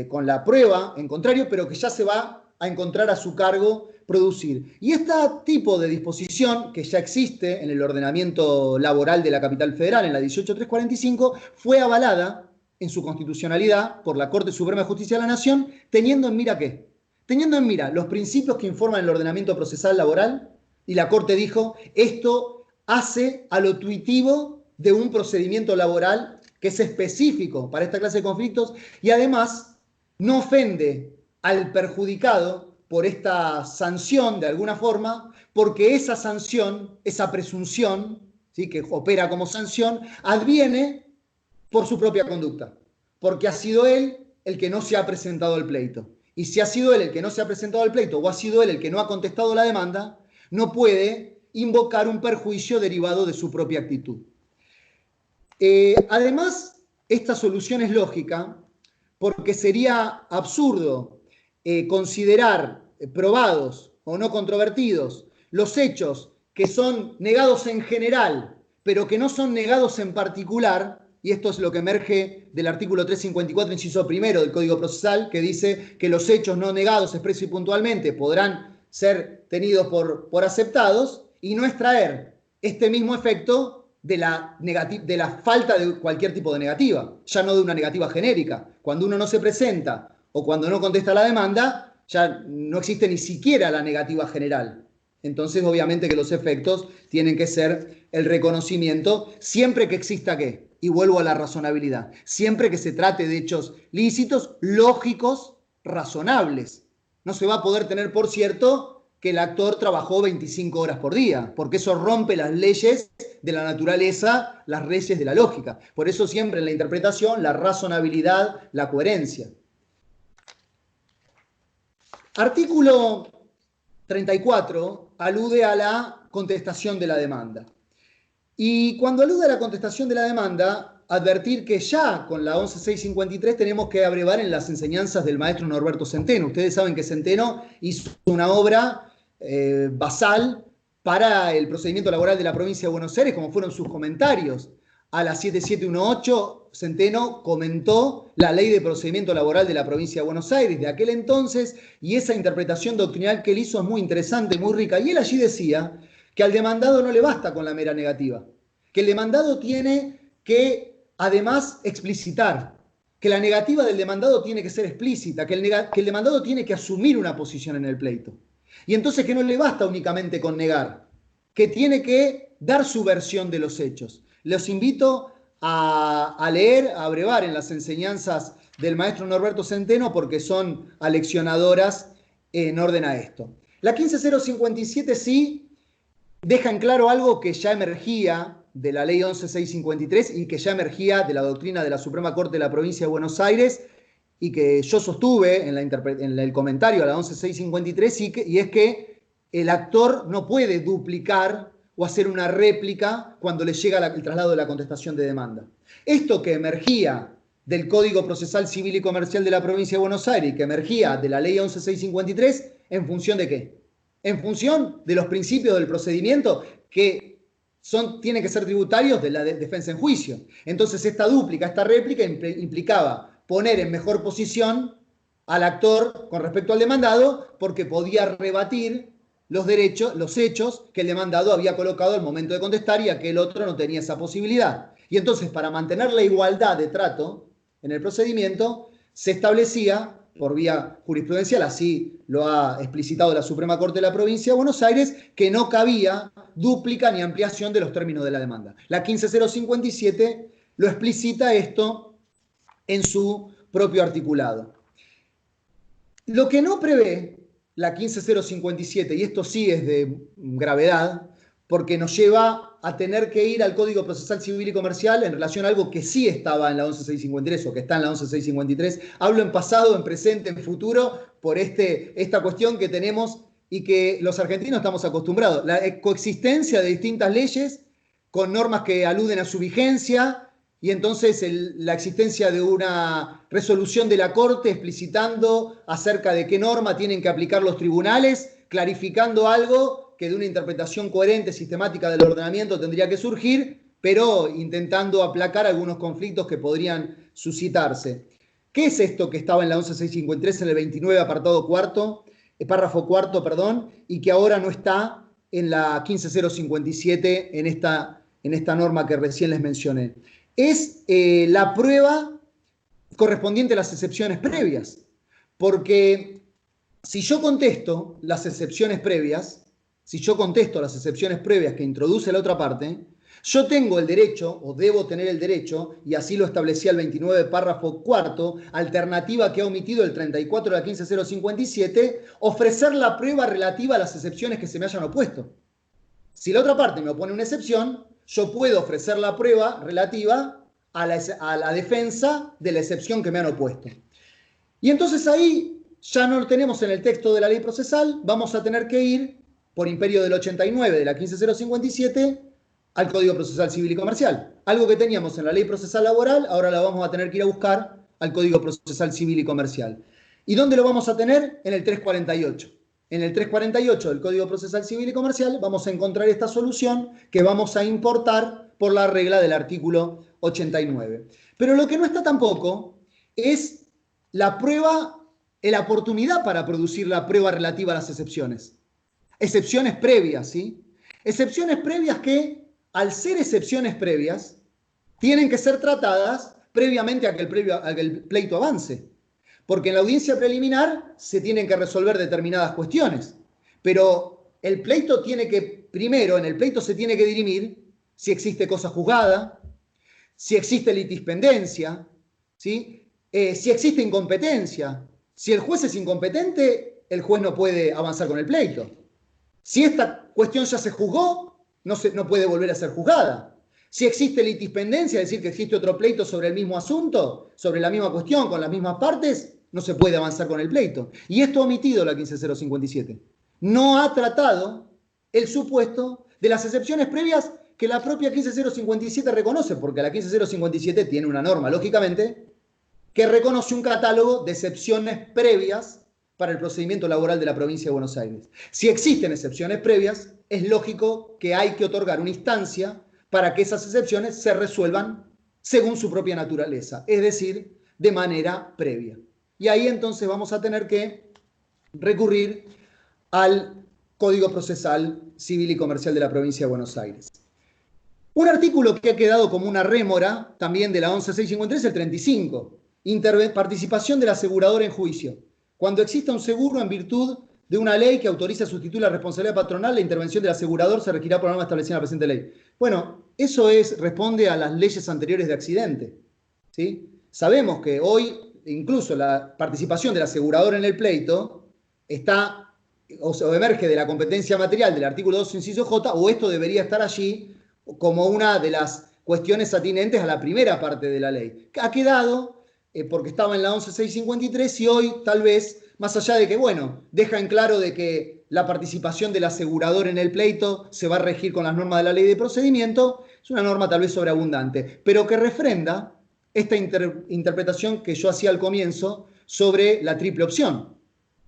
C: con la prueba en contrario, pero que ya se va a encontrar a su cargo producir. Y este tipo de disposición, que ya existe en el ordenamiento laboral de la Capital Federal, en la 18345, fue avalada en su constitucionalidad por la Corte Suprema de Justicia de la Nación, teniendo en mira ¿qué? Teniendo en mira los principios que informan el ordenamiento procesal laboral, y la Corte dijo, esto hace a lo tuitivo de un procedimiento laboral que es específico para esta clase de conflictos y además no ofende al perjudicado por esta sanción de alguna forma, porque esa sanción, esa presunción, ¿sí? Que opera como sanción, adviene por su propia conducta, porque ha sido él el que no se ha presentado al pleito. Y si ha sido él el que no se ha presentado al pleito o ha sido él el que no ha contestado la demanda, no puede invocar un perjuicio derivado de su propia actitud. Además, esta solución es lógica porque sería absurdo considerar probados o no controvertidos los hechos que son negados en general, pero que no son negados en particular, y esto es lo que emerge del artículo 354, inciso primero del Código Procesal, que dice que los hechos no negados expreso y puntualmente podrán ser tenidos por aceptados, y no extraer este mismo efecto de la falta de cualquier tipo de negativa, ya no de una negativa genérica. Cuando uno no se presenta o cuando no contesta la demanda, ya no existe ni siquiera la negativa general. Entonces, obviamente que los efectos tienen que ser el reconocimiento, siempre que exista ¿qué? Y vuelvo a la razonabilidad. Siempre que se trate de hechos lícitos, lógicos, razonables. No se va a poder tener por cierto que el actor trabajó 25 horas por día, porque eso rompe las leyes de la naturaleza, las leyes de la lógica. Por eso siempre en la interpretación, la razonabilidad, la coherencia. Artículo 34 alude a la contestación de la demanda. Y cuando alude a la contestación de la demanda, advertir que ya con la 11653 tenemos que abrevar en las enseñanzas del maestro Norberto Centeno. Ustedes saben que Centeno hizo una obra basal para el procedimiento laboral de la provincia de Buenos Aires, como fueron sus comentarios. A la 7718, Centeno comentó la ley de procedimiento laboral de la provincia de Buenos Aires de aquel entonces, y esa interpretación doctrinal que él hizo es muy interesante, muy rica. Y él allí decía que al demandado no le basta con la mera negativa, que el demandado tiene que además explicitar, que la negativa del demandado tiene que ser explícita, que el demandado tiene que asumir una posición en el pleito. Y entonces que no le basta únicamente con negar, que tiene que dar su versión de los hechos. Los invito a leer, a abrevar en las enseñanzas del maestro Norberto Centeno porque son aleccionadoras en orden a esto. La 15057 sí deja en claro algo que ya emergía de la ley 11653 y que ya emergía de la doctrina de la Suprema Corte de la Provincia de Buenos Aires y que yo sostuve en el comentario a la 11653 y es que el actor no puede duplicar o hacer una réplica cuando le llega el traslado de la contestación de demanda. Esto que emergía del Código Procesal Civil y Comercial de la Provincia de Buenos Aires y que emergía de la ley 11653, ¿en función de qué? En función de los principios del procedimiento que tienen que ser tributarios de la defensa en juicio. Entonces esta dúplica, esta réplica implicaba poner en mejor posición al actor con respecto al demandado porque podía rebatir los hechos que el demandado había colocado al momento de contestar y aquel otro no tenía esa posibilidad. Y entonces, para mantener la igualdad de trato en el procedimiento, se establecía, por vía jurisprudencial, así lo ha explicitado la Suprema Corte de la Provincia de Buenos Aires, que no cabía dúplica ni ampliación de los términos de la demanda. La 15057 lo explicita esto en su propio articulado. Lo que no prevé la 15057, y esto sí es de gravedad, porque nos lleva a tener que ir al Código Procesal Civil y Comercial en relación a algo que sí estaba en la 11653 o que está en la 11653. Hablo en pasado, en presente, en futuro, por esta cuestión que tenemos y que los argentinos estamos acostumbrados. La coexistencia de distintas leyes con normas que aluden a su vigencia y entonces la existencia de una resolución de la Corte explicitando acerca de qué norma tienen que aplicar los tribunales, clarificando algo que de una interpretación coherente, sistemática del ordenamiento tendría que surgir, pero intentando aplacar algunos conflictos que podrían suscitarse. ¿Qué es esto que estaba en la 11653 en el 29 párrafo cuarto, y que ahora no está en la 15057 en esta norma que recién les mencioné? Es la prueba correspondiente a las excepciones previas, porque si yo contesto las excepciones previas que introduce la otra parte, yo tengo el derecho, o debo tener el derecho, y así lo establecía el 29 párrafo cuarto, alternativa que ha omitido el 34 de la 15057, ofrecer la prueba relativa a las excepciones que se me hayan opuesto. Si la otra parte me opone una excepción, yo puedo ofrecer la prueba relativa a la defensa de la excepción que me han opuesto. Y entonces ahí ya no lo tenemos en el texto de la ley procesal, vamos a tener que ir, por imperio del 89 de la 15057, al Código Procesal Civil y Comercial. Algo que teníamos en la ley procesal laboral, ahora lo vamos a tener que ir a buscar al Código Procesal Civil y Comercial. ¿Y dónde lo vamos a tener? En el 348. En el 348 del Código Procesal Civil y Comercial vamos a encontrar esta solución que vamos a importar por la regla del artículo 89. Pero lo que no está tampoco es la prueba, la oportunidad para producir la prueba relativa a las excepciones. Excepciones previas, ¿sí? Excepciones previas que, al ser excepciones previas, tienen que ser tratadas previamente a que el pleito avance. Porque en la audiencia preliminar se tienen que resolver determinadas cuestiones. Pero el pleito primero en el pleito se tiene que dirimir si existe cosa juzgada, si existe litispendencia, ¿sí? Si existe incompetencia. Si el juez es incompetente, el juez no puede avanzar con el pleito. Si esta cuestión ya se juzgó, no puede volver a ser juzgada. Si existe litispendencia, es decir, que existe otro pleito sobre el mismo asunto, sobre la misma cuestión, con las mismas partes, no se puede avanzar con el pleito. Y esto ha omitido la 15057. No ha tratado el supuesto de las excepciones previas que la propia 15057 reconoce, porque la 15057 tiene una norma, lógicamente, que reconoce un catálogo de excepciones previas para el procedimiento laboral de la provincia de Buenos Aires. Si existen excepciones previas, es lógico que hay que otorgar una instancia para que esas excepciones se resuelvan según su propia naturaleza, es decir, de manera previa. Y ahí entonces vamos a tener que recurrir al Código Procesal Civil y Comercial de la provincia de Buenos Aires. Un artículo que ha quedado como una rémora también de la 11653 es el 35, participación del asegurador en juicio. Cuando exista un seguro en virtud de una ley que autoriza a sustituir la responsabilidad patronal, la intervención del asegurador se regirá por norma establecida en la presente ley. Bueno, eso responde a las leyes anteriores de accidente, ¿sí? Sabemos que hoy incluso la participación del asegurador en el pleito está o emerge de la competencia material del artículo 2, inciso J, o esto debería estar allí como una de las cuestiones atinentes a la primera parte de la ley. Ha quedado, porque estaba en la 11653 y hoy tal vez, más allá de que, bueno, deja en claro de que la participación del asegurador en el pleito se va a regir con las normas de la ley de procedimiento, es una norma tal vez sobreabundante, pero que refrenda esta interpretación que yo hacía al comienzo sobre la triple opción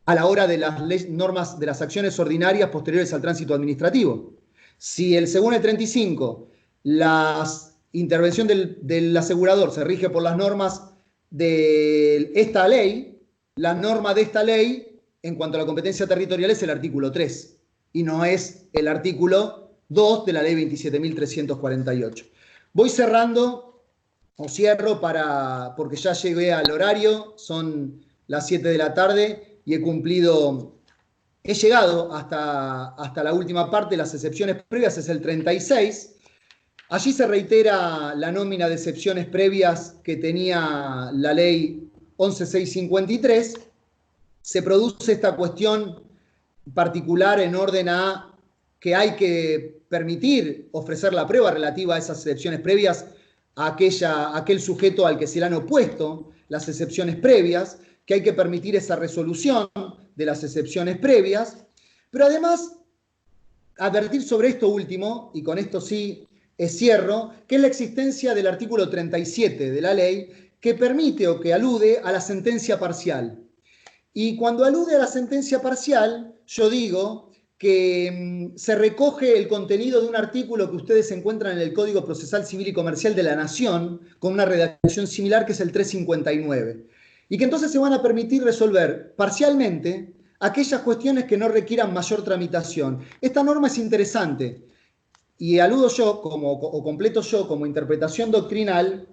C: a la hora de las normas de las acciones ordinarias posteriores al tránsito administrativo. Si según el 35 la intervención del asegurador se rige por las normas de esta ley, la norma de esta ley en cuanto a la competencia territorial es el artículo 3 y no es el artículo 2 de la ley 27.348. Voy cerrando o cierro porque ya llegué al horario, son las 7 de la tarde y he llegado hasta la última parte, las excepciones previas, es el 36. Allí se reitera la nómina de excepciones previas que tenía la ley 11653. Se produce esta cuestión particular en orden a que hay que permitir ofrecer la prueba relativa a esas excepciones previas a aquel sujeto al que se le han opuesto las excepciones previas, que hay que permitir esa resolución de las excepciones previas, pero además advertir sobre esto último, y con esto sí cierro, que es la existencia del artículo 37 de la ley que permite o que alude a la sentencia parcial. Y cuando alude a la sentencia parcial, yo digo que se recoge el contenido de un artículo que ustedes encuentran en el Código Procesal Civil y Comercial de la Nación, con una redacción similar, que es el 359. Y que entonces se van a permitir resolver parcialmente aquellas cuestiones que no requieran mayor tramitación. Esta norma es interesante y aludo yo, o completo yo como interpretación doctrinal,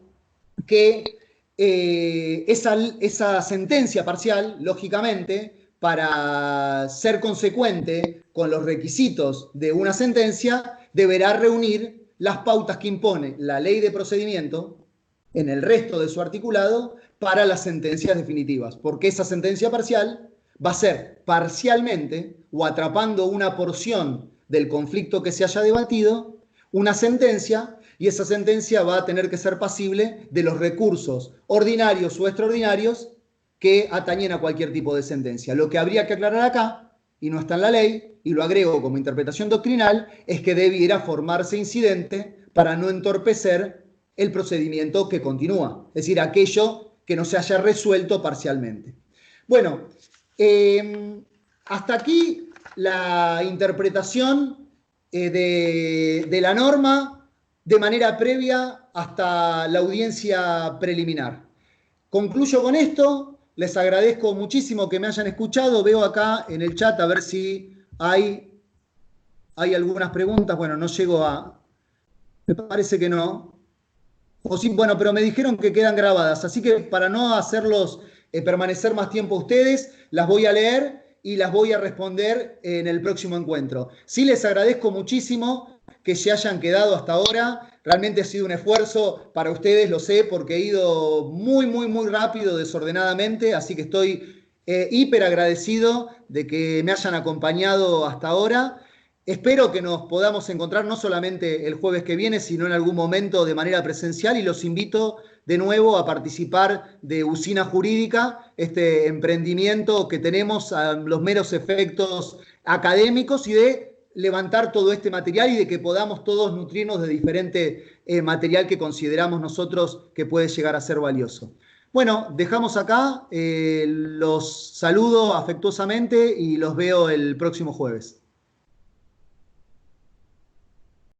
C: que esa sentencia parcial, lógicamente, para ser consecuente con los requisitos de una sentencia, deberá reunir las pautas que impone la ley de procedimiento en el resto de su articulado para las sentencias definitivas, porque esa sentencia parcial va a ser parcialmente o atrapando una porción del conflicto que se haya debatido, una sentencia, y esa sentencia va a tener que ser pasible de los recursos ordinarios o extraordinarios que atañen a cualquier tipo de sentencia. Lo que habría que aclarar acá, y no está en la ley, y lo agrego como interpretación doctrinal, es que debiera formarse incidente para no entorpecer el procedimiento que continúa, es decir, aquello que no se haya resuelto parcialmente. Bueno, hasta aquí la interpretación de la norma de manera previa hasta la audiencia preliminar. Concluyo con esto. Les agradezco muchísimo que me hayan escuchado. Veo acá en el chat a ver si hay algunas preguntas. Bueno, no llego a... Me parece que no. O sí, bueno, pero me dijeron que quedan grabadas. Así que para no hacerlos permanecer más tiempo a ustedes, las voy a leer y las voy a responder en el próximo encuentro. Sí, les agradezco muchísimo que se hayan quedado hasta ahora. Realmente ha sido un esfuerzo para ustedes, lo sé, porque he ido muy, muy, muy rápido, desordenadamente, así que estoy hiper agradecido de que me hayan acompañado hasta ahora. Espero que nos podamos encontrar no solamente el jueves que viene, sino en algún momento de manera presencial, y los invito de nuevo a participar de Usina Jurídica, este emprendimiento que tenemos a los meros efectos académicos y de levantar todo este material y de que podamos todos nutrirnos de diferente material que consideramos nosotros que puede llegar a ser valioso. Bueno, dejamos acá, los saludo afectuosamente y los veo el próximo jueves.